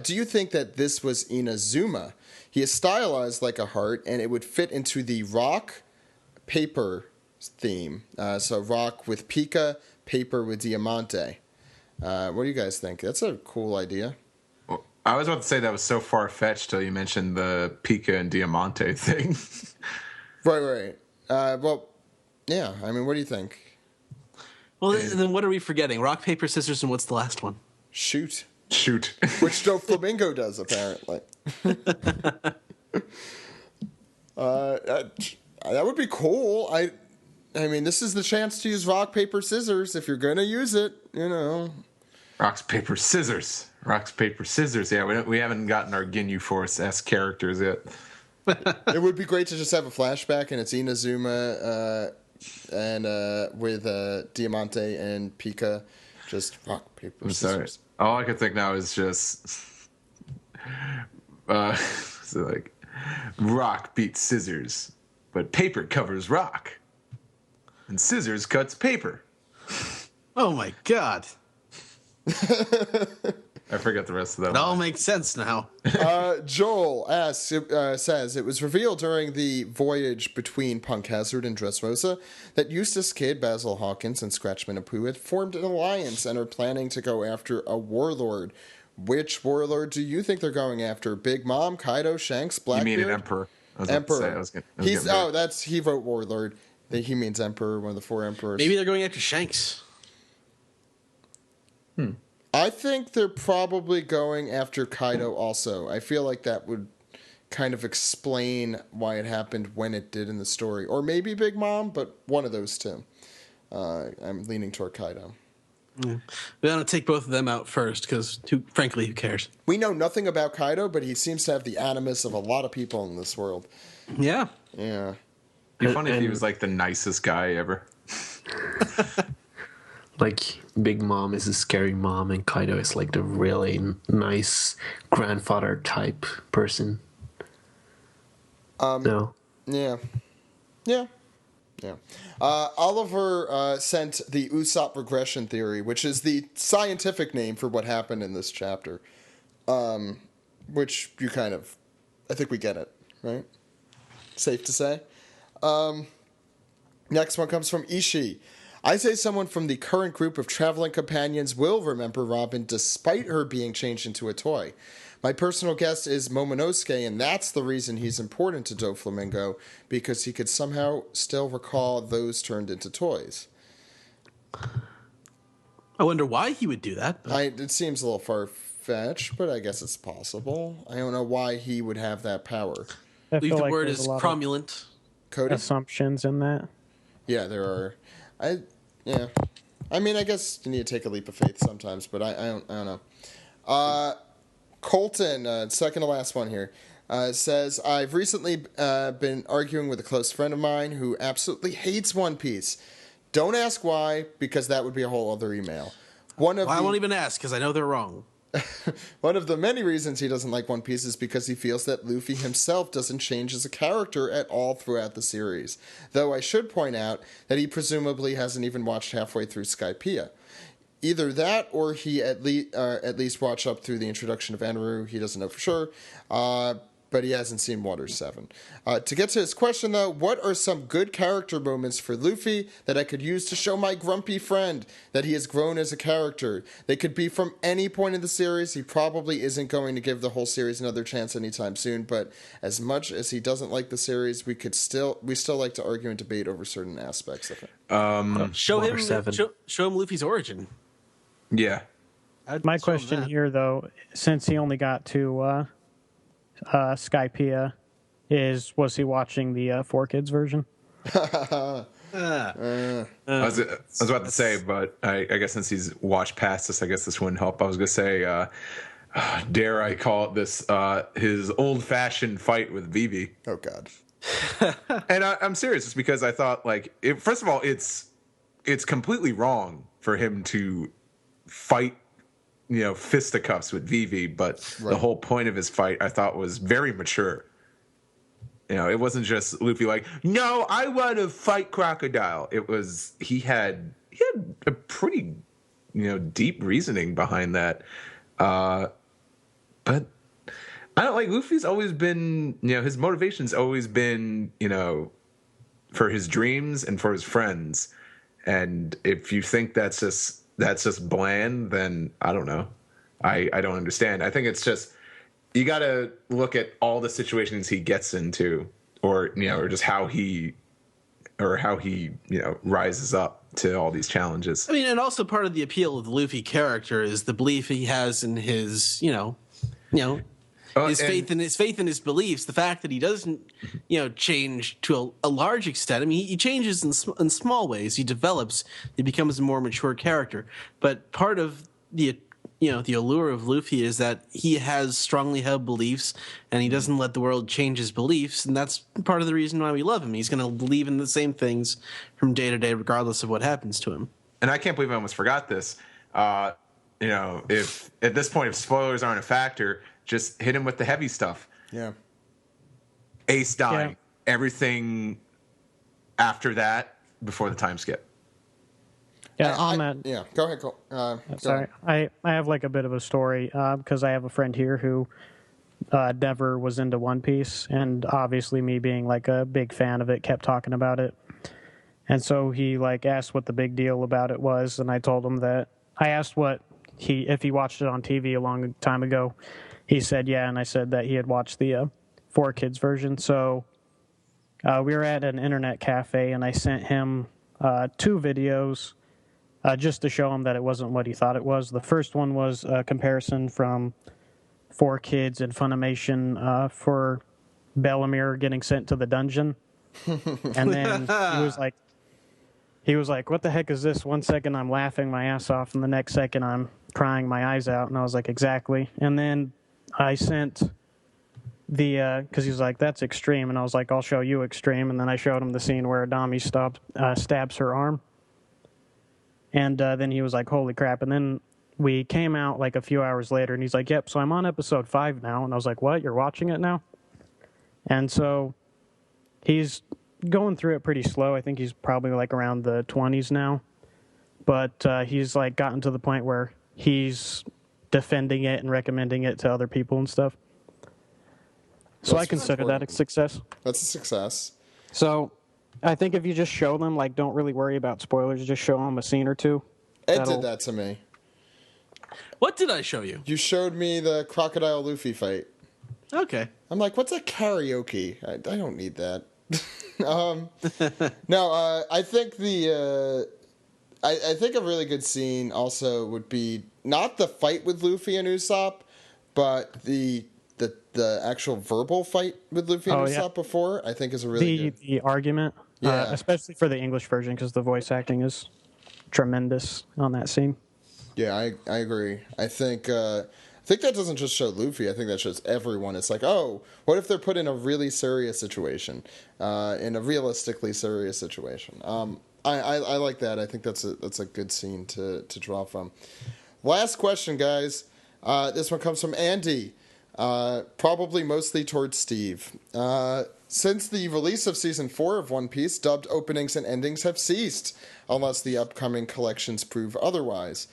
Do you think that this was Inazuma? He is stylized like a heart, and it would fit into the rock paper theme. So rock with Pika, paper with Diamante. What do you guys think? That's a cool idea. Well, I was about to say that was so far-fetched till you mentioned the Pika and Diamante thing. Right. Well, yeah. I mean, what do you think? Well, then what are we forgetting? Rock, paper, scissors, and what's the last one? Shoot. Which Doflamingo does, apparently. That would be cool. I mean, this is the chance to use rock, paper, scissors. If you're going to use it, Rocks, paper, scissors. Rocks, paper, scissors. Yeah, we haven't gotten our Ginyu Force-esque characters yet. It would be great to just have a flashback, and it's Inazuma and with Diamante and Pika. Just rock, paper, scissors. Sorry. All I can think now is just... so like, rock beats scissors, but paper covers rock. And scissors cuts paper. Oh, my God. I forgot the rest of that. It all makes sense now. Joel says, it was revealed during the voyage between Punk Hazard and Dressrosa that Eustace Kid, Basil Hawkins, and Scratchman Apu had formed an alliance and are planning to go after a warlord. Which warlord do you think they're going after? Big Mom, Kaido, Shanks, Blackbeard? You mean an emperor? Emperor. He wrote warlord. He means emperor, one of the four emperors. Maybe they're going after Shanks. I think they're probably going after Kaido also. I feel like that would kind of explain why it happened when it did in the story. Or maybe Big Mom, but one of those two. I'm leaning toward Kaido. Yeah. We want to take both of them out first, because, frankly, who cares? We know nothing about Kaido, but he seems to have the animus of a lot of people in this world. Yeah. Yeah. It'd be funny if he was like the nicest guy ever. Like, Big Mom is a scary mom, and Kaido is like the really nice grandfather type person. No. Yeah. Oliver sent the Usopp regression theory, which is the scientific name for what happened in this chapter. Which you kind of... I think we get it, right? Safe to say. Next one comes from Ishii. I say someone from the current group of traveling companions will remember Robin despite her being changed into a toy. My personal guess is Momonosuke, and that's the reason he's important to Doflamingo, because he could somehow still recall those turned into toys. I wonder why he would do that. It seems a little far-fetched, but I guess it's possible. I don't know why he would have that power. I Leave feel the like word there's is a lot cromulent. Cody? of assumptions in that. Yeah, there are. I mean, I guess you need to take a leap of faith sometimes, but I don't know. Colton, second to last one here, says, I've recently been arguing with a close friend of mine who absolutely hates One Piece. Don't ask why, because that would be a whole other email. I won't even ask, because I know they're wrong. One of the many reasons he doesn't like One Piece is because he feels that Luffy himself doesn't change as a character at all throughout the series. Though I should point out that he presumably hasn't even watched halfway through Skypiea. Either that, or he at least watched up through the introduction of Enru. He doesn't know for sure, but he hasn't seen Water 7. To get to his question, though, what are some good character moments for Luffy that I could use to show my grumpy friend that he has grown as a character? They could be from any point in the series. He probably isn't going to give the whole series another chance anytime soon, but as much as he doesn't like the series, we still like to argue and debate over certain aspects of it. Show him Luffy's origin. Yeah. My question here, though, since he only got to Skypiea, was he watching the 4Kids version? was about to say, but I guess since he's watched past this, I guess this wouldn't help. I was going to say, dare I call it this, his old-fashioned fight with Vivi. Oh, God. And I'm serious. It's because I thought, like, first of all, it's completely wrong for him to fight, fisticuffs with Vivi, but the whole point of his fight, I thought, was very mature. It wasn't just Luffy like, no, I want to fight Crocodile. It was he had a pretty, deep reasoning behind that. But I don't like Luffy's always been, his motivation's always been, for his dreams and for his friends. And if you think that's just bland, then I don't know. I don't understand. I think it's just, you got to look at all the situations he gets into, or just how he rises up to all these challenges. I mean, and also part of the appeal of the Luffy character is the belief he has in his, his faith in his beliefs. The fact that he doesn't, change to a large extent. I mean, he changes in small ways. He develops. He becomes a more mature character. But part of the allure of Luffy is that he has strongly held beliefs, and he doesn't let the world change his beliefs, and that's part of the reason why we love him. He's going to believe in the same things from day to day, regardless of what happens to him. And I can't believe I almost forgot this. If at this point, if spoilers aren't a factor, just hit him with the heavy stuff. Yeah. Ace dying. Yeah. Everything after that, before the time skip. Yeah, on that. Yeah, go ahead, Cole. Sorry, I have like a bit of a story because I have a friend here who never was into One Piece, and obviously me being like a big fan of it, kept talking about it. And so he like asked what the big deal about it was, and I told him that I asked if he watched it on TV a long time ago. He said yeah, and I said that he had watched the 4Kids version. So we were at an internet cafe, and I sent him 2 videos. Just to show him that it wasn't what he thought it was. The first one was a comparison from 4Kids and Funimation for Bellemere getting sent to the dungeon. And then he was like, what the heck is this? One second I'm laughing my ass off, and the next second I'm crying my eyes out. And I was like, exactly. And then I sent because he was like, that's extreme. And I was like, I'll show you extreme. And then I showed him the scene where Adami stabs her arm. And then he was like, holy crap. And then we came out like a few hours later, and he's like, yep, so I'm on episode 5 now. And I was like, what? You're watching it now? And so he's going through it pretty slow. I think he's probably like around the 20s now. But he's like gotten to the point where he's defending it and recommending it to other people and stuff. So I consider that a success. That's a success. So I think if you just show them, like, don't really worry about spoilers, just show them a scene or two. Ed did that to me. What did I show you? You showed me the Crocodile Luffy fight. Okay. I'm like, what's a karaoke? I don't need that. No, I think I think a really good scene also would be not the fight with Luffy and Usopp, but the actual verbal fight with Luffy and Usopp before, I think is a really good... The argument, especially for the English version, because the voice acting is tremendous on that scene. Yeah, I agree. I think that doesn't just show Luffy. I think that shows everyone. It's like, oh, what if they're put in a really serious situation, in a realistically serious situation? I like that. I think that's a good scene to draw from. Last question, guys. This one comes from Andy. Probably mostly towards Steve. Since the release of Season 4 of One Piece, dubbed openings and endings have ceased, unless the upcoming collections prove otherwise.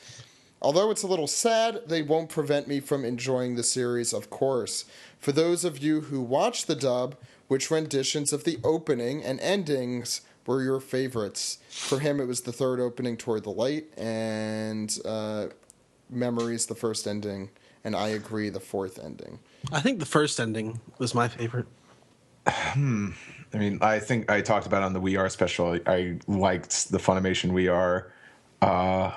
Although it's a little sad, they won't prevent me from enjoying the series, of course. For those of you who watch the dub, which renditions of the opening and endings were your favorites? For him, it was the third opening, Toward the Light, and Memories, the first ending. And I agree, the fourth ending. I think the first ending was my favorite. I mean, I think I talked about it on the We Are special. I liked the Funimation We Are. And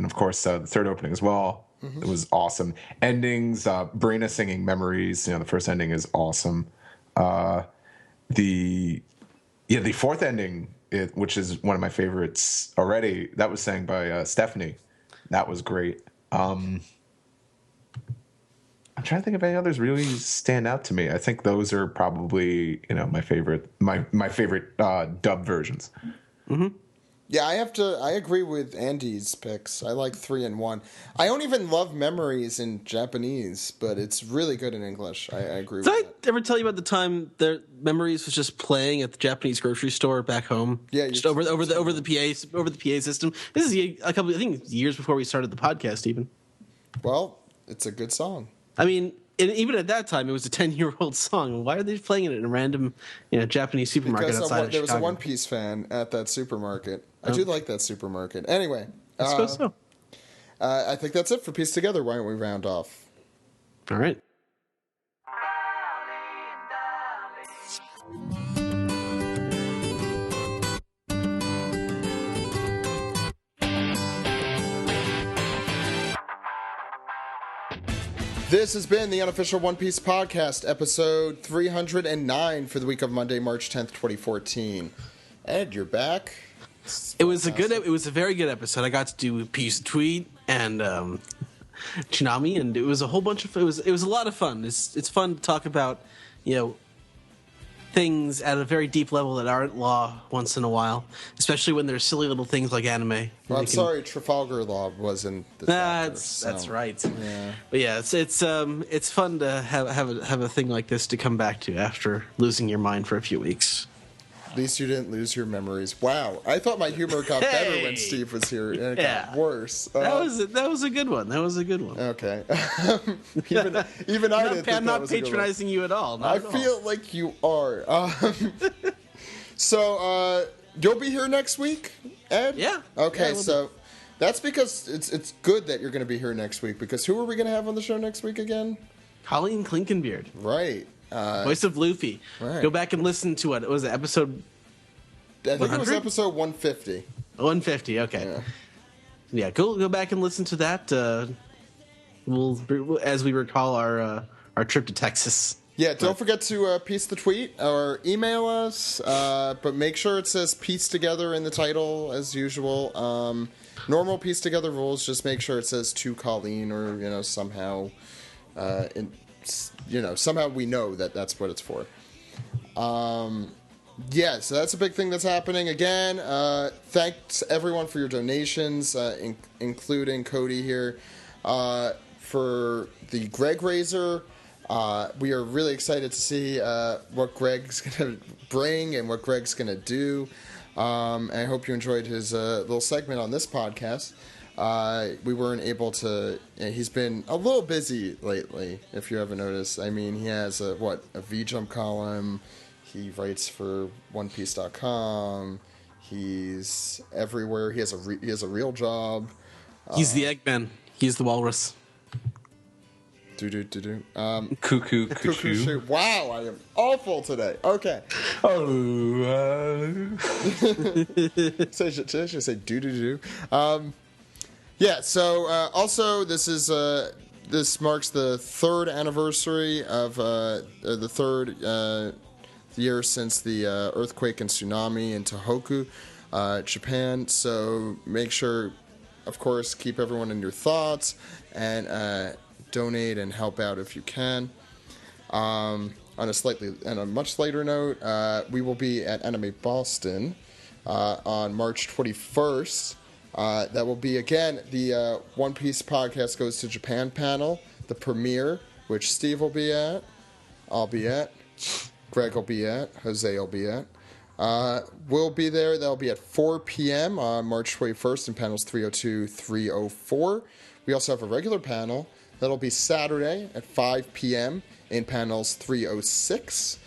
of course, the third opening as well. Mm-hmm. It was awesome. Endings, Brina singing Memories. The first ending is awesome. The Yeah, the fourth ending, which is one of my favorites already, that was sang by Stephanie. That was great. I'm trying to think if any others really stand out to me. I think those are probably my favorite dub versions. Mm-hmm. Yeah, I agree with Andy's picks. I like 3 and 1. I don't even love Memories in Japanese, but it's really good in English. I agree with that. Did I ever tell you about the time their Memories was just playing at the Japanese grocery store back home? Yeah, just over the PA system. This is I think years before we started the podcast even. Well, it's a good song. I mean, even at that time, it was a 10-year-old song. Why are they playing it in a random, Japanese supermarket outside of Chicago? There was a One Piece fan at that supermarket. I do like that supermarket. Anyway, I suppose so. I think that's it for Piece Together. Why don't we round off? All right. This has been the Unofficial One Piece Podcast, episode 309 for the week of Monday, March 10th, 2014. Ed, you're back. It was a very good episode. I got to do Peace Tweet and Toonami, and it was a whole bunch of it was a lot of fun. It's fun to talk about, things at a very deep level that aren't law once in a while, especially when there's silly little things like anime. Well, I'm sorry, Trafalgar Law wasn't. That's right. Yeah. But yeah, it's fun to have a thing like this to come back to after losing your mind for a few weeks. At least you didn't lose your memories. Wow, I thought my humor got better when Steve was here, and it got worse. That was a good one. Okay. even I didn't. I'm not patronizing you at all. I feel like you are. So you'll be here next week, Ed? Yeah. Okay, yeah, so that's because it's good that you're going to be here next week, because who are we going to have on the show next week again? Colleen Klinkenbeard. Right. Voice of Luffy. Right. Go back and listen to what was it, episode? I think it was episode 150. 150. Okay. Yeah. Go back and listen to that. We'll as we recall our trip to Texas. Yeah. Don't forget to piece the tweet or email us. But make sure it says "Piece Together" in the title as usual. Normal Piece Together rules. Just make sure it says "to Colleen" or somehow. Somehow we know that that's what it's for. Yeah, so that's a big thing that's happening. Again, thanks everyone for your donations, including Cody here, for the Greg Razor. We are really excited to see what Greg's going to bring and what Greg's going to do. I hope you enjoyed his little segment on this podcast. We weren't able to. He's been a little busy lately, if you haven't noticed. I mean, he has a V-Jump column. He writes for OnePiece.com. He's everywhere. He has a real job. He's the Eggman. He's the Walrus. Cuckoo. Wow, I am awful today. Okay. So I should say do. Yeah. So also, this marks the third anniversary of the third year since the earthquake and tsunami in Tohoku, Japan. So make sure, of course, keep everyone in your thoughts and donate and help out if you can. On a much lighter note, we will be at Anime Boston on March 21st. That will be, again, the One Piece Podcast Goes to Japan panel, the premiere, which Steve will be at, I'll be at, Greg will be at, Jose will be at. We'll be there. That'll be at 4 p.m. on March 21st in panels 302, 304. We also have a regular panel. That'll be Saturday at 5 p.m. in panels 306.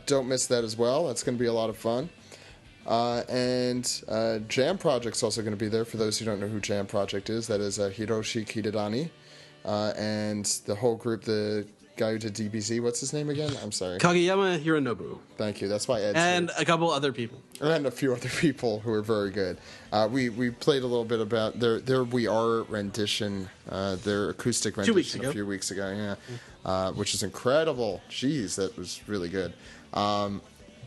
Don't miss that as well. That's going to be a lot of fun. And Jam Project's also going to be there. For those who don't know who Jam Project is, that is Hiroshi Kidadani and the whole group, the guy who did DBZ. What's his name again? I'm sorry. Kageyama Hironobu. Thank you. That's why Ed's and here. a couple other people. And a few other people who are very good. We played a little bit about their We Are rendition, their acoustic rendition a few weeks ago, which is incredible. Jeez, that was really good.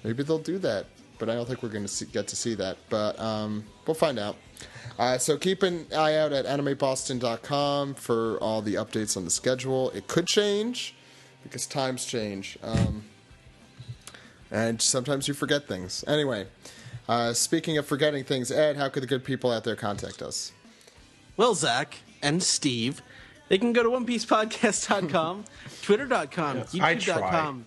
Maybe they'll do that but I don't think we're going to get to see that. But we'll find out. So keep an eye out at animeboston.com for all the updates on the schedule. It could change because times change. And sometimes you forget things. Anyway, speaking of forgetting things, Ed, how could the good people out there contact us? Well, Zach and Steve, they can go to OnePiecePodcast.com, Twitter.com, YouTube.com,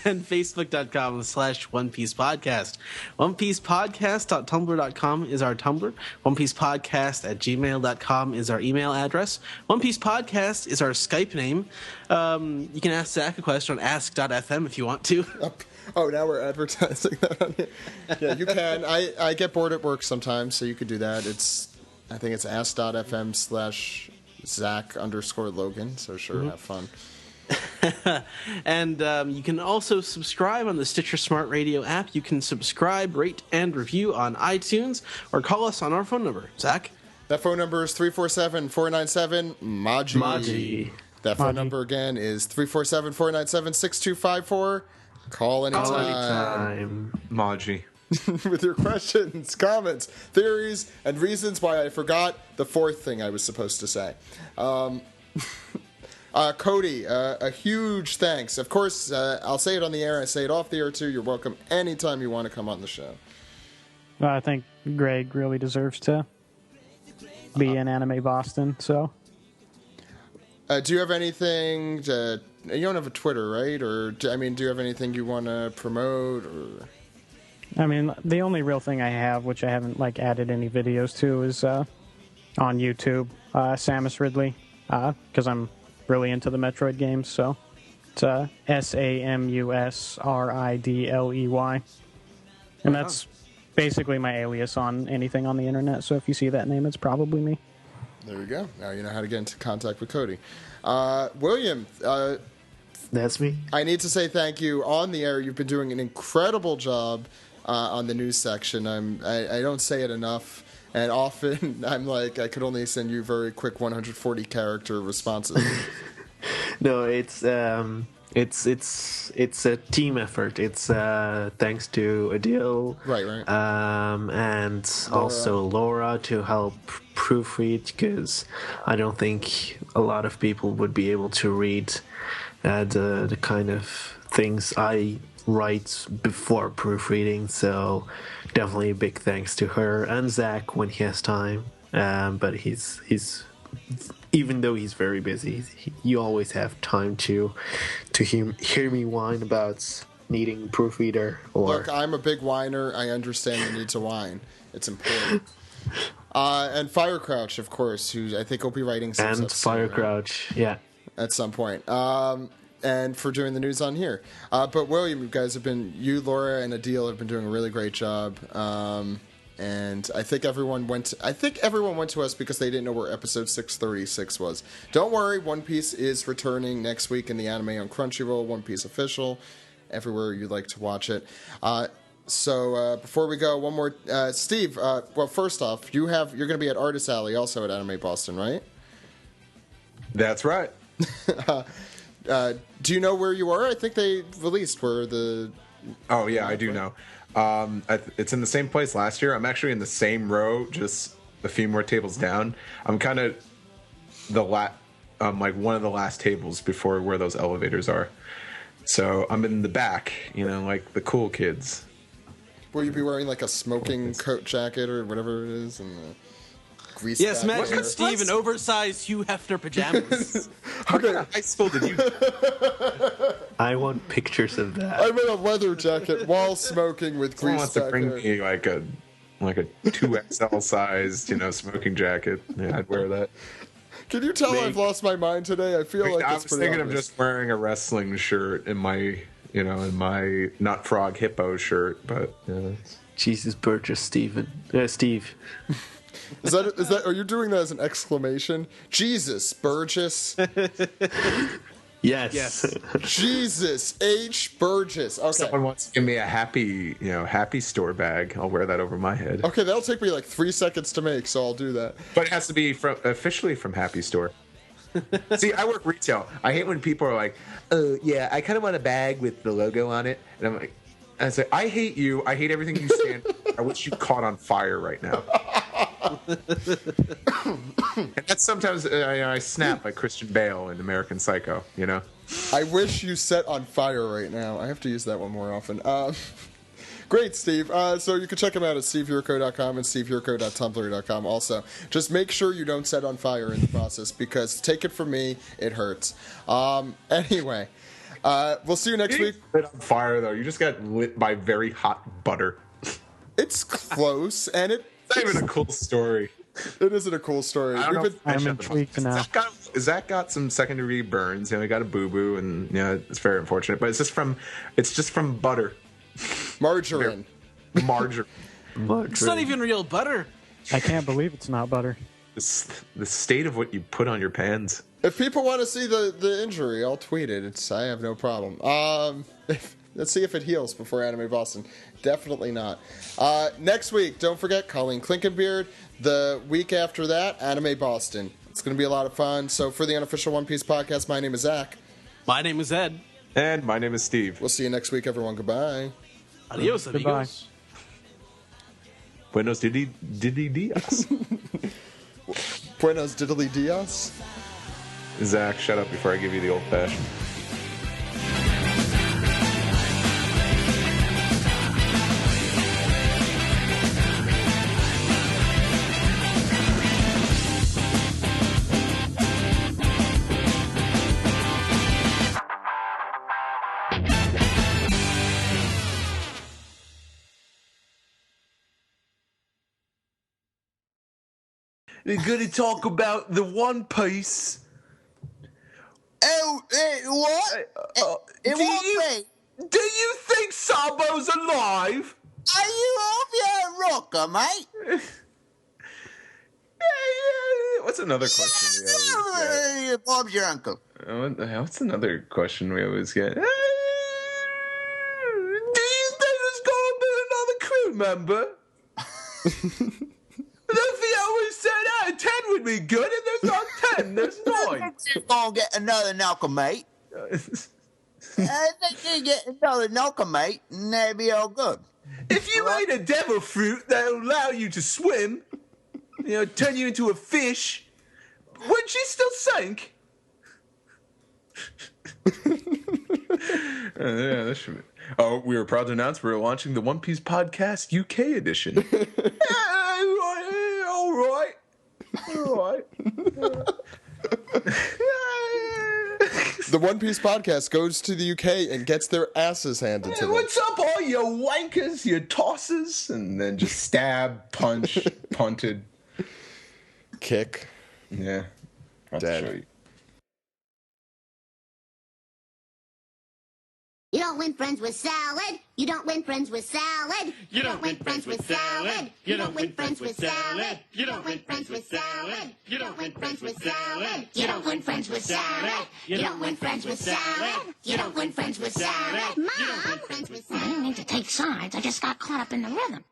and Facebook.com/OnePiecePodcast. OnePiecePodcast.tumblr.com is our Tumblr. OnePiecePodcast@gmail.com is our email address. OnePiecePodcast is our Skype name. You can ask Zach a question on ask.fm if you want to. Oh, now we're advertising that on here. Yeah, you can. I get bored at work sometimes, so you could do that. I think it's ask.fm/Zach_Logan, so sure, have fun. And you can also subscribe on the Stitcher Smart Radio app. You can subscribe, rate, and review on iTunes, or call us on our phone number. Zach? That phone number is 347-497-MAJI. Maji. That phone number again is 347-497-6254. Call anytime. Maji. With your questions, comments, theories, and reasons why I forgot the fourth thing I was supposed to say. Cody, a huge thanks. Of course, I'll say it on the air. I say it off the air, too. You're welcome anytime you want to come on the show. I think Greg really deserves to be in Anime Boston, so... Do you have anything to... You don't have a Twitter, right? Or, do you have anything you want to promote? Or... I mean, the only real thing I have, which I haven't added any videos to, is on YouTube, Samus Ridley, because I'm really into the Metroid games. So it's SAMUSRIDLEY, and that's basically my alias on anything on the internet. So if you see that name, it's probably me. There you go. Now you know how to get into contact with Cody. William, That's me. I need to say thank you on the air. You've been doing an incredible job on the news section. I don't say it enough, and often I'm like, I could only send you very quick 140 character responses. No, it's a team effort. It's thanks to Adil, Right. and also Laura to help proofread, because I don't think a lot of people would be able to read the kind of things I write before proofreading. So definitely a big thanks to her and Zach when he has time. But he's even though he's very busy, you always have time to hear me whine about needing a proofreader. Or Look, I'm a big whiner. I understand the need to whine. It's important. And Firecrouch, of course, who I think will be writing some and stuff soon, right? Firecrouch, yeah. At some point. And for doing the news on here. But William, you guys you, Laura, and Adil have been doing a really great job. And I think everyone went to us because they didn't know where episode 636 was. Don't worry, One Piece is returning next week in the anime on Crunchyroll, One Piece Official, everywhere you'd like to watch it. So before we go, one more, Steve. Well, first off, you're going to be at Artist Alley, also at Anime Boston, right? That's right. Do you know where you are? I think they released where the... Oh, yeah, I do know. It's in the same place last year. I'm actually in the same row, just a few more tables down. I'm kind of like one of the last tables before where those elevators are. So I'm in the back, like the cool kids. Will you be wearing like a smoking coat jacket or whatever it is, and the grease? Yes, back Matt there? and Steve in oversized Hugh Hefner pajamas. Okay, High school did you? I want pictures of that. I'm in a leather jacket while smoking with Someone grease wants to back bring there. me like a 2XL sized, smoking jacket. Yeah, I'd wear that. Can you tell I've lost my mind today? I feel like I it's was pretty thinking obvious. of just wearing a wrestling shirt in my not frog hippo shirt, but Jesus Burgess, Steve. Is that? Are you doing that as an exclamation? Jesus, Burgess. Yes. Jesus H. Burgess. Okay. someone wants to give me a happy store bag, I'll wear that over my head. Okay, that'll take me like 3 seconds to make, so I'll do that. But it has to be officially from Happy Store. See, I work retail. I hate when people are like, "Oh, yeah, I kind of want a bag with the logo on it," and I'm like, and say, I hate you. I hate everything you stand for. I wish you caught on fire right now. And that's sometimes I snap like Christian Bale in American Psycho, you know? I wish you set on fire right now. I have to use that one more often. Great, Steve. So you can check him out at stevehurko.com and stevehurko.tumblr.com also. Just make sure you don't set on fire in the process, because take it from me, it hurts. Anyway, we'll see you next week. Lit on fire, though. You just got lit by very hot butter. It's close, and It's not even a cool story. it isn't a cool story. I don't know. I'm intrigued now. Zach got some second-degree burns. You know, he got a boo-boo, and it's very unfortunate. But it's just from butter. Margarine. Margarine. It's not even real butter. I can't believe it's not butter. The state of what you put on your pans. If people want to see the injury, I'll tweet it. I have no problem. Let's see if it heals before Anime Boston. Definitely not. Next week, don't forget Colleen Klinkenbeard. The week after that, Anime Boston. It's going to be a lot of fun. So for the unofficial One Piece podcast, my name is Zach. My name is Ed. And my name is Steve. We'll see you next week, everyone. Goodbye. Adios, Goodbye. amigos. Buenos dias. Buenos diddly dias. Zach, shut up before I give you the old fashioned. We're going to talk about the One Piece. Oh, what? Do you think Sabo's alive? Are you off your rocker, mate? What's another question we always get? Bob's your uncle. What's another question we always get? Do you think there's going to be another crew member? Luffy always said 10 would be good, and there's not 10, there's 9. You're going to get another knuckle, mate. I think you get another knuckle, mate, and that'll be all good. If you ate a devil fruit that'll allow you to swim, turn you into a fish, wouldn't you still sink? Yeah, that should be. Oh, we were proud to announce we're launching the One Piece Podcast UK edition. All right. The One Piece podcast goes to the UK and gets their asses handed to them. What's up, all you wankers, you tossers? And then just stab, punch, punted. Kick. Yeah. I'll Dead. show you. You don't win friends with salad. You don't win friends with salad. You don't win friends with salad. You don't win friends with salad. You don't win friends with salad. You don't win friends with salad. You don't win friends with salad. You don't win friends with salad. You don't win friends with salad. Mom, I didn't mean to take sides. I just got caught up in the rhythm.